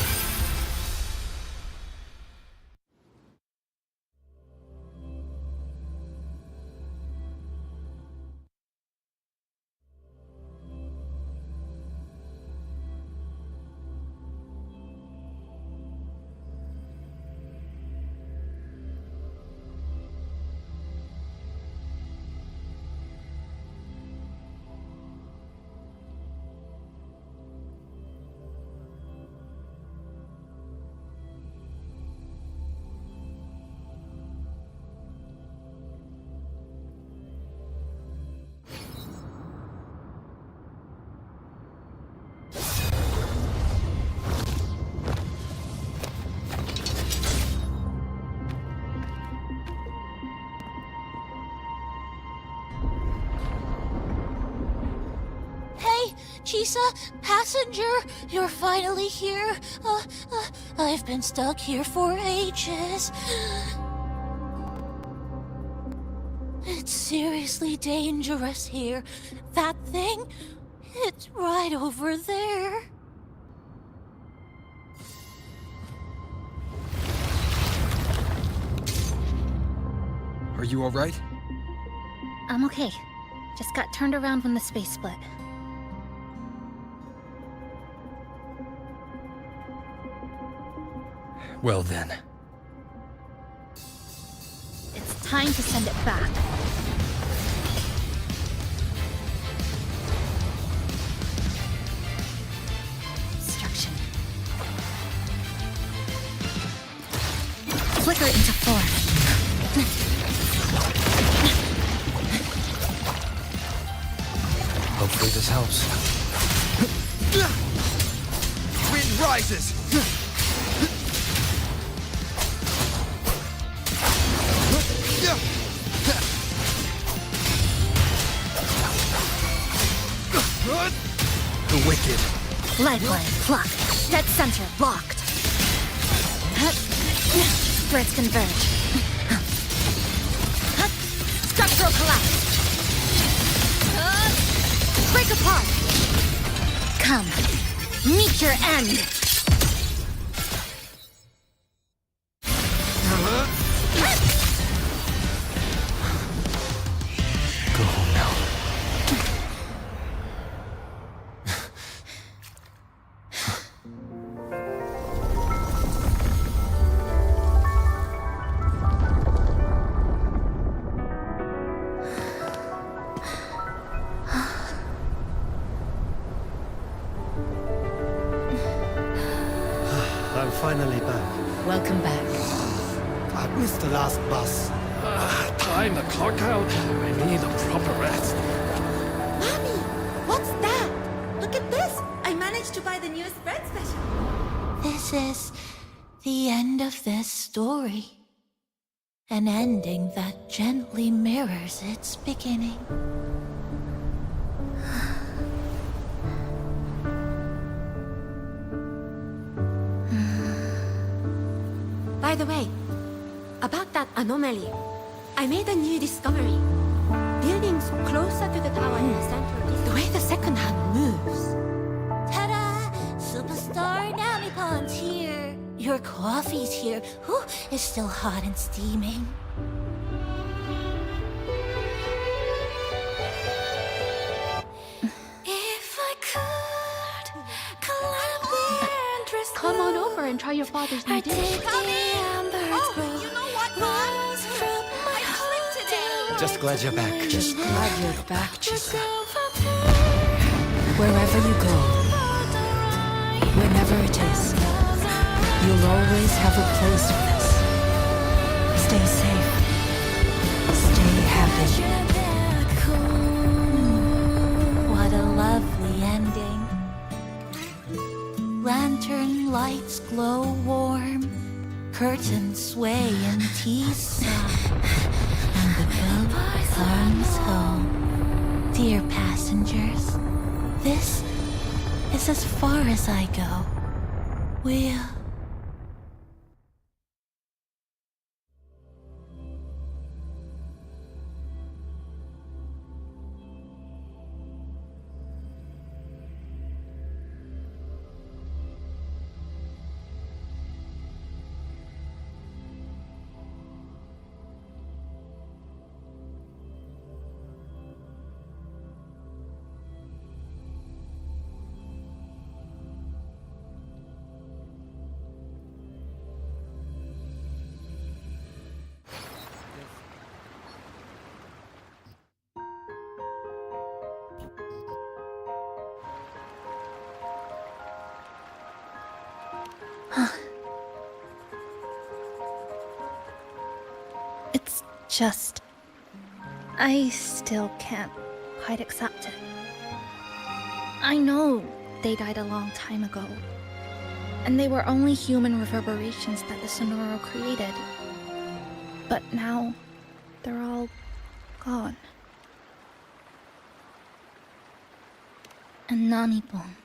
Chisa, passenger, you're finally here. I've been stuck here for ages. It's seriously dangerous here. That thing, it's right over there. Are you all right? I'm okay. Just got turned around when the space split. Well then. It's Time to send it back. Destruction. Flicker into form. Hopefully this helps. Wind rises! The wicked. Lifeline plucked. Dead center blocked. Threads converge. Structural collapse. Break apart. Come. Meet your end. Go home now. I'm finally back. Welcome back. I missed the last bus. Time to clock out. I need a proper rest. Mommy, what's that? Look at this. I managed to buy the newest bread special. This is the end of this story. An ending that gently mirrors its beginning. By the way, about that anomaly, I made a new discovery. Buildings closer to the tower in the center, the way the second hand moves. Ta-da! Superstar Namipon's here. Your coffee's here. Whew, it's still hot and steaming. If I could climb the entrance. Come on over and try your father's new dish. Just glad you're back. Just glad you're back, Chisa. Wherever you go, whenever it is, you'll always have a place with us. Stay safe. Stay happy. What a lovely ending. Lantern lights glow warm, curtains sway in tea soft, and the boat comes home. Dear passengers, this is as far as I go. We'll... It's just... I still can't quite accept it. I know they died a long time ago, and they were only human reverberations that the Sonoro created. But now, they're all gone. And Namipon.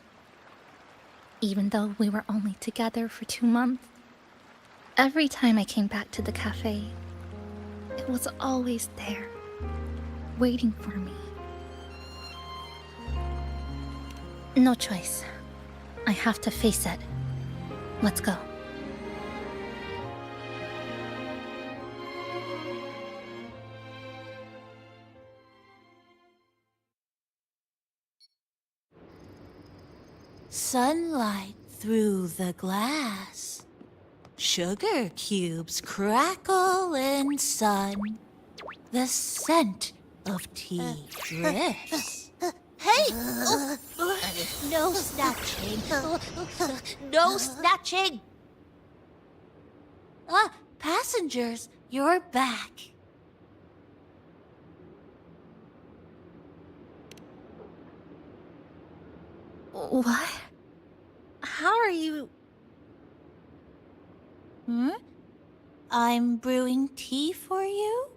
Even though we were only together for 2 months, every time I came back to the cafe, it was always there, waiting for me. No choice. I have to face it. Let's go. Sunlight through the glass. Sugar cubes crackle in sun. The scent of tea drifts. Hey! No snatching. No snatching. Ah, passengers, you're back. What? How are you? I'm brewing tea for you?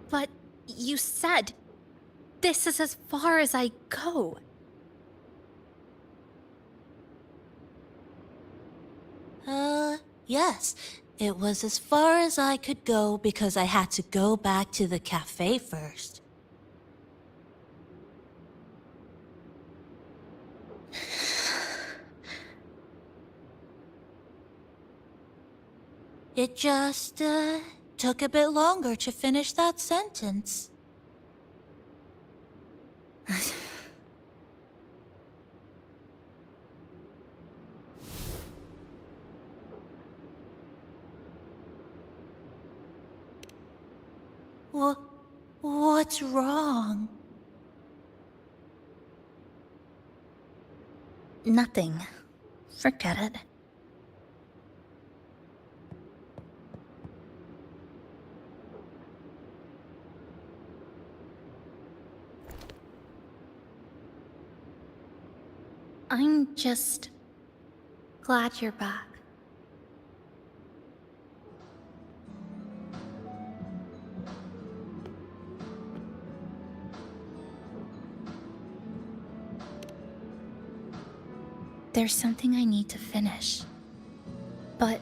But you said this is as far as I go. Yes. It was as far as I could go because I had to go back to the cafe first. It just, took a bit longer to finish that sentence. What's wrong? Nothing. Forget it. I'm just glad you're back. There's something I need to finish. But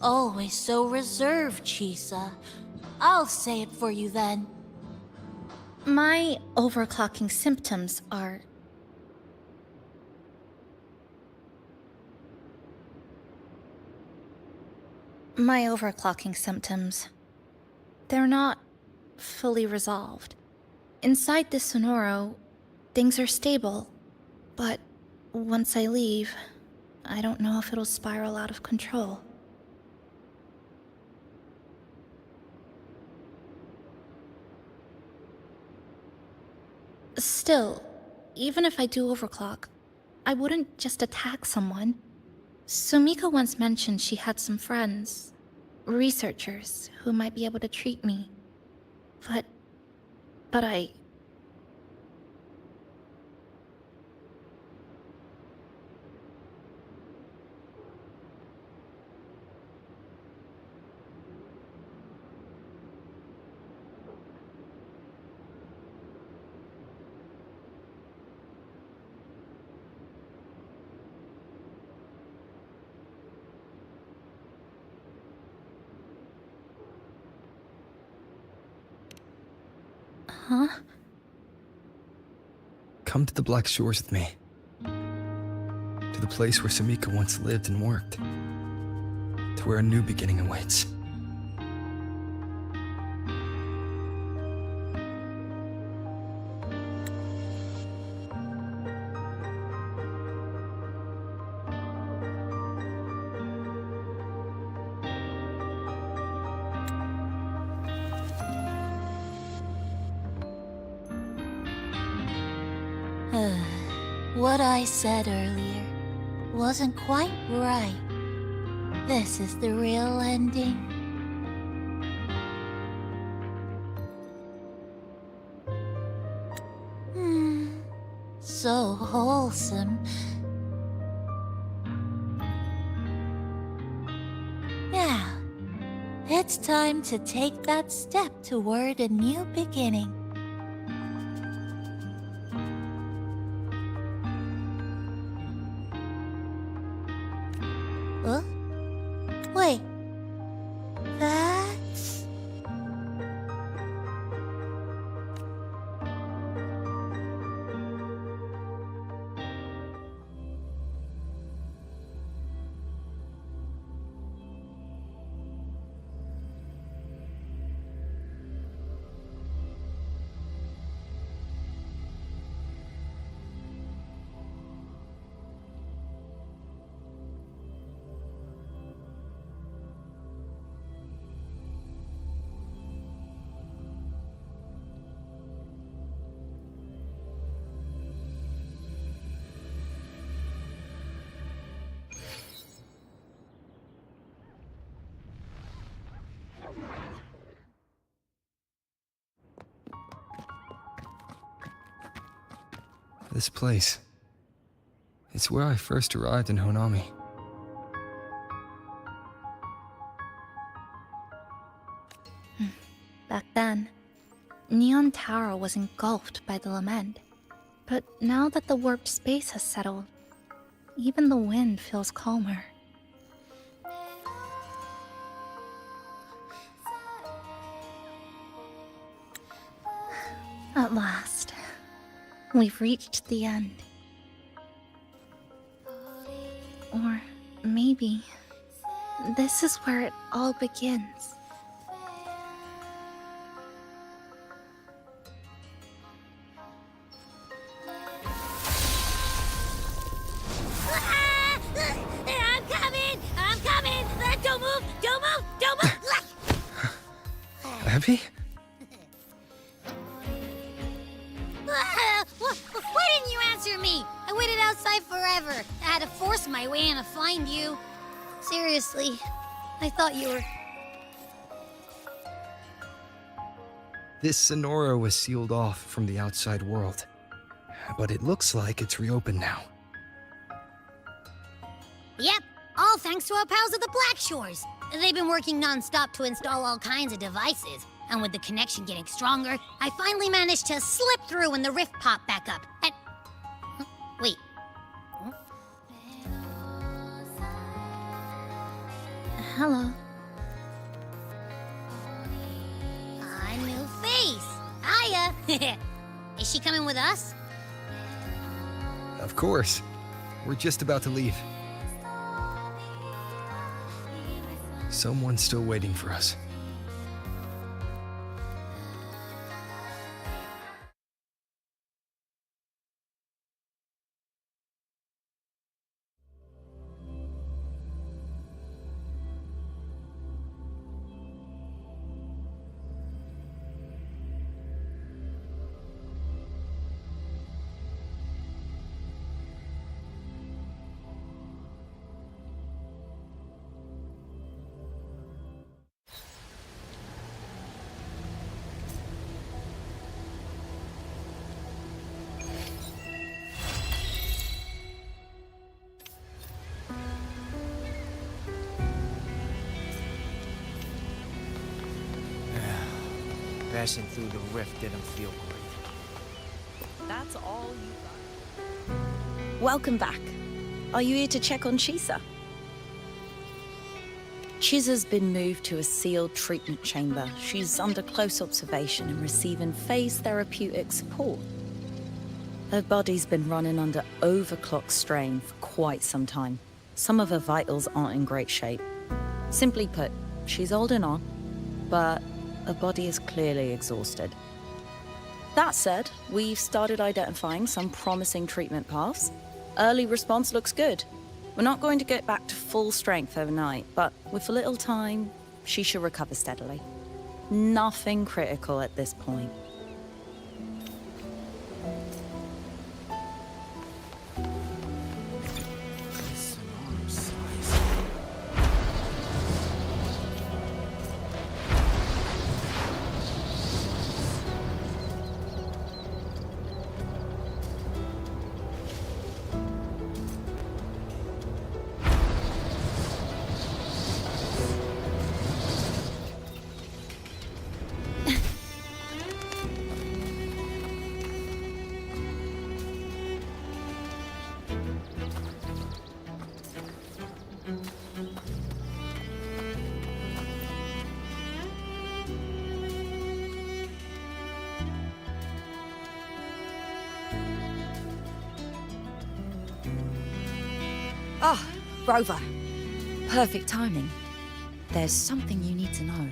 Always so reserved, Chisa. I'll say it for you then. my overclocking symptoms are... My overclocking symptoms. They're not fully resolved. Inside this Sonoro, things are stable. But once I leave, I don't know if it'll spiral out of control. Still, even if I do overclock, I wouldn't just attack someone. Sumika once mentioned she had some friends, researchers, who might be able to treat me. But I... Huh? Come to the Black Shores with me. To the place where Sumika once lived and worked. To where a new beginning awaits. What I said earlier wasn't quite right. This is the real ending. So wholesome. Now, it's time to take that step toward a new beginning. Huh? Wait. That's... This place. It's where I first arrived in Honami. Back then, Neon Tower was engulfed by the lament. But now that the warped space has settled, even the wind feels calmer. At last, we've reached the end. Or maybe this is where it all begins. I'm coming! Don't move! Don't move! Don't move! Abby? Why didn't you answer me? I waited outside forever. I had to force my way in to find you. Seriously, I thought you were... This Sonora was sealed off from the outside world. But it looks like it's reopened now. Yep, all thanks to our pals at the Black Shores. They've been working non-stop to install all kinds of devices. And with the connection getting stronger, I finally managed to slip through when the rift popped back up. And... Wait. Hello. A new face. Hiya. Is she coming with us? Of course. We're just about to leave. Someone's still waiting for us. Passing through the rift didn't feel great. That's all you got. Welcome back. Are you here to check on Chisa? Chisa's been moved to a sealed treatment chamber. She's under close observation and receiving phase therapeutic support. Her body's been running under overclock strain for quite some time. Some of her vitals aren't in great shape. Simply put, she's holding on, but her body is clearly exhausted. That said, we've started identifying some promising treatment paths. Early response looks good. We're not going to get back to full strength overnight, but with a little time, she should recover steadily. Nothing critical at this point. Ah, Rover. Perfect timing. There's something you need to know.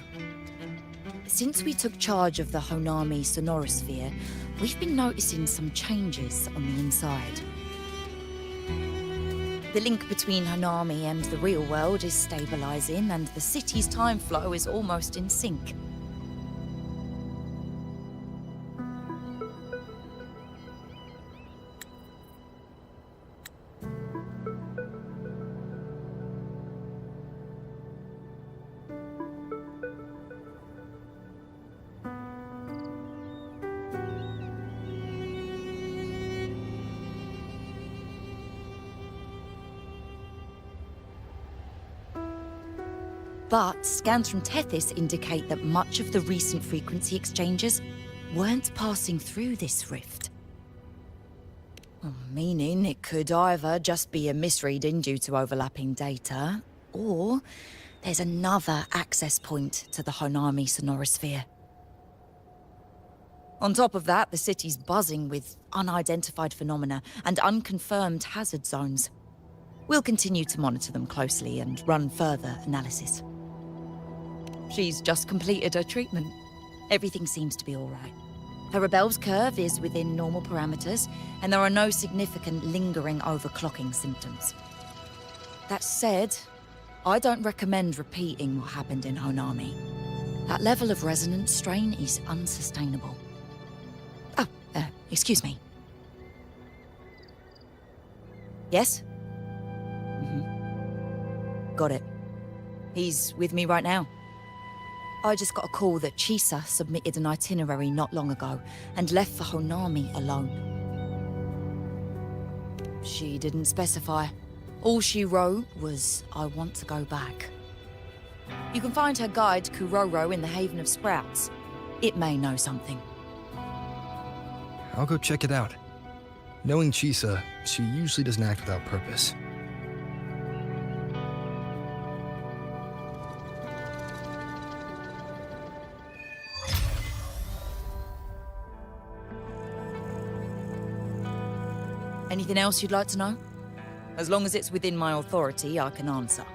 Since we took charge of the Honami Sonorosphere, we've been noticing some changes on the inside. The link between Honami and the real world is stabilizing, and the city's time flow is almost in sync. But scans from Tethys indicate that much of the recent frequency exchanges weren't passing through this rift. Meaning it could either just be a misreading due to overlapping data, or there's another access point to the Honami sonorosphere. On top of that, the city's buzzing with unidentified phenomena and unconfirmed hazard zones. We'll continue to monitor them closely and run further analysis. She's just completed her treatment. Everything seems to be all right. Her Rebel's curve is within normal parameters, and there are no significant lingering overclocking symptoms. That said, I don't recommend repeating what happened in Honami. That level of resonance strain is unsustainable. Oh, excuse me. Yes? Got it. He's with me right now. I just got a call that Chisa submitted an itinerary not long ago and left for Honami alone. She didn't specify. All she wrote was, "I want to go back." You can find her guide, Kuroro, in the Haven of Sprouts. It may know something. I'll go check it out. Knowing Chisa, she usually doesn't act without purpose. Anything else you'd like to know? As long as it's within my authority, I can answer.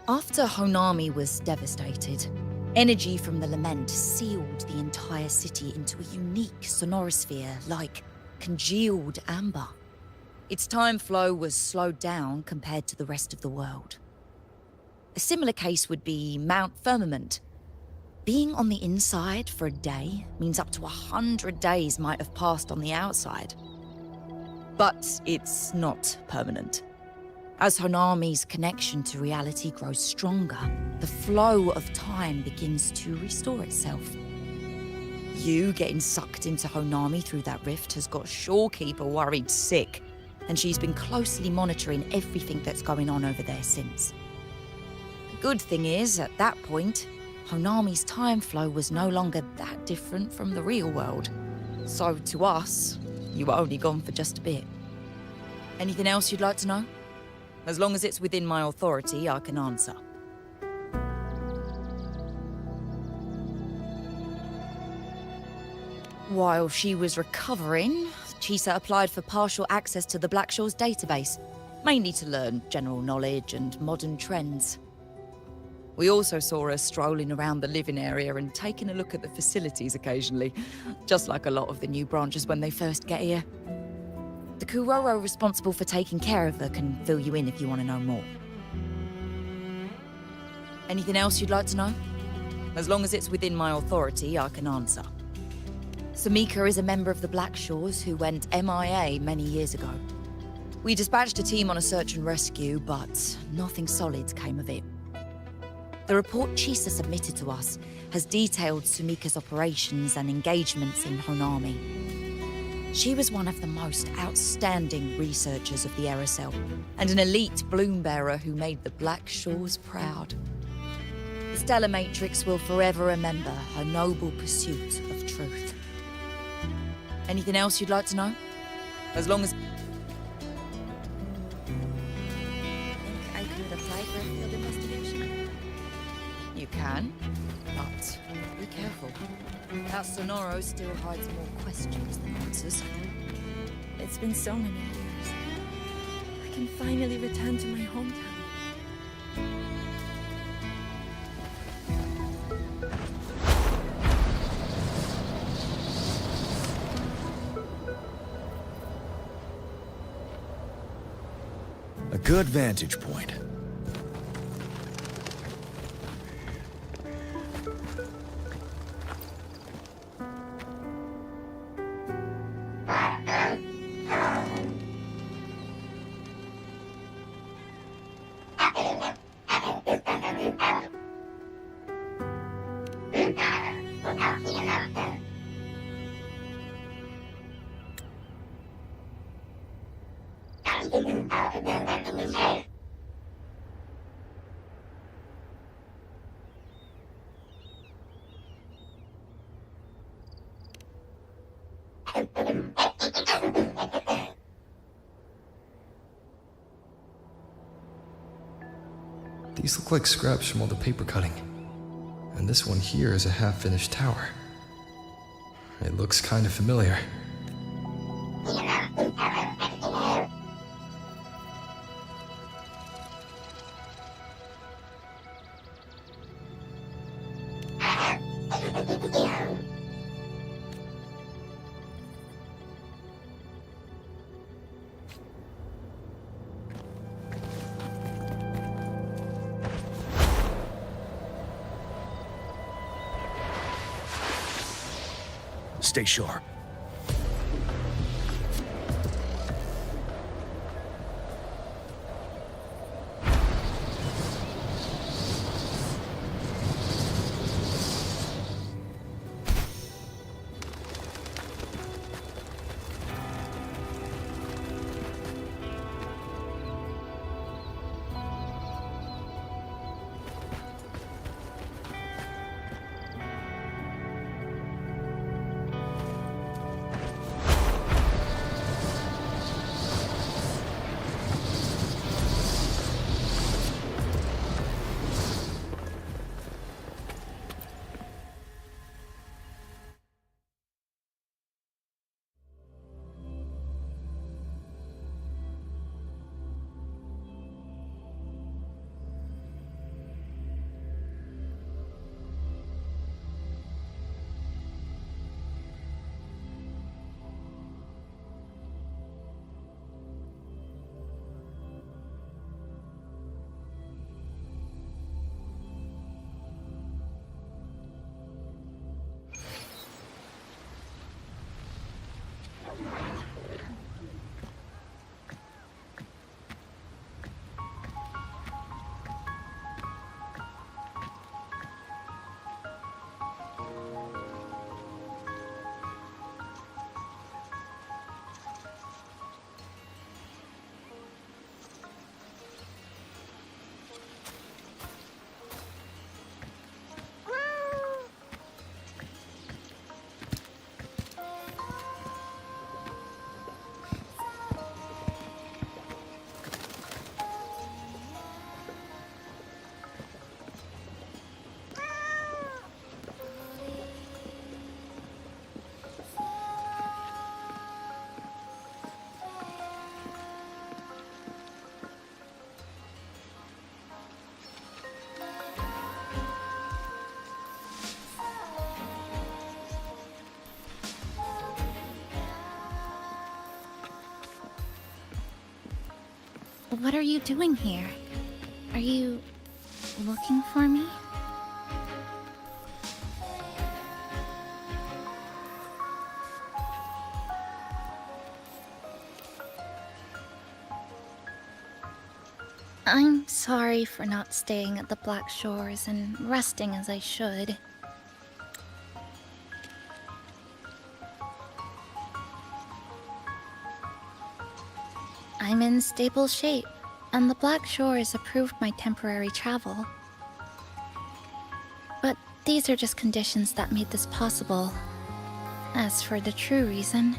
After Honami was devastated, energy from the lament sealed the entire city into a unique sonorosphere like congealed amber. Its time flow was slowed down compared to the rest of the world. A similar case would be Mount Firmament. Being on the inside for a day means up to 100 days might have passed on the outside. But it's not permanent. As Honami's connection to reality grows stronger, the flow of time begins to restore itself. You getting sucked into Honami through that rift has got Shorekeeper worried sick, and she's been closely monitoring everything that's going on over there since. The good thing is, at that point, Honami's time flow was no longer that different from the real world. So to us, you were only gone for just a bit. Anything else you'd like to know? As long as it's within my authority, I can answer. While she was recovering, Chisa applied for partial access to the Blackshaw's database, mainly to learn general knowledge and modern trends. We also saw her strolling around the living area and taking a look at the facilities occasionally, just like a lot of the new branches when they first get here. The Kuroro responsible for taking care of her can fill you in if you want to know more. Anything else you'd like to know? As long as it's within my authority, I can answer. Samika is a member of the Blackshaws who went MIA many years ago. We dispatched a team on a search and rescue, but nothing solid came of it. The report Chisa submitted to us has detailed Sumika's operations and engagements in Honami. She was one of the most outstanding researchers of the Aerosel, and an elite bloom bearer who made the Blackshaws proud. The Stellar Matrix will forever remember her noble pursuit of truth. Anything else you'd like to know? As long as... I could apply for a field investigation. You can, but be careful. That Sonoro still hides more questions than answers. It's been so many years. I can finally return to my hometown. A good vantage point. These look like scraps from all the paper cutting. And this one here is a half-finished tower. It looks kind of familiar. Stay sharp. What are you doing here? Are you looking for me? I'm sorry for not staying at the Black Shores and resting as I should. I'm in stable shape, and the Black Shores approved my temporary travel. But these are just conditions that made this possible. As for the true reason,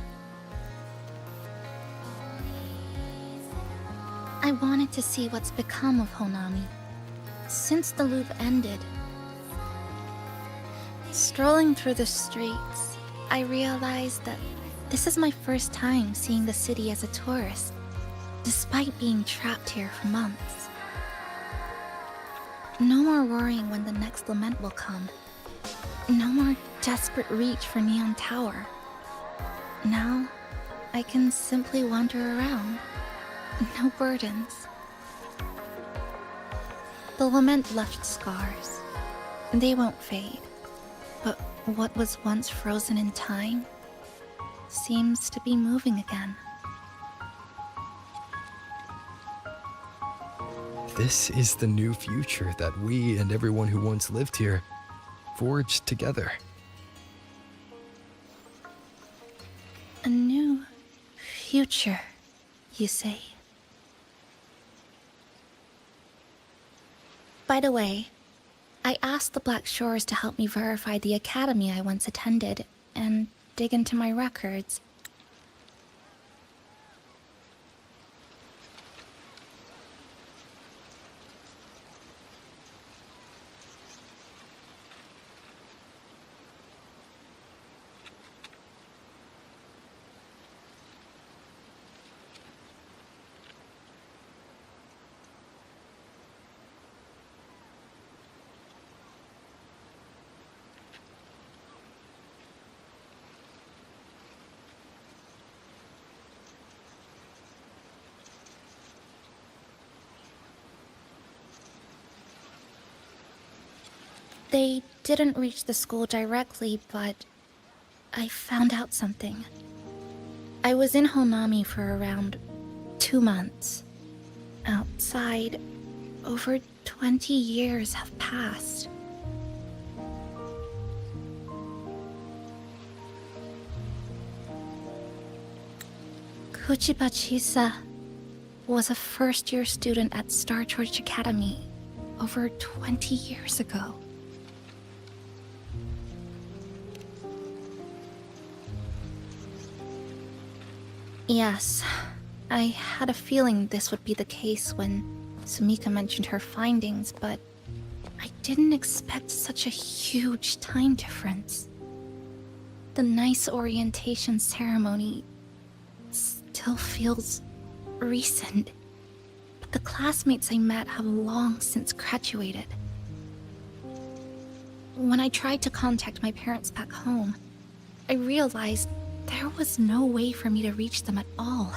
I wanted to see what's become of Honami since the loop ended. Strolling through the streets, I realized that this is my first time seeing the city as a tourist, despite being trapped here for months. No more worrying when the next lament will come. No more desperate reach for Neon Tower. Now, I can simply wander around. No burdens. The lament left scars. They won't fade. But what was once frozen in time seems to be moving again. This is the new future that we and everyone who once lived here forged together. A new future, you say? By the way, I asked the Black Shores to help me verify the academy I once attended and dig into my records. They didn't reach the school directly, but I found out something. I was in Honami for around 2 months. Outside, over 20 years have passed. Kuchiba Chisa was a first-year student at Star Church Academy over 20 years ago. Yes, I had a feeling this would be the case when Sumika mentioned her findings, but I didn't expect such a huge time difference. The nice orientation ceremony still feels recent, but the classmates I met have long since graduated. When I tried to contact my parents back home, I realized there was no way for me to reach them at all.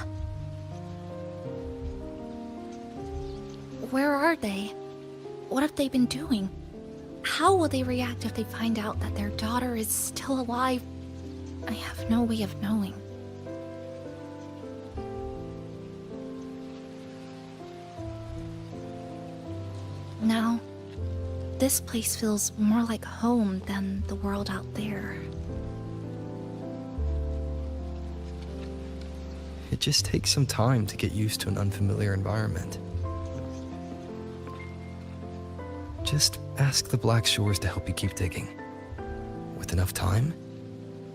Where are they? What have they been doing? How will they react if they find out that their daughter is still alive? I have no way of knowing. Now, this place feels more like home than the world out there. It just takes some time to get used to an unfamiliar environment. Just ask the Black Shores to help you keep digging. With enough time,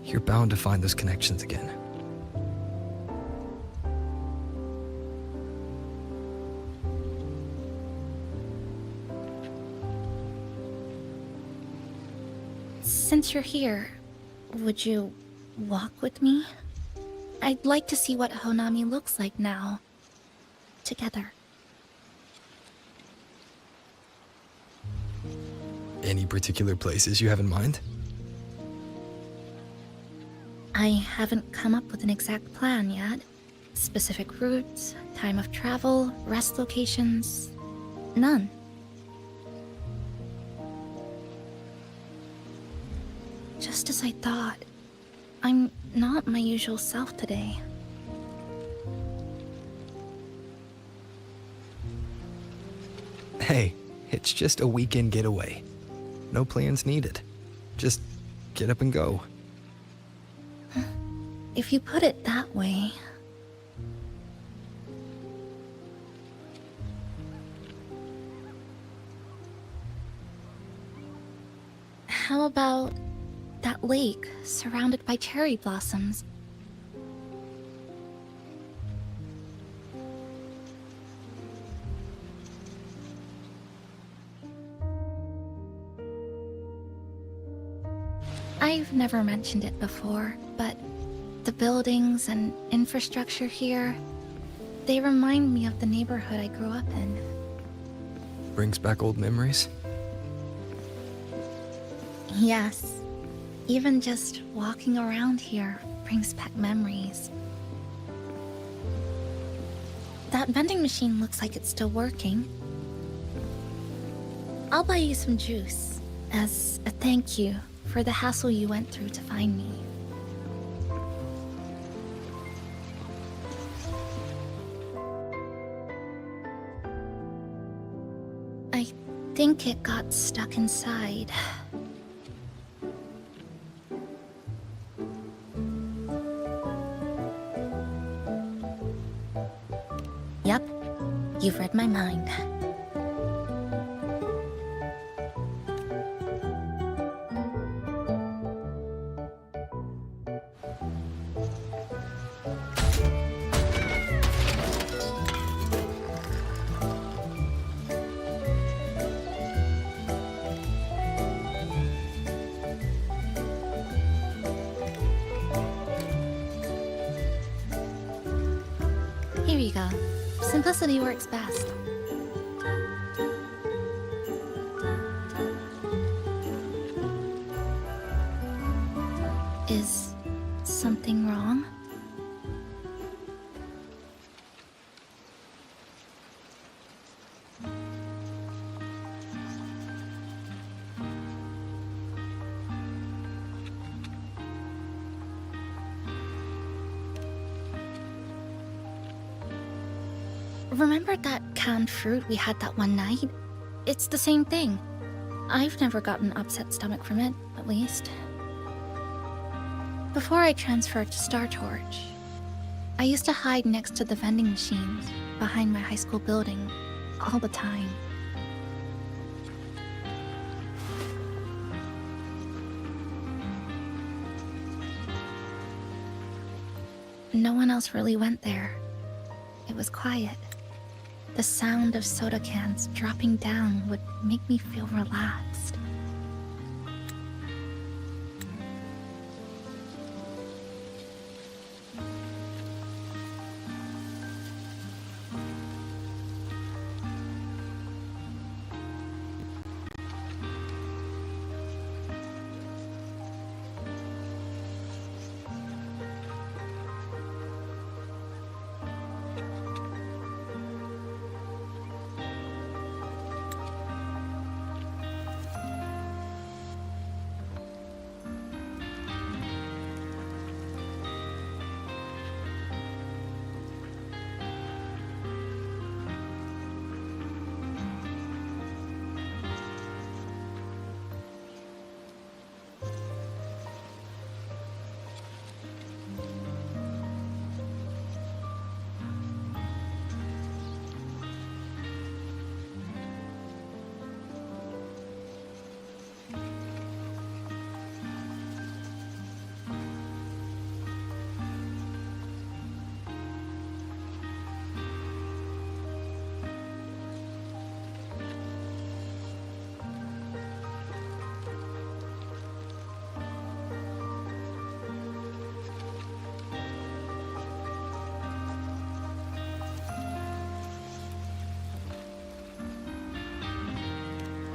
you're bound to find those connections again. Since you're here, would you walk with me? I'd like to see what Honami looks like now. Together. Any particular places you have in mind? I haven't come up with an exact plan yet. Specific routes, time of travel, rest locations... none. Just as I thought, I'm not my usual self today. Hey, it's just a weekend getaway. No plans needed. Just get up and go. If you put it that way... How about that lake surrounded by cherry blossoms? I've never mentioned it before, but the buildings and infrastructure here, they remind me of the neighborhood I grew up in. Brings back old memories? Yes. Even just walking around here brings back memories. That vending machine looks like it's still working. I'll buy you some juice as a thank you for the hassle you went through to find me. I think it got stuck inside. Yep, you've read my mind. Here you go. Simplicity works best. Is something wrong? Remember that canned fruit we had that one night? It's the same thing. I've never gotten upset stomach from it, at least. Before I transferred to Star Torch, I used to hide next to the vending machines behind my high school building all the time. No one else really went there. It was quiet. The sound of soda cans dropping down would make me feel relaxed.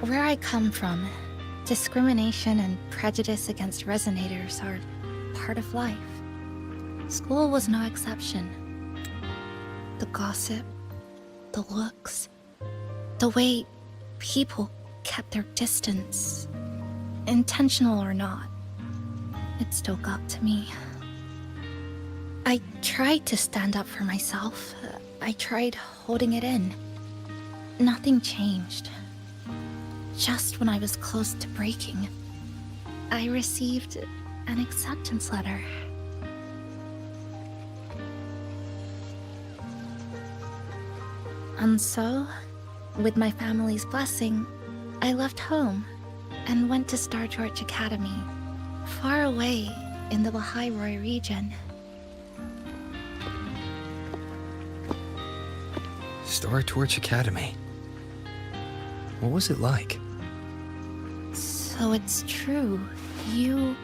Where I come from, discrimination and prejudice against resonators are part of life. School was no exception. The gossip, the looks, the way people kept their distance, intentional or not, it still got to me. I tried to stand up for myself. I tried holding it in. Nothing changed. Just when I was close to breaking, I received an acceptance letter. And so, with my family's blessing, I left home and went to Star Torch Academy, far away in the Baha'i region. Star Torch Academy. What was it like? So it's true. You...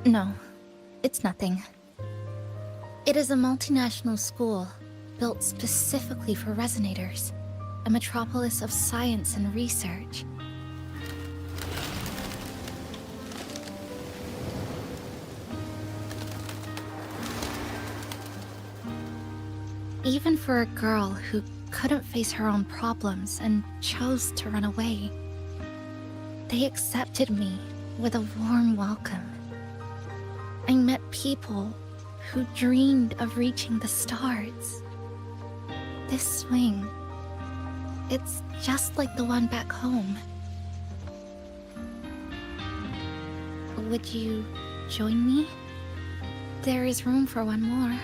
No, it's nothing. It is a multinational school built specifically for resonators, a metropolis of science and research. Even for a girl who couldn't face her own problems and chose to run away, they accepted me with a warm welcome. I met people who dreamed of reaching the stars. This swing, it's just like the one back home. Would you join me? There is room for one more.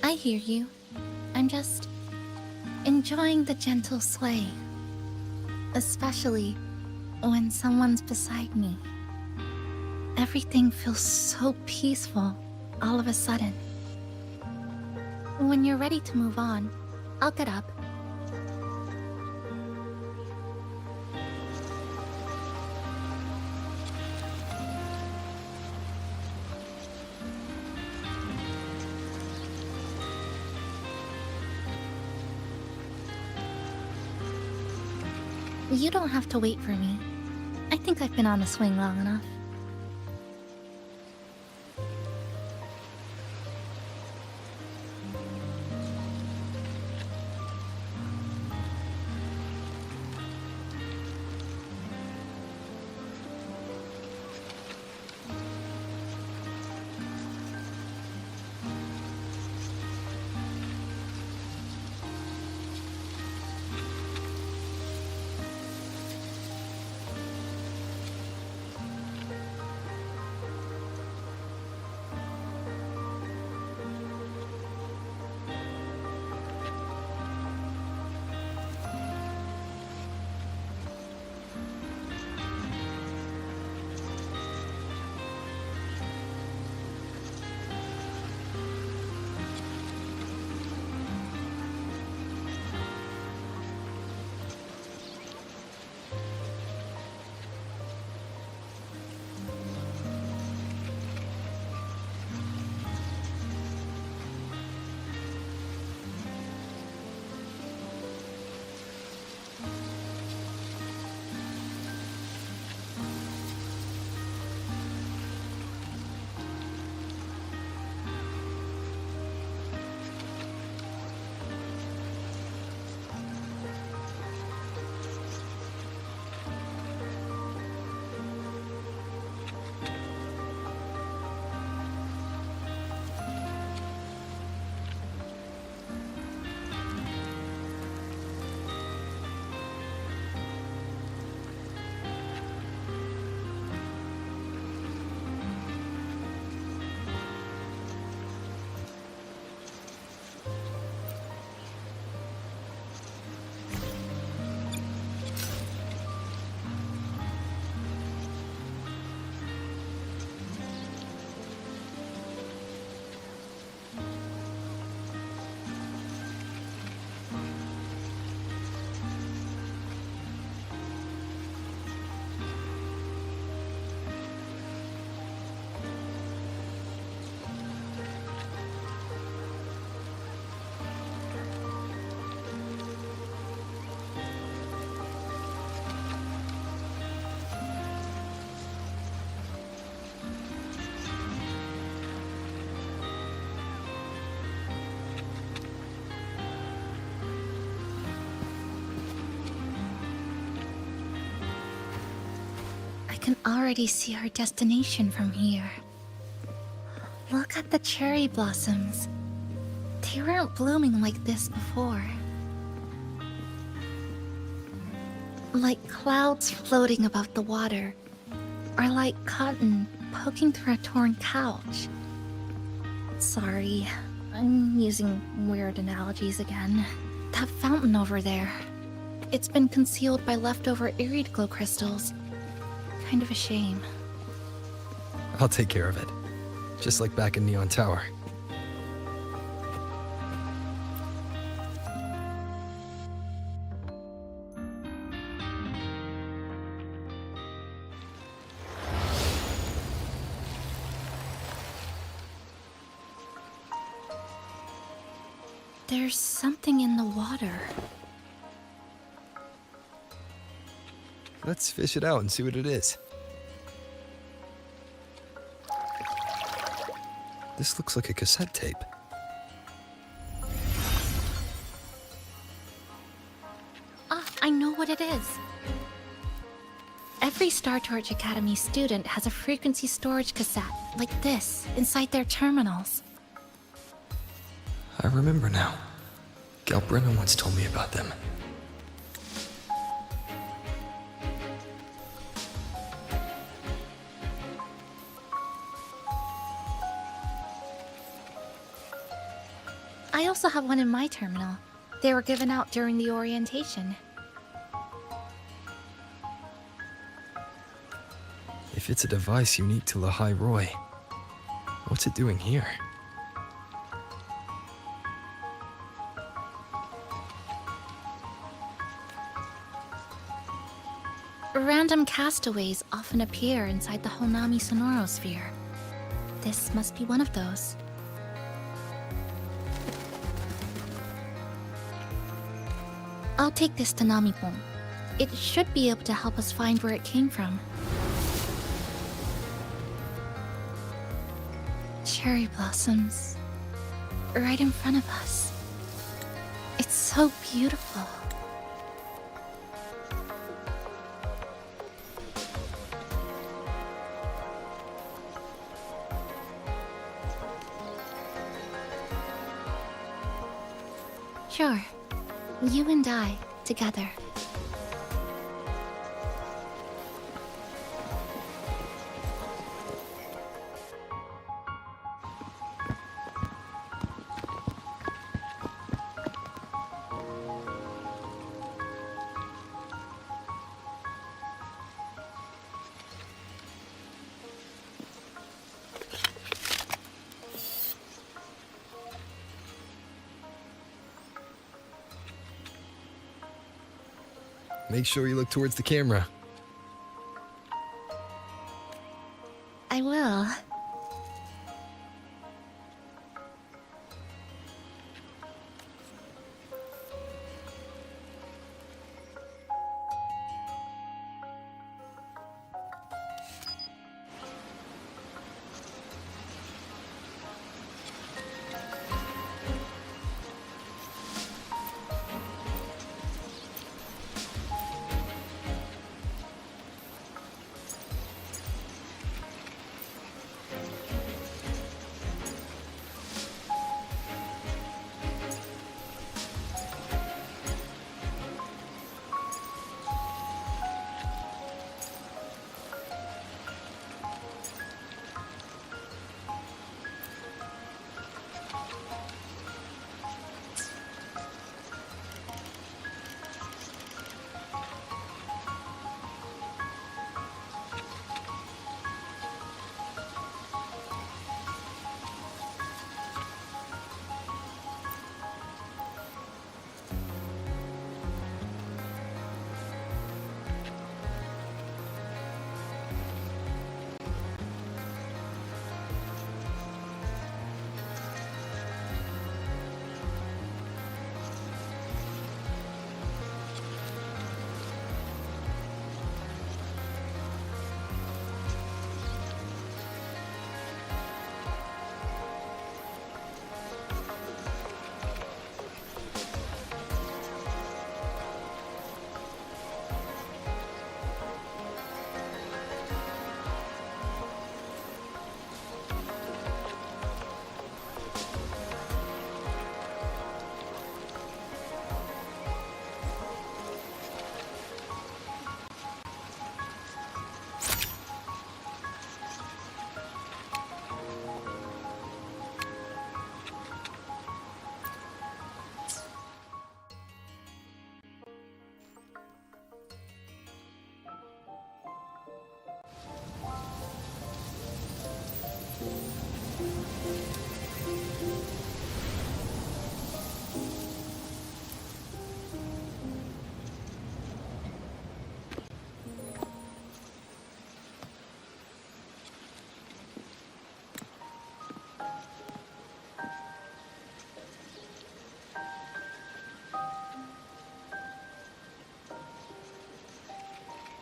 I hear you. I'm just enjoying the gentle sway. Especially when someone's beside me. Everything feels so peaceful all of a sudden. When you're ready to move on, I'll get up. You don't have to wait for me. I think I've been on the swing long enough. can already see our destination from here. Look at the cherry blossoms. They weren't blooming like this before. Like clouds floating above the water, or like cotton poking through a torn couch. Sorry, I'm using weird analogies again. That fountain over there, it's been concealed by leftover irid glow crystals. Kind of a shame. I'll take care of it. Just like back in Neon Tower. There's something in the water. Let's fish it out and see what it is. This looks like a cassette tape. Ah, I know what it is. Every Star Torch Academy student has a frequency storage cassette, like this, inside their terminals. I remember now. Galbrenna once told me about them. I also have one in my terminal. They were given out during the orientation. If it's a device unique to Lahai Roy, what's it doing here? Random castaways often appear inside the Honami sonorosphere. This must be one of those. I'll take this to Namipon. It should be able to help us find where it came from. Cherry blossoms. Right in front of us. It's so beautiful. Sure. You and I, together. Make sure you look towards the camera. I will.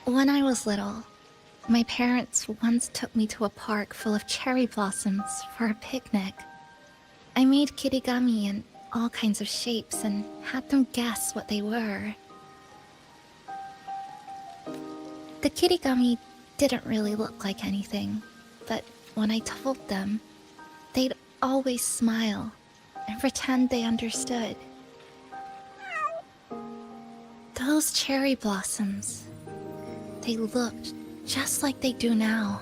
When I was little, my parents once took me to a park full of cherry blossoms for a picnic. I made kirigami in all kinds of shapes and had them guess what they were. The kirigami didn't really look like anything, but when I told them, they'd always smile and pretend they understood. Those cherry blossoms, they looked just like they do now.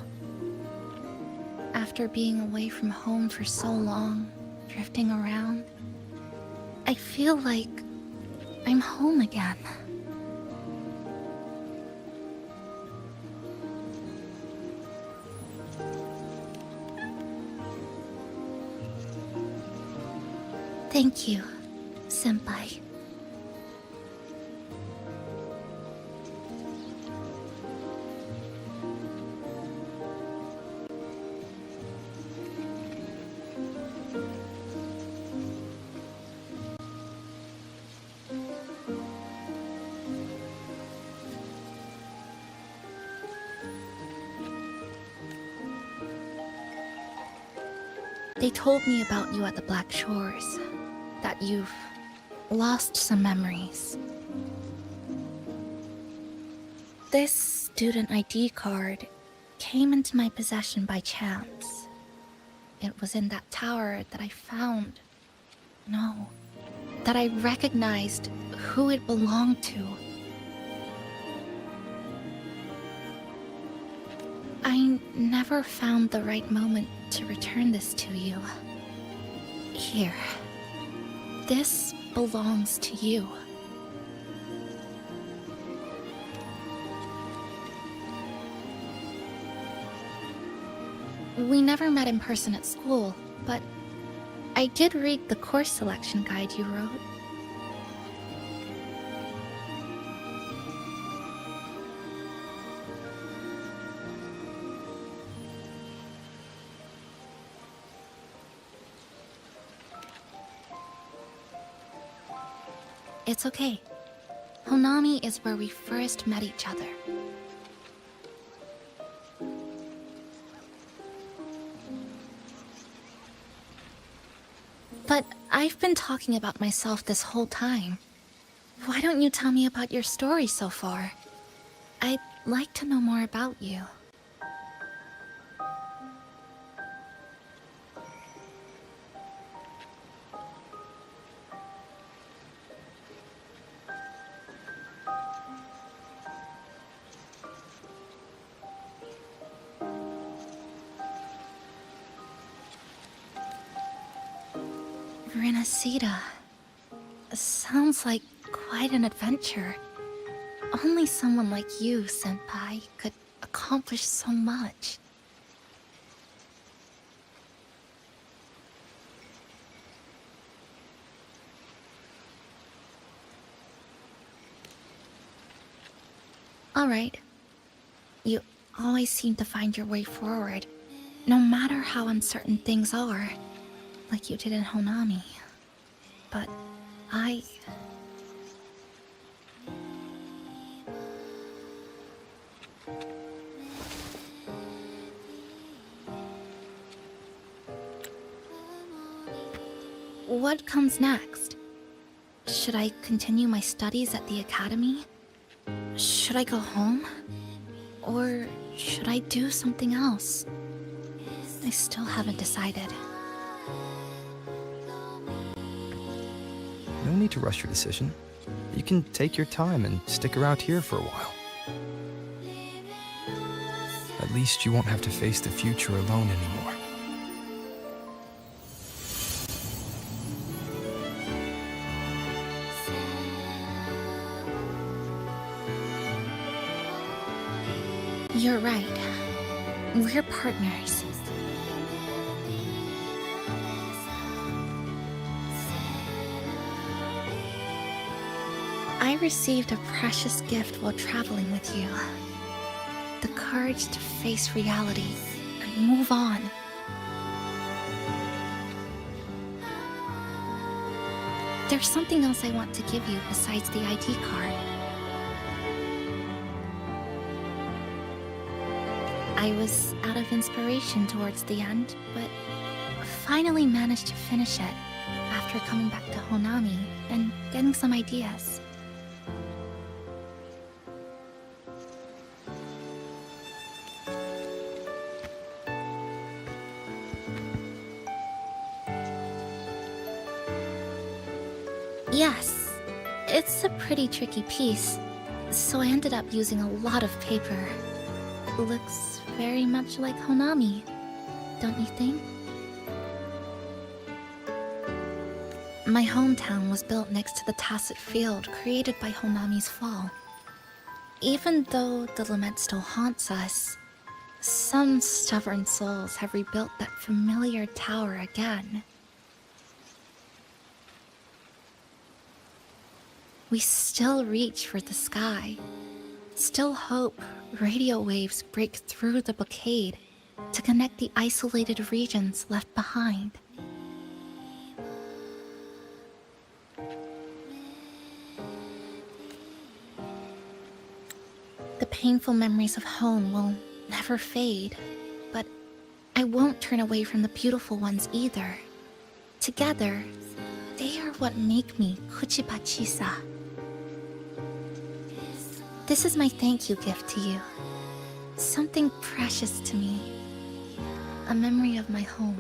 After being away from home for so long, drifting around, I feel like I'm home again. Thank you, Senpai. They told me about you at the Black Shores, that you've lost some memories. This student ID card came into my possession by chance. It was in that tower that I found. No, that I recognized who it belonged to. I never found the right moment to return this to you. Here. This belongs to you. We never met in person at school, but I did read the course selection guide you wrote. It's okay. Honami is where we first met each other. But I've been talking about myself this whole time. Why don't you tell me about your story so far? I'd like to know more about you. Renacida. Sounds like quite an adventure. Only someone like you, Senpai, could accomplish so much. Alright. You always seem to find your way forward, no matter how uncertain things are. Like you did in Honami. But I... What comes next? Should I continue my studies at the academy? Should I go home? Or should I do something else? I still haven't decided. No need to rush your decision. You can take your time and stick around here for a while. At least you won't have to face the future alone anymore. You're right. We're partners. I received a precious gift while traveling with you. The courage to face reality and move on. There's something else I want to give you besides the ID card. I was out of inspiration towards the end, but finally managed to finish it after coming back to Honami and getting some ideas. Yes, it's a pretty tricky piece, so I ended up using a lot of paper. Looks very much like Honami, don't you think? My hometown was built next to the tacit field created by Honami's fall. Even though the lament still haunts us, some stubborn souls have rebuilt that familiar tower again. We still reach for the sky, still hope radio waves break through the blockade to connect the isolated regions left behind. The painful memories of home will never fade, but I won't turn away from the beautiful ones either. Together, they are what make me Kuchipachisa. This is my thank you gift to you. Something precious to me. A memory of my home.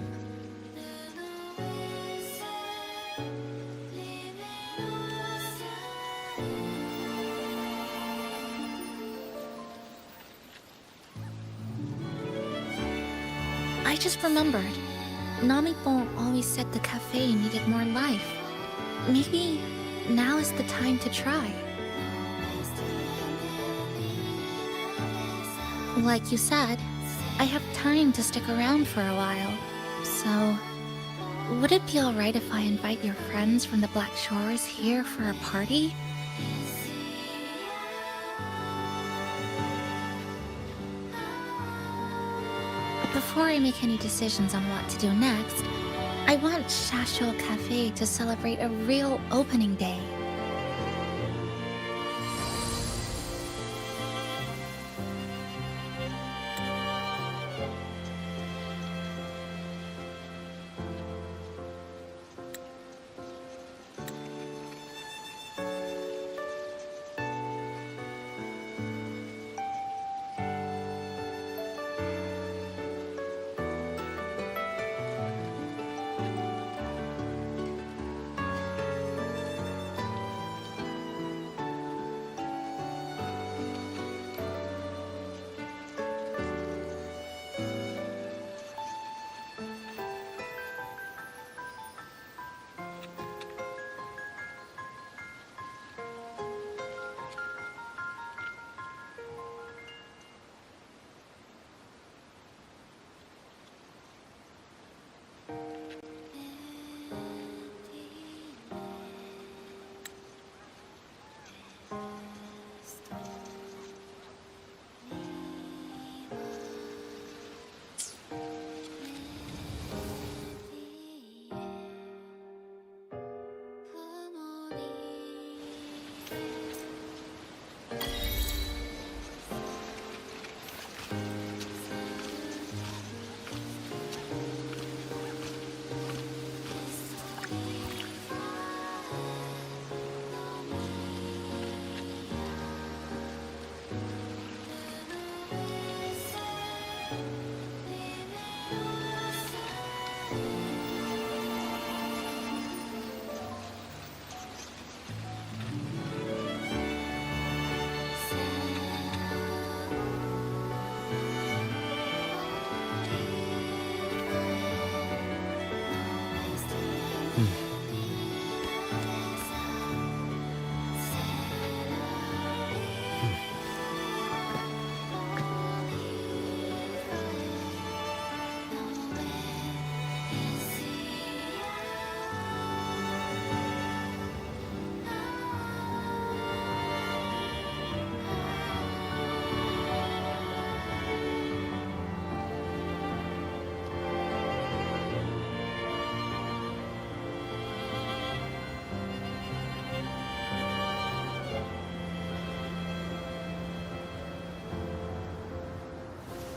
I just remembered. Namipon always said the cafe needed more life. Maybe now is the time to try. Like you said, I have time to stick around for a while, so would it be alright if I invite your friends from the Black Shores here for a party? Before I make any decisions on what to do next, I want Shasho Cafe to celebrate a real opening day.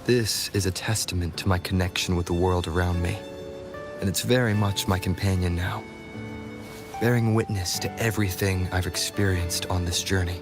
This is a testament to my connection with the world around me, and it's very much my companion now, bearing witness to everything I've experienced on this journey.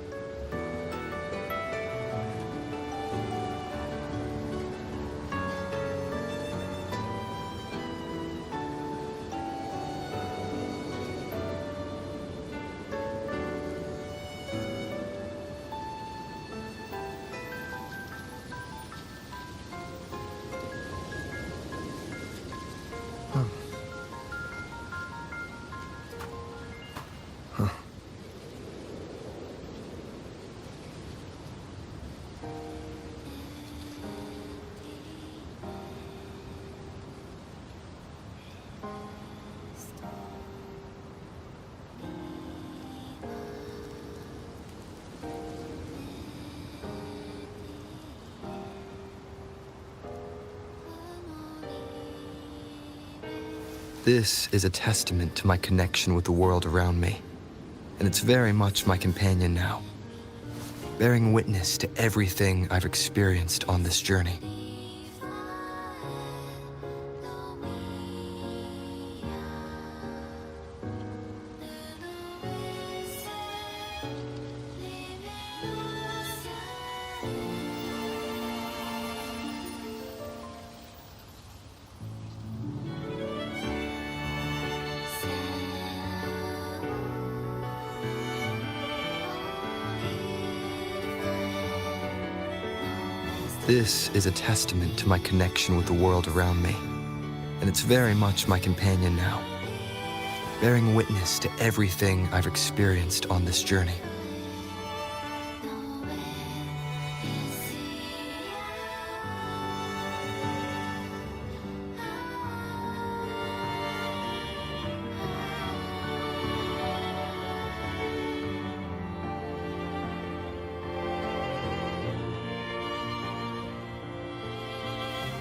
This is a testament to my connection with the world around me, and it's very much my companion now, bearing witness to everything I've experienced on this journey. This is a testament to my connection with the world around me, and it's very much my companion now, bearing witness to everything I've experienced on this journey.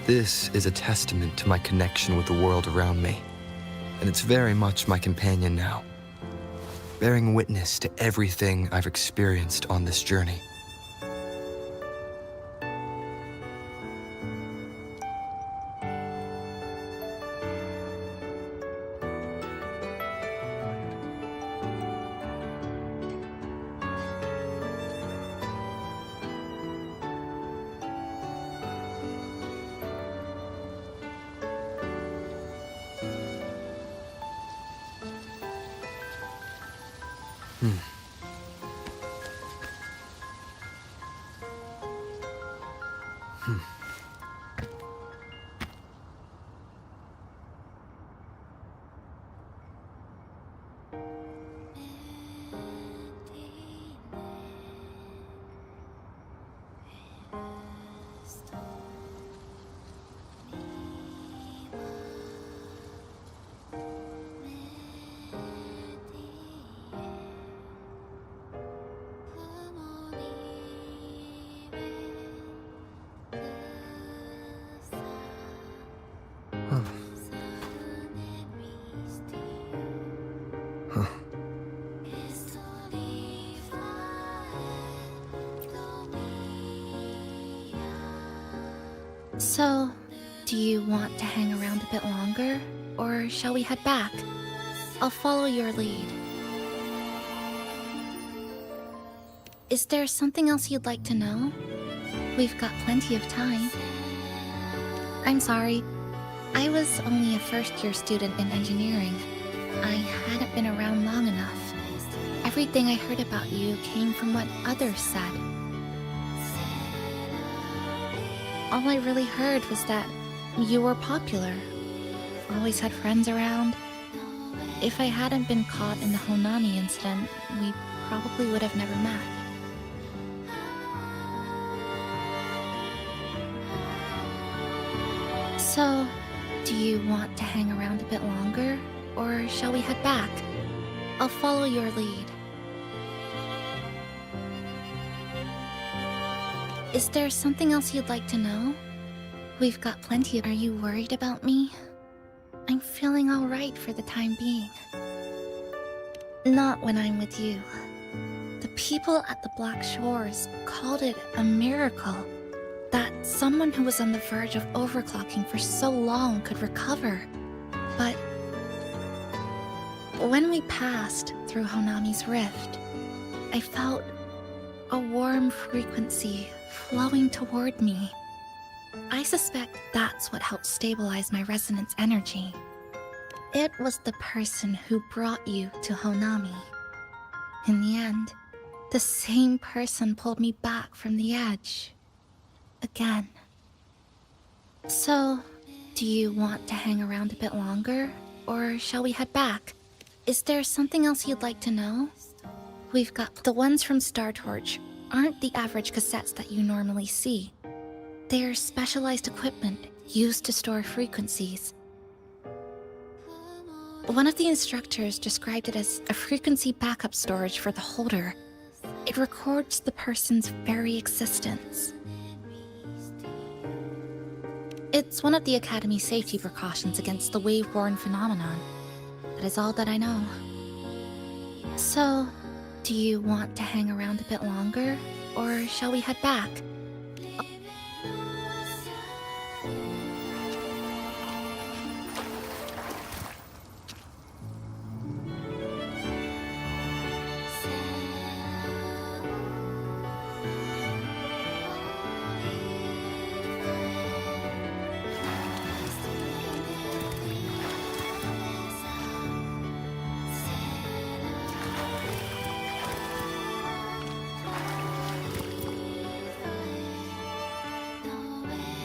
This is a testament to my connection with the world around me, and it's very much my companion now, bearing witness to everything I've experienced on this journey. So, do you want to hang around a bit longer, or shall we head back? I'll follow your lead. Is there something else you'd like to know? We've got plenty of time. I'm sorry. I was only a first-year student in engineering. I hadn't been around long enough. Everything I heard about you came from what others said. All I really heard was that you were popular. Always had friends around. If I hadn't been caught in the Honami incident, we probably would have never met. So, do you want to hang around a bit longer, or shall we head back? I'll follow your lead. Is there something else you'd like to know? We've got plenty of... Are you worried about me? I'm feeling all right for the time being. Not when I'm with you. The people at the Black Shores called it a miracle. That someone who was on the verge of overclocking for so long could recover. But when we passed through Honami's rift, I felt a warm frequency flowing toward me. I suspect that's what helped stabilize my resonance energy. It was the person who brought you to Honami. In the end, the same person pulled me back from the edge. Again. So, do you want to hang around a bit longer, or shall we head back? Is there something else you'd like to know? We've got the ones from Star Torch aren't the average cassettes that you normally see. They're specialized equipment used to store frequencies. One of the instructors described it as a frequency backup storage for the holder. It records the person's very existence. It's one of the Academy's safety precautions against the wave-worn phenomenon. That is all that I know. So, do you want to hang around a bit longer, or shall we head back?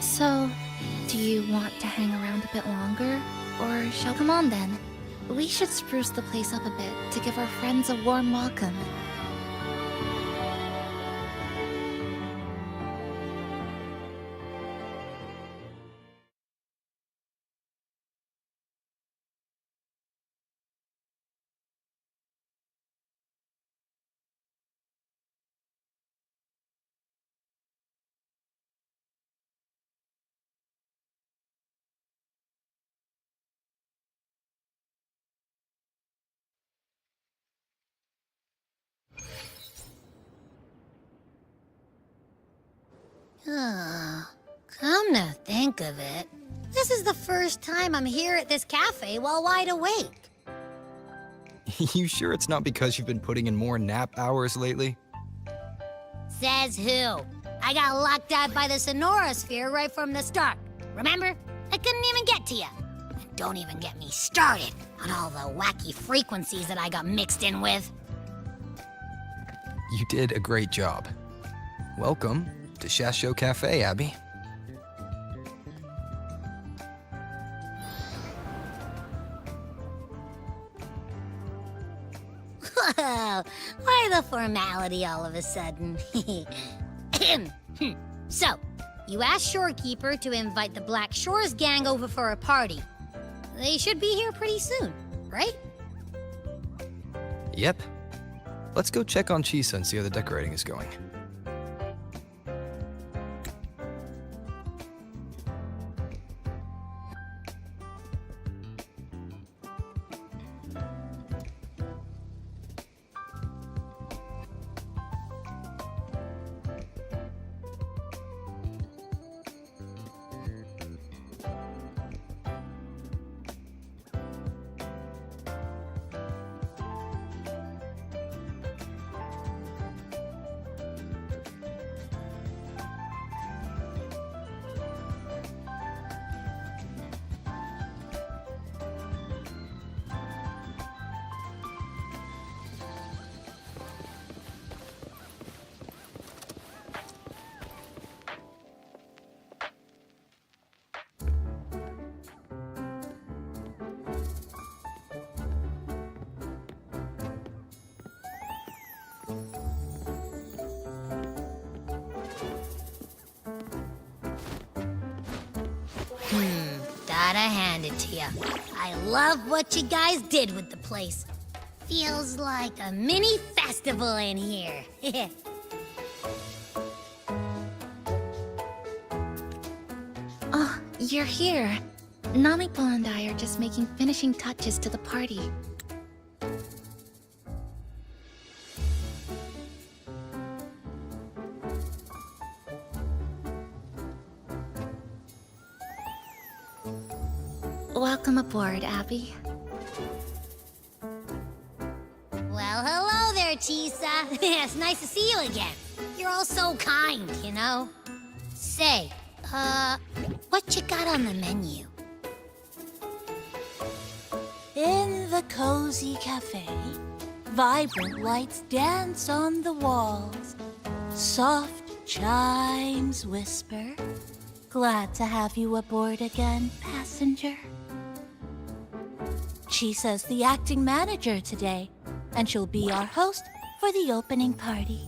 So, do you want to hang around a bit longer, or shall come on then? We should spruce the place up a bit to give our friends a warm welcome. Come to think of it, this is the first time I'm here at this cafe while wide awake. You sure it's not because you've been putting in more nap hours lately? Says who? I got locked out by the Sonorosphere right from the start. Remember? I couldn't even get to you. Don't even get me started on all the wacky frequencies that I got mixed in with. You did a great job. Welcome to Shasho Cafe, Abby. Whoa, why the formality all of a sudden? So, you asked Shorekeeper to invite the Black Shores gang over for a party. They should be here pretty soon, right? Yep. Let's go check on Chisa and see how the decorating is going. Gotta hand it to ya. I love what you guys did with the place. Feels like a mini festival in here. Oh, you're here. Namiko and I are just making finishing touches to the party. Welcome aboard, Abby. Well, hello there, Chisa. It's nice to see you again. You're all so kind, you know? Say, what you got on the menu? In the cozy cafe, vibrant lights dance on the walls. Soft chimes whisper. Glad to have you aboard again, passenger. Chisa's the acting manager today, and she'll be our host for the opening party.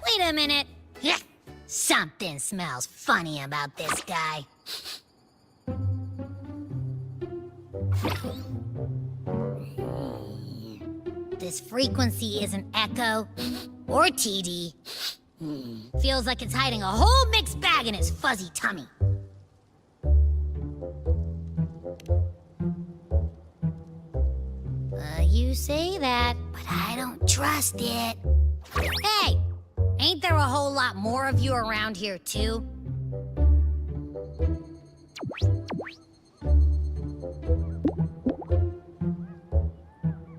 Wait a minute. Something smells funny about this guy. This frequency isn't echo or TD. Feels like it's hiding a whole mixed bag in his fuzzy tummy. You say that, but I don't trust it. Hey! Ain't there a whole lot more of you around here, too?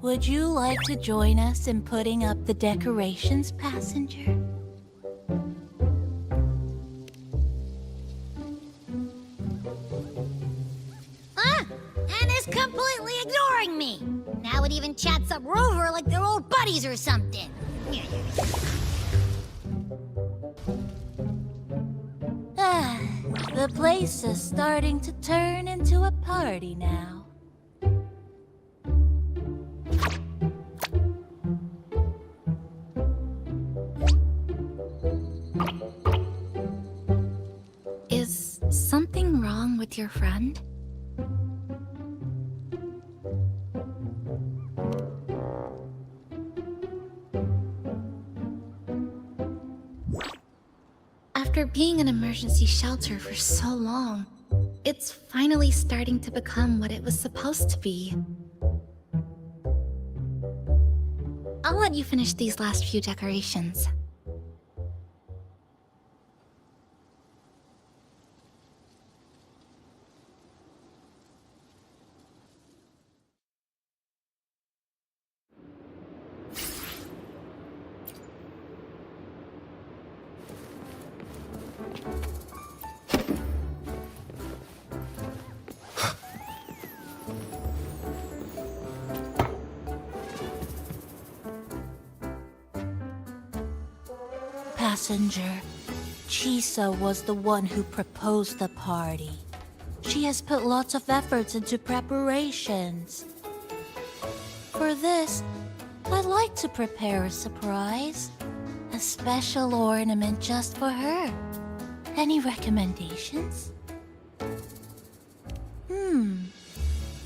Would you like to join us in putting up the decorations, passenger? And is completely ignoring me! Now it even chats up Rover like they're old buddies or something. The place is starting to turn into a party now. Is something wrong with your friend? After being an emergency shelter for so long, it's finally starting to become what it was supposed to be. I'll let you finish these last few decorations. Passenger, Chisa was the one who proposed the party. She has put lots of efforts into preparations. For this, I'd like to prepare a surprise. A special ornament just for her. Any recommendations?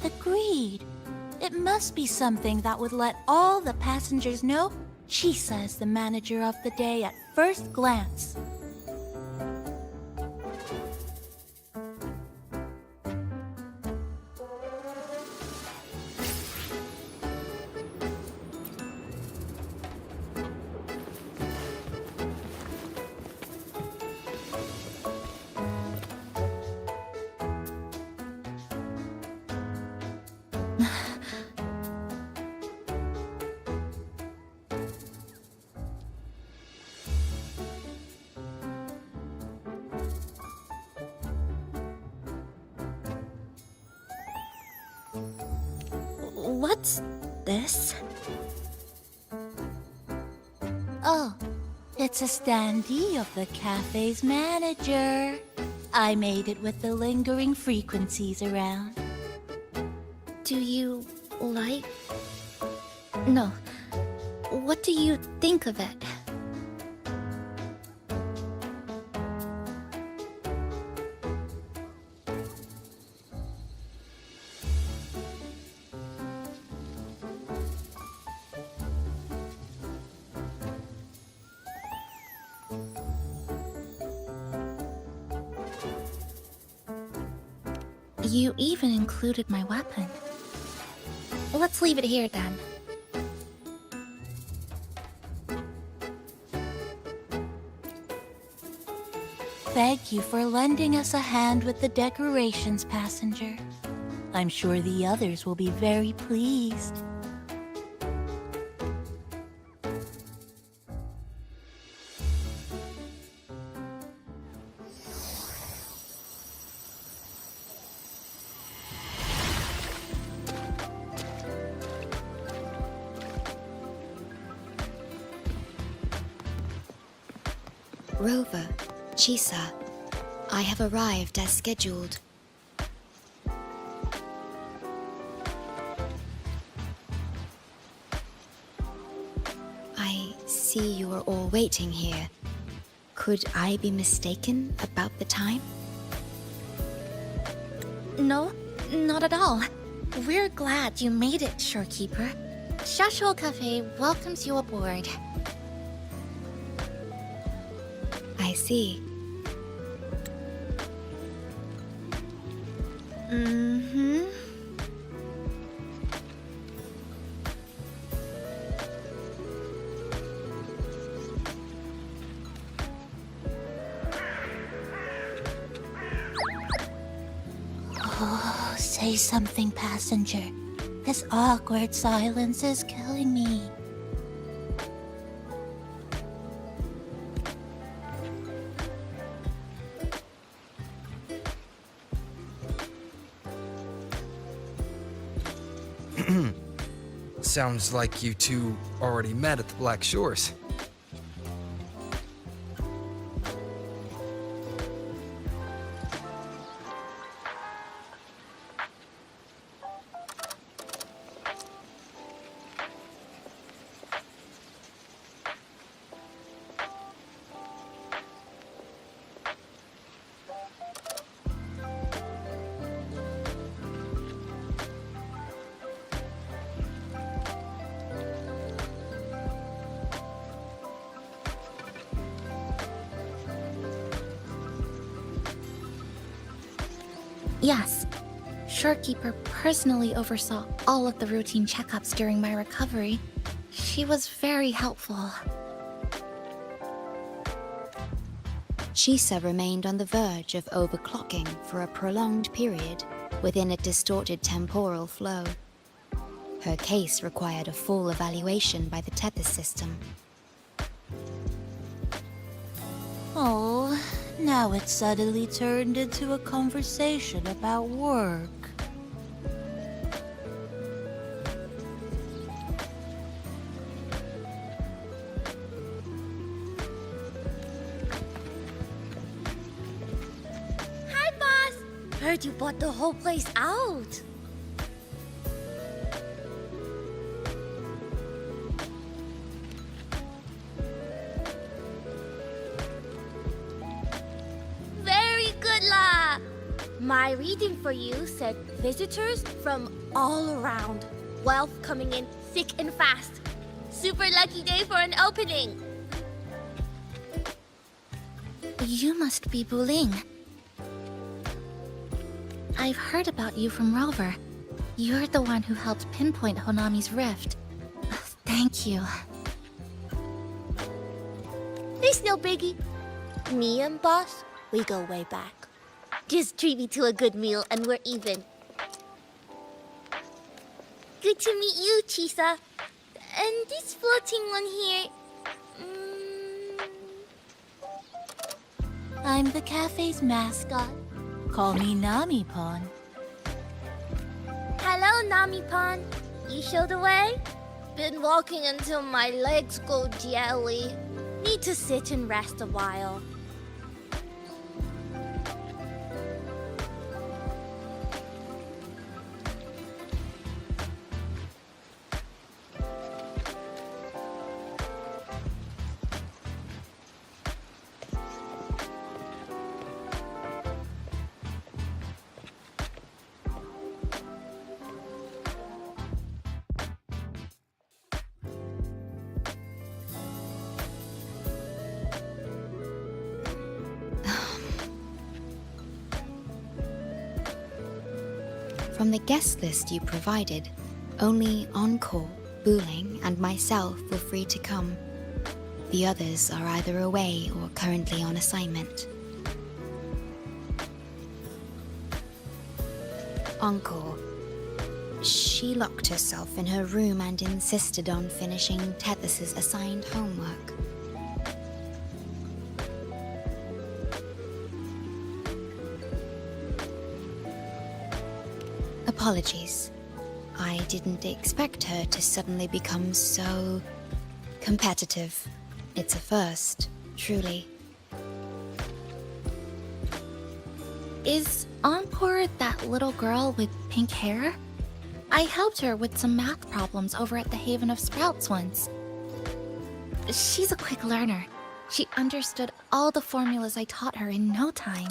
Agreed. It must be something that would let all the passengers know Chisa is the manager of the day at first glance. What's this? Oh, it's a standee of the cafe's manager. I made it with the lingering frequencies around. Do you like... No. What do you think of it? You even included my weapon. Let's leave it here then. Thank you for lending us a hand with the decorations, passenger. I'm sure the others will be very pleased. Rover, Chisa, I have arrived as scheduled. I see you are all waiting here. Could I be mistaken about the time? No, not at all. We're glad you made it, Shorekeeper. Shashol Cafe welcomes you aboard. I see. Mm-hmm. Oh, say something, passenger. This awkward silence is killing me. Sounds like you two already met at the Black Shores. Yes. Shorekeeper personally oversaw all of the routine checkups during my recovery. She was very helpful. Chisa remained on the verge of overclocking for a prolonged period within a distorted temporal flow. Her case required a full evaluation by the Tethys system. Oh, now it's suddenly turned into a conversation about work. Hi, boss! Heard you bought the whole place out. Very good, La! My reading for you said visitors from all around. Wealth coming in thick and fast. Super lucky day for an opening. You must be Buling. I've heard about you from Rover. You're the one who helped pinpoint Honami's rift. Thank you. It's no biggie. Me and boss, we go way back. Just treat me to a good meal and we're even. Good to meet you, Chisa. And this floating one here. I'm the cafe's mascot. Call me Nami-pon. Hello, Nami-pon. You show the way? Been walking until my legs go jelly. Need to sit and rest a while. From the guest list you provided, Only Encore, Wuthering, and myself were free to come. The others are either away or currently on assignment. Encore. She locked herself in her room and insisted on finishing Tethys's assigned homework. Apologies. I didn't expect her to suddenly become so competitive. It's a first, truly. Is Encore that little girl with pink hair? I helped her with some math problems over at the Haven of Sprouts once. She's a quick learner. She understood all the formulas I taught her in no time.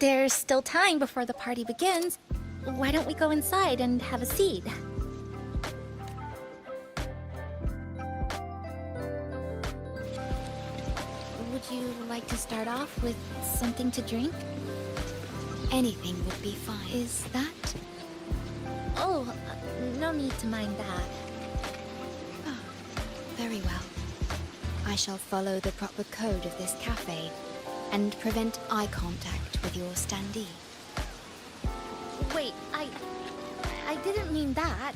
There's still time before the party begins. Why don't we go inside and have a seat? Would you like to start off with something to drink? Anything would be fine. Is that? Oh, no need to mind that. Oh, very well. I shall follow the proper code of this cafe and prevent eye contact with your standee. Wait, I didn't mean that.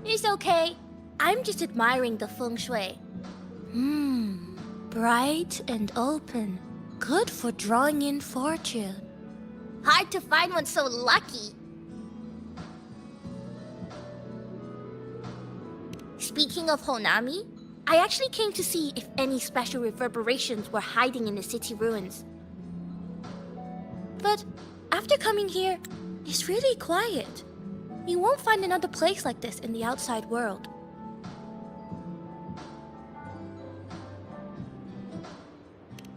It's okay. I'm just admiring the feng shui. Bright and open. Good for drawing in fortune. Hard to find one so lucky. Speaking of Honami, I actually came to see if any special reverberations were hiding in the city ruins. But after coming here, it's really quiet. You won't find another place like this in the outside world.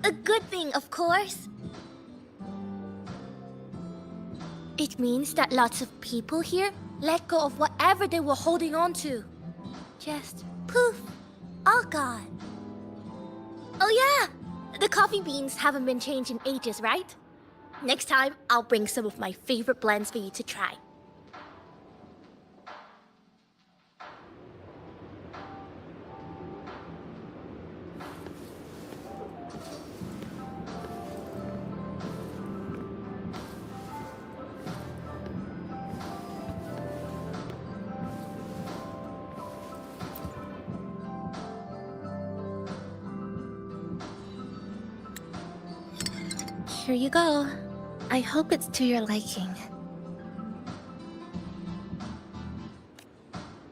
A good thing, of course. It means that lots of people here let go of whatever they were holding on to. Just poof, all gone. Oh yeah, the coffee beans haven't been changed in ages, right? Next time, I'll bring some of my favorite blends for you to try. Here you go. I hope it's to your liking.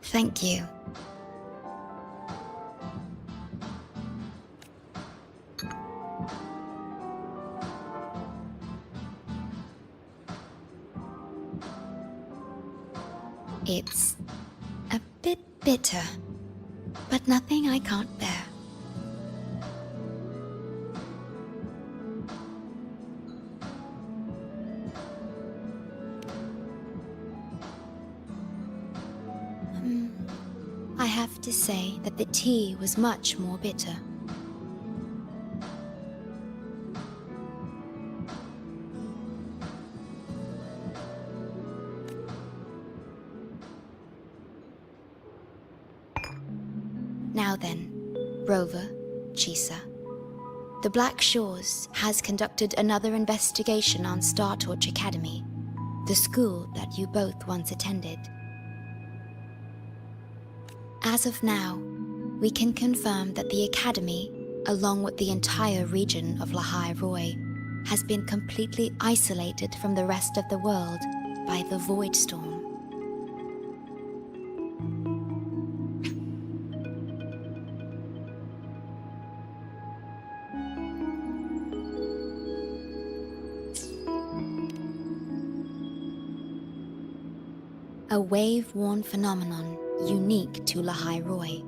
Thank you. It's a bit bitter, but nothing I can't bear. I have to say that the tea was much more bitter. Now then, Rover, Chisa. The Black Shores has conducted another investigation on Startorch Academy, the school that you both once attended. As of now, we can confirm that the Academy, along with the entire region of Lahai Roi, has been completely isolated from the rest of the world by the Void Storm. A wave-worn phenomenon unique to Lahai Roi.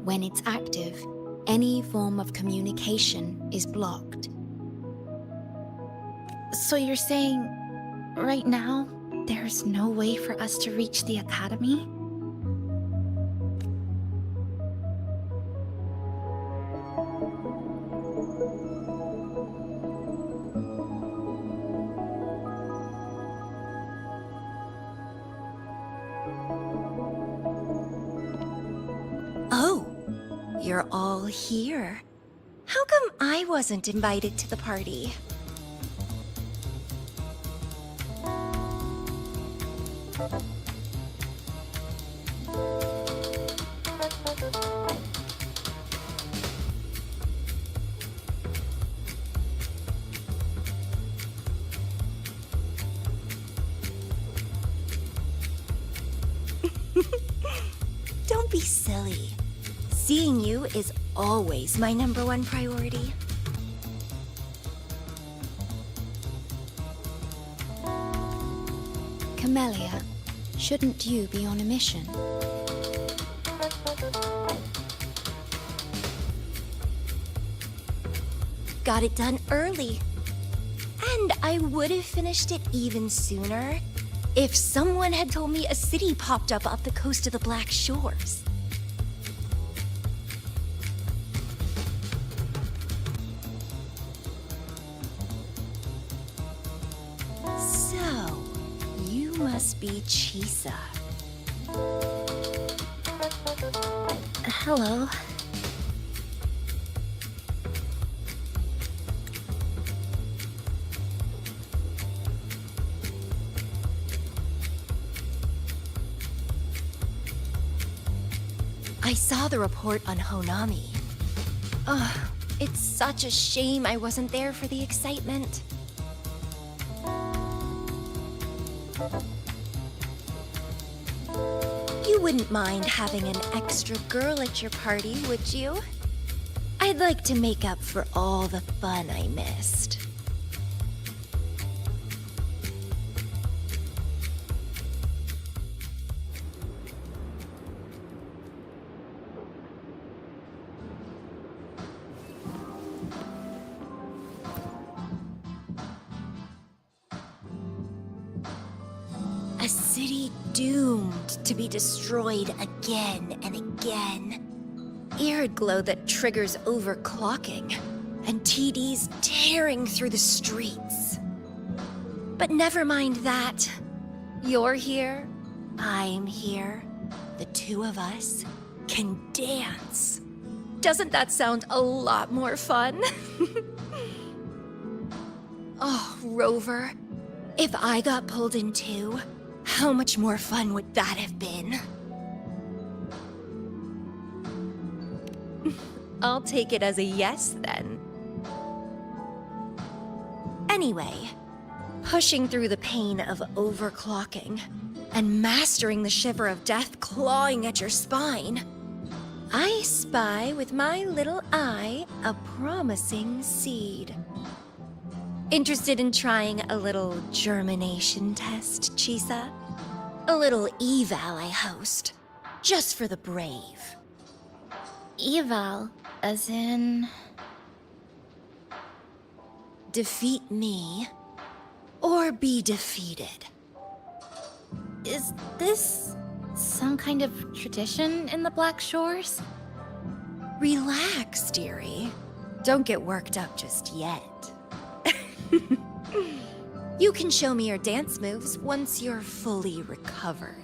When it's active, any form of communication is blocked. So you're saying, right now, there's no way for us to reach the Academy? Oh, you're all here. How come I wasn't invited to the party? Don't be silly. Seeing you is always my #1 priority. Camellia, shouldn't you be on a mission? Got it done early. And I would have finished it even sooner if someone had told me a city popped up off the coast of the Black Shores. So, you must be Chisa. Hello. I saw the report on Honami. Ugh, it's such a shame I wasn't there for the excitement. You wouldn't mind having an extra girl at your party, would you? I'd like to make up for all the fun I missed. A city doomed to be destroyed again and again. Arid glow that triggers overclocking, and TDs tearing through the streets. But never mind that. You're here, I'm here. The two of us can dance. Doesn't that sound a lot more fun? Oh, Rover, if I got pulled in too, how much more fun would that have been? I'll take it as a yes, then. Anyway, pushing through the pain of overclocking and mastering the shiver of death clawing at your spine, I spy with my little eye a promising seed. Interested in trying a little germination test, Chisa? A little eval I host, just for the brave. Eval, as in... Defeat me, or be defeated. Is this some kind of tradition in the Black Shores? Relax, dearie. Don't get worked up just yet. You can show me your dance moves once you're fully recovered.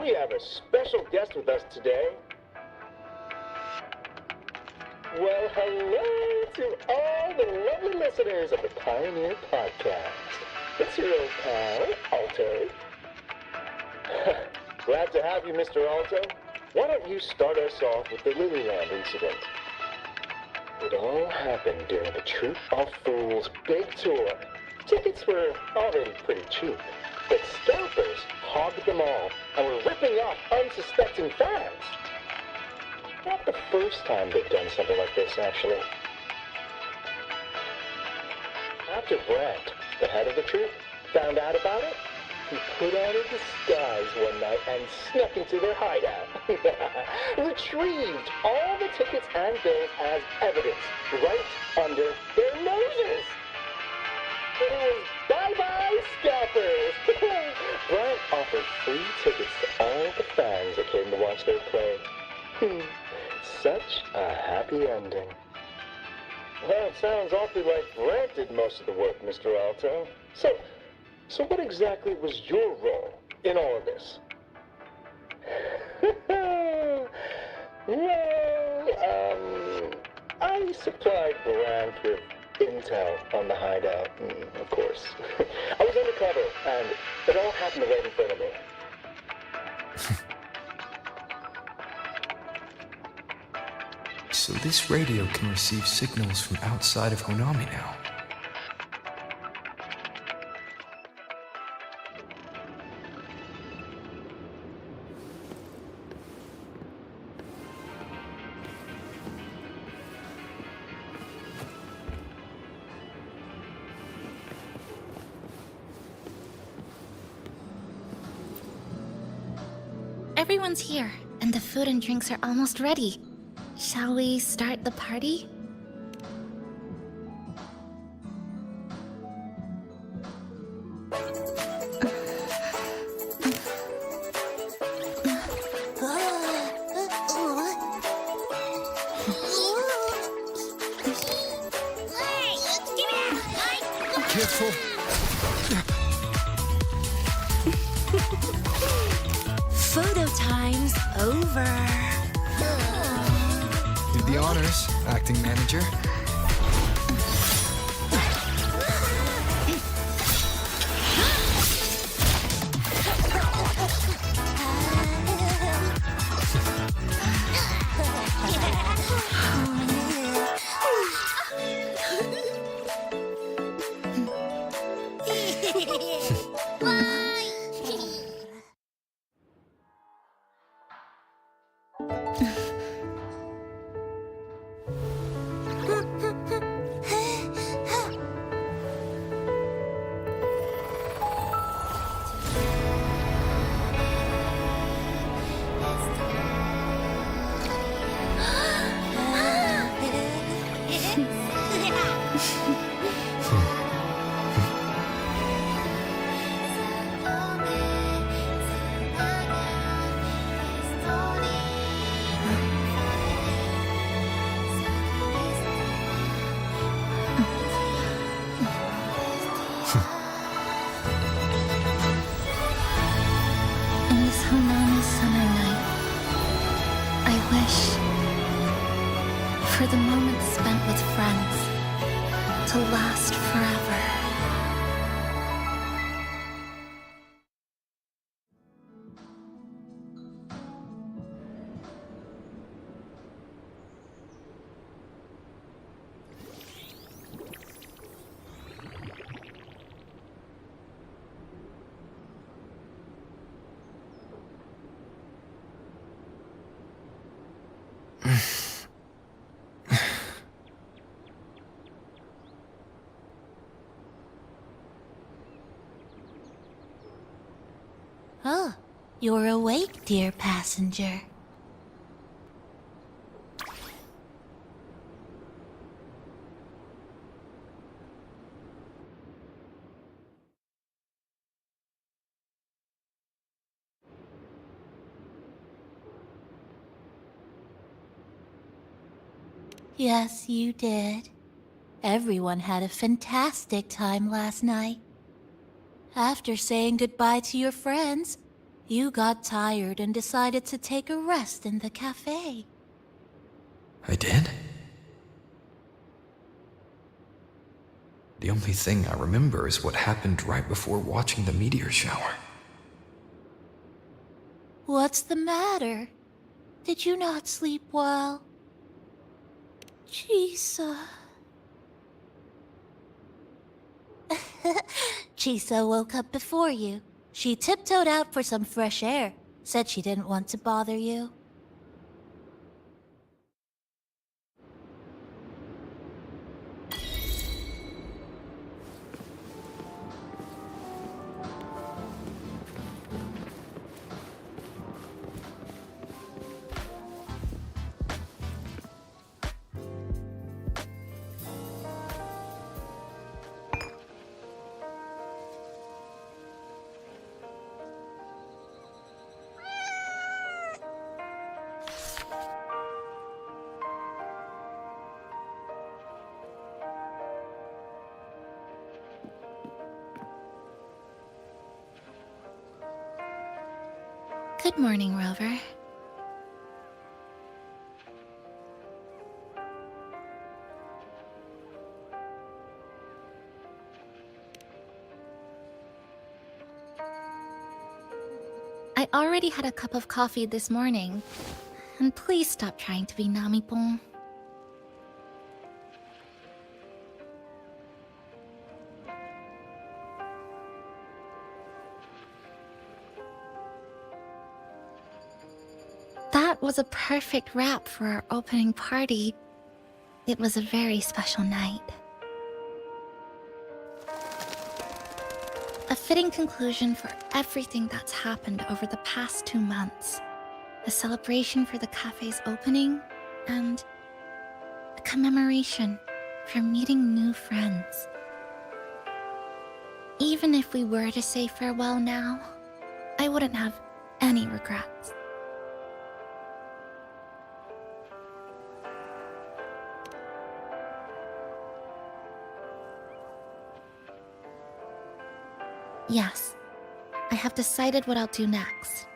We have a special guest with us today. Well, hello to all the lovely listeners of the Pioneer Podcast. It's your old pal, Alto. Glad to have you, Mr. Alto. Why don't you start us off with the Lilyland incident? It all happened during the Troop of Fools big tour Tickets were already pretty cheap, but scalpers hogged them all and were ripping off unsuspecting fans. Not the first time they've done something like this, actually. After Brant, the head of the troupe, found out about it, he put on a disguise one night and snuck into their hideout. Retrieved all the tickets and bills as evidence right under their noses. It was bye-bye scalpers. Bryant offered free tickets to all the fans that came to watch their play. Such a happy ending. Well, it sounds awfully like Brant did most of the work, Mr. Alto. So what exactly was your role in all of this? Well, I supplied Brant with intel on the hideout, of course. I was undercover, and it all happened right in front of me. So this radio can receive signals from outside of Honami now. Everyone's here, and the food and drinks are almost ready. Shall we start the party? Careful. Photo time's over. Did the honors, acting manager. In this Honami summer night, I wish for the moments spent with friends to last forever. Oh, you're awake, dear passenger. Yes, you did. Everyone had a fantastic time last night. After saying goodbye to your friends, you got tired and decided to take a rest in the cafe. I did? The only thing I remember is what happened right before watching the meteor shower. What's the matter? Did you not sleep well? Chisa. Chisa woke up before you. She tiptoed out for some fresh air. Said she didn't want to bother you. Good morning, Rover. I already had a cup of coffee this morning. And please stop trying to be Namipon. That was a perfect wrap for our opening party. It was a very special night. A fitting conclusion for everything that's happened over the past 2 months. A celebration for the cafe's opening, and a commemoration for meeting new friends. Even if we were to say farewell now, I wouldn't have any regrets. Yes, I have decided what I'll do next.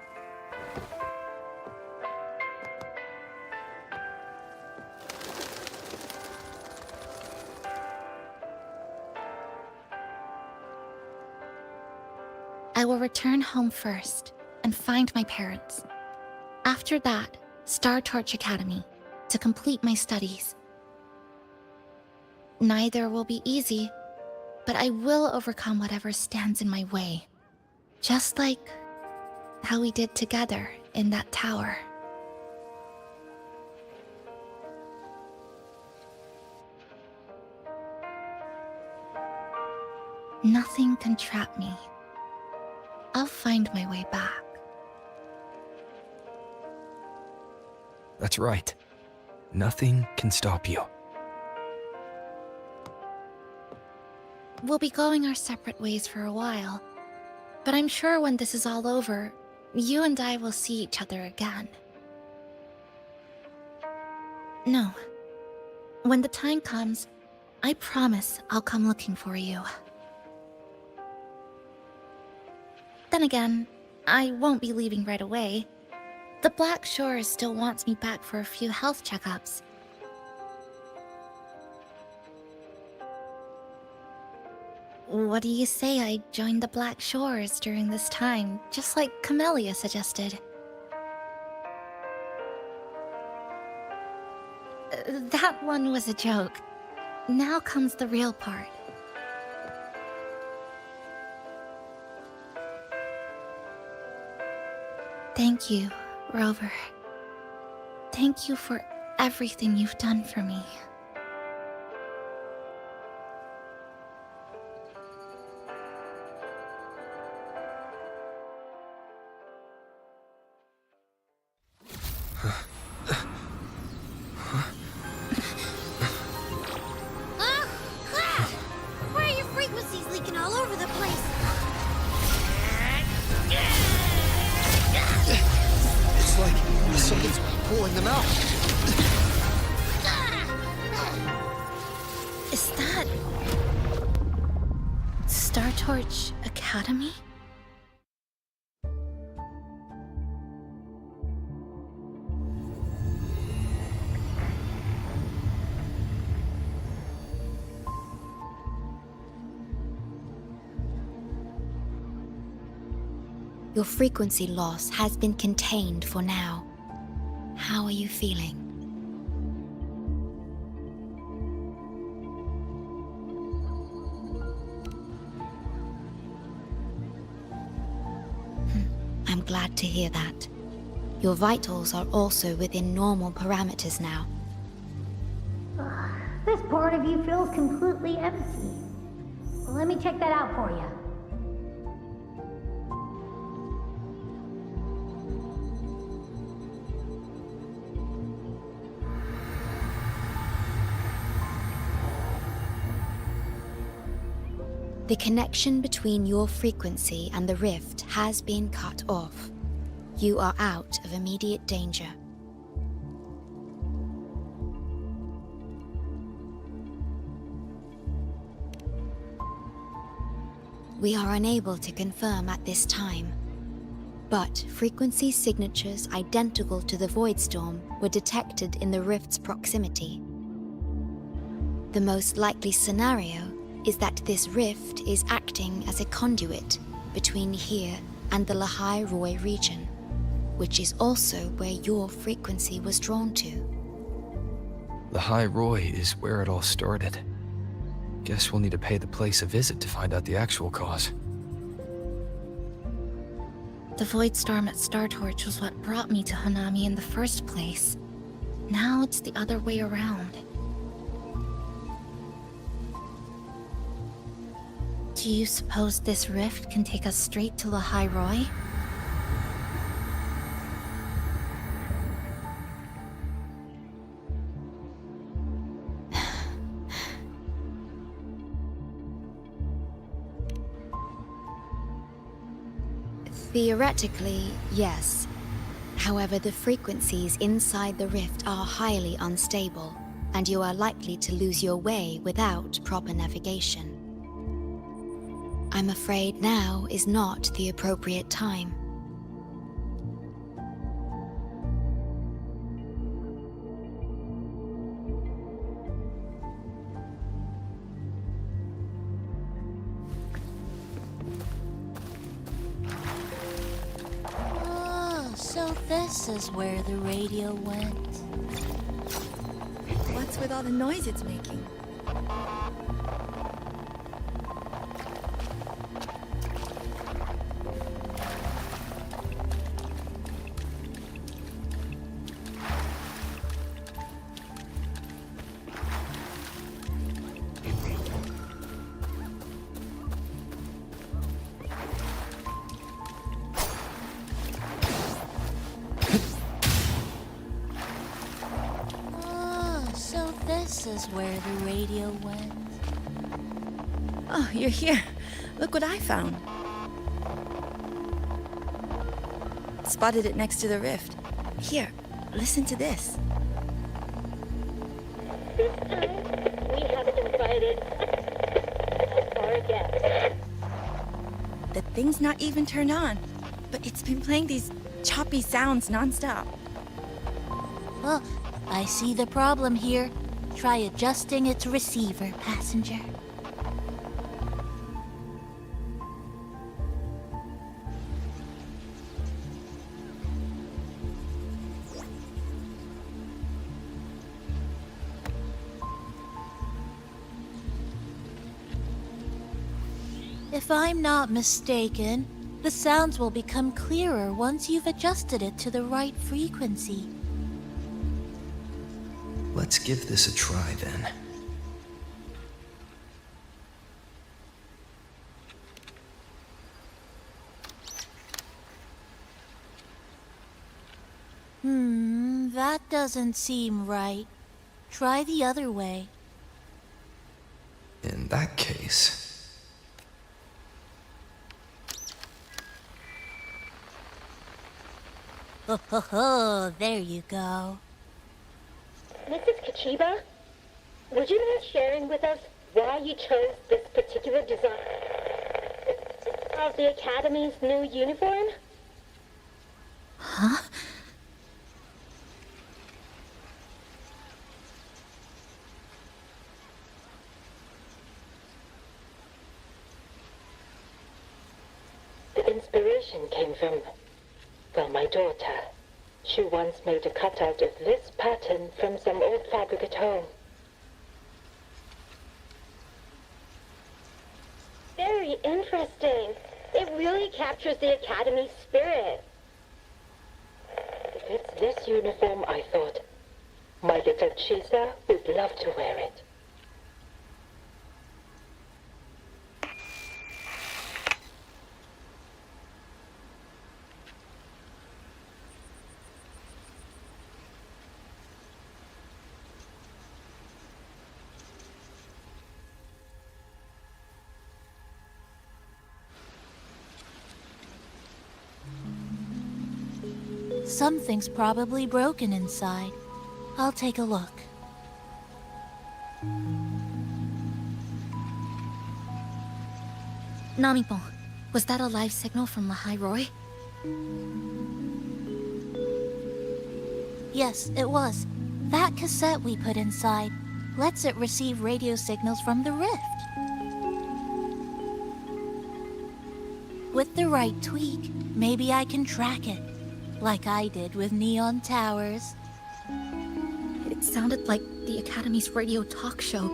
I will return home first and find my parents. After that, Star Torch Academy to complete my studies. Neither will be easy, but I will overcome whatever stands in my way. Just like how we did together in that tower. Nothing can trap me. I'll find my way back. That's right. Nothing can stop you. We'll be going our separate ways for a while, but I'm sure when this is all over, you and I will see each other again. No. When the time comes, I promise I'll come looking for you. Then again, I won't be leaving right away. The Black Shores still wants me back for a few health checkups. What do you say I join the Black Shores during this time, just like Camellia suggested? That one was a joke. Now comes the real part. Thank you, Rover. Thank you for everything you've done for me. Why are your frequencies leaking all over the place? It's like something's pulling them out. Is that... Star Torch Academy? Your frequency loss has been contained for now. How are you feeling? I'm glad to hear that. Your vitals are also within normal parameters now. This part of you feels completely empty. Well, let me check that out for you. The connection between your frequency and the rift has been cut off. You are out of immediate danger. We are unable to confirm at this time, but frequency signatures identical to the Void Storm were detected in the rift's proximity. The most likely scenario is that this rift is acting as a conduit between here and the Lahai Roi region, which is also where your frequency was drawn to. Lahai Roi is where it all started. Guess we'll need to pay the place a visit to find out the actual cause. The Void Storm at Star Torch was what brought me to Hanami in the first place. Now it's the other way around. Do you suppose this rift can take us straight to Lahai Roi? Theoretically, yes. However, the frequencies inside the rift are highly unstable, and you are likely to lose your way without proper navigation. I'm afraid now is not the appropriate time. Oh, so this is where the radio went. What's with all the noise it's making? This is where the radio went. Oh, you're here. Look what I found. Spotted it next to the rift. Here, listen to this. This time, we haven't invited our guests. The thing's not even turned on, but it's been playing these choppy sounds nonstop. Oh, I see the problem here. Try adjusting its receiver, passenger. If I'm not mistaken, the sounds will become clearer once you've adjusted it to the right frequency. Let's give this a try then. That doesn't seem right. Try the other way. In that case... Oh, there you go. Mrs. Kachiba, would you mind sharing with us why you chose this particular design of the Academy's new uniform? Huh? The inspiration came from, well, my daughter. She once made a cutout of this pattern from some old fabric at home. Very interesting. It really captures the Academy's spirit. fits this uniform, I thought. My little Chisa would love to wear it. Something's probably broken inside. I'll take a look. Namipon, was that a live signal from Lahai Roy? Yes, it was. That cassette we put inside lets it receive radio signals from the rift. With the right tweak, maybe I can track it, like I did with Neon Towers. It sounded like the Academy's radio talk show.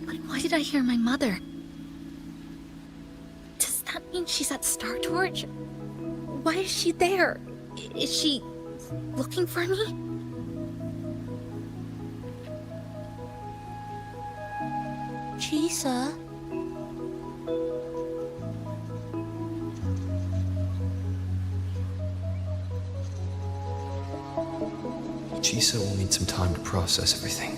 But why did I hear my mother? Does that mean she's at Star Torch? Why is she there? Is she looking for me? Chisa? Chisa will need some time to process everything.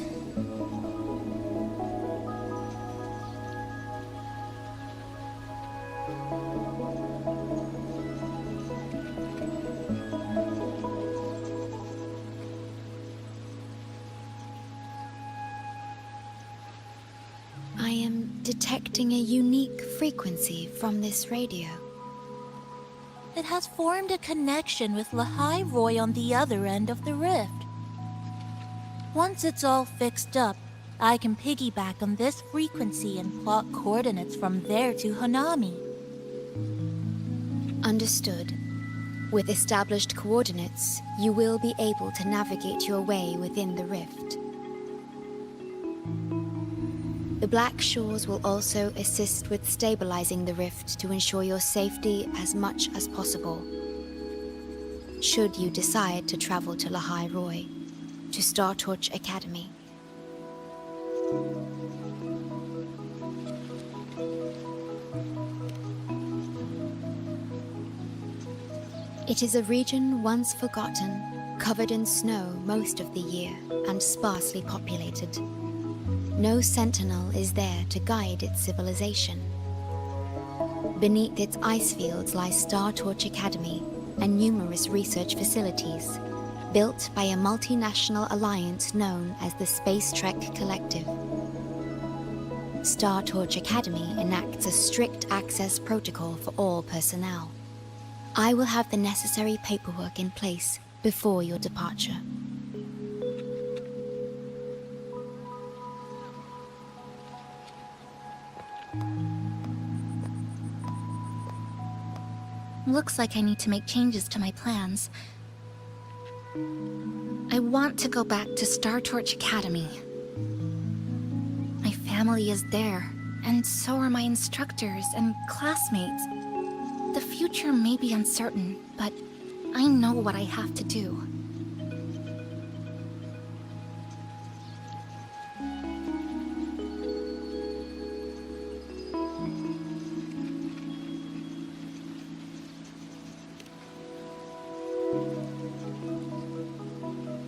I am detecting a unique frequency from this radio. It has formed a connection with Lahai Roy on the other end of the rift. Once it's all fixed up, I can piggyback on this frequency and plot coordinates from there to Hanami. Understood. With established coordinates, you will be able to navigate your way within the rift. The Black Shores will also assist with stabilizing the rift to ensure your safety as much as possible. Should you decide to travel to Lahai Roy, to Star Torch Academy. It is a region once forgotten, covered in snow most of the year, and sparsely populated. No sentinel is there to guide its civilization. Beneath its ice fields lies Star Torch Academy and numerous research facilities, built by a multinational alliance known as the Space Trek Collective. Star Torch Academy enacts a strict access protocol for all personnel. I will have the necessary paperwork in place before your departure. Looks like I need to make changes to my plans. I want to go back to Star Torch Academy. My family is there, and so are my instructors and classmates. The future may be uncertain, but I know what I have to do.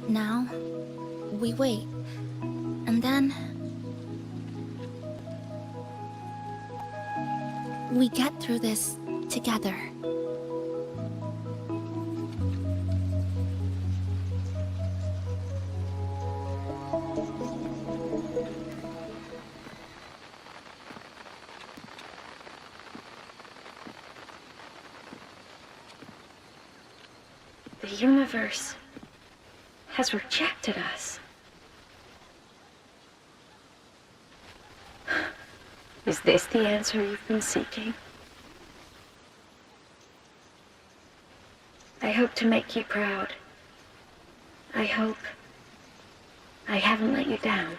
Now, we wait, and then we get through this together. The universe has rejected us. Is this the answer you've been seeking? I hope to make you proud. I hope I haven't let you down.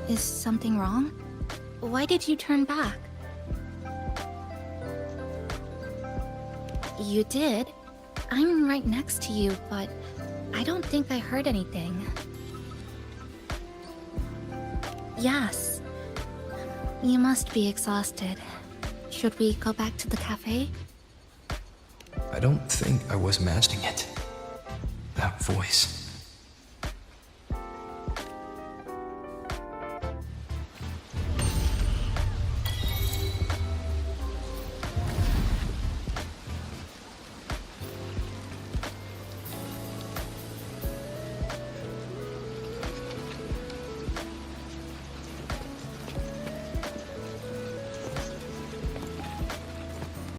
Is something wrong? Why did you turn back? You did. I'm right next to you, but I don't think I heard anything. Yes. You must be exhausted. Should we go back to the cafe? I don't think I was imagining it. That voice.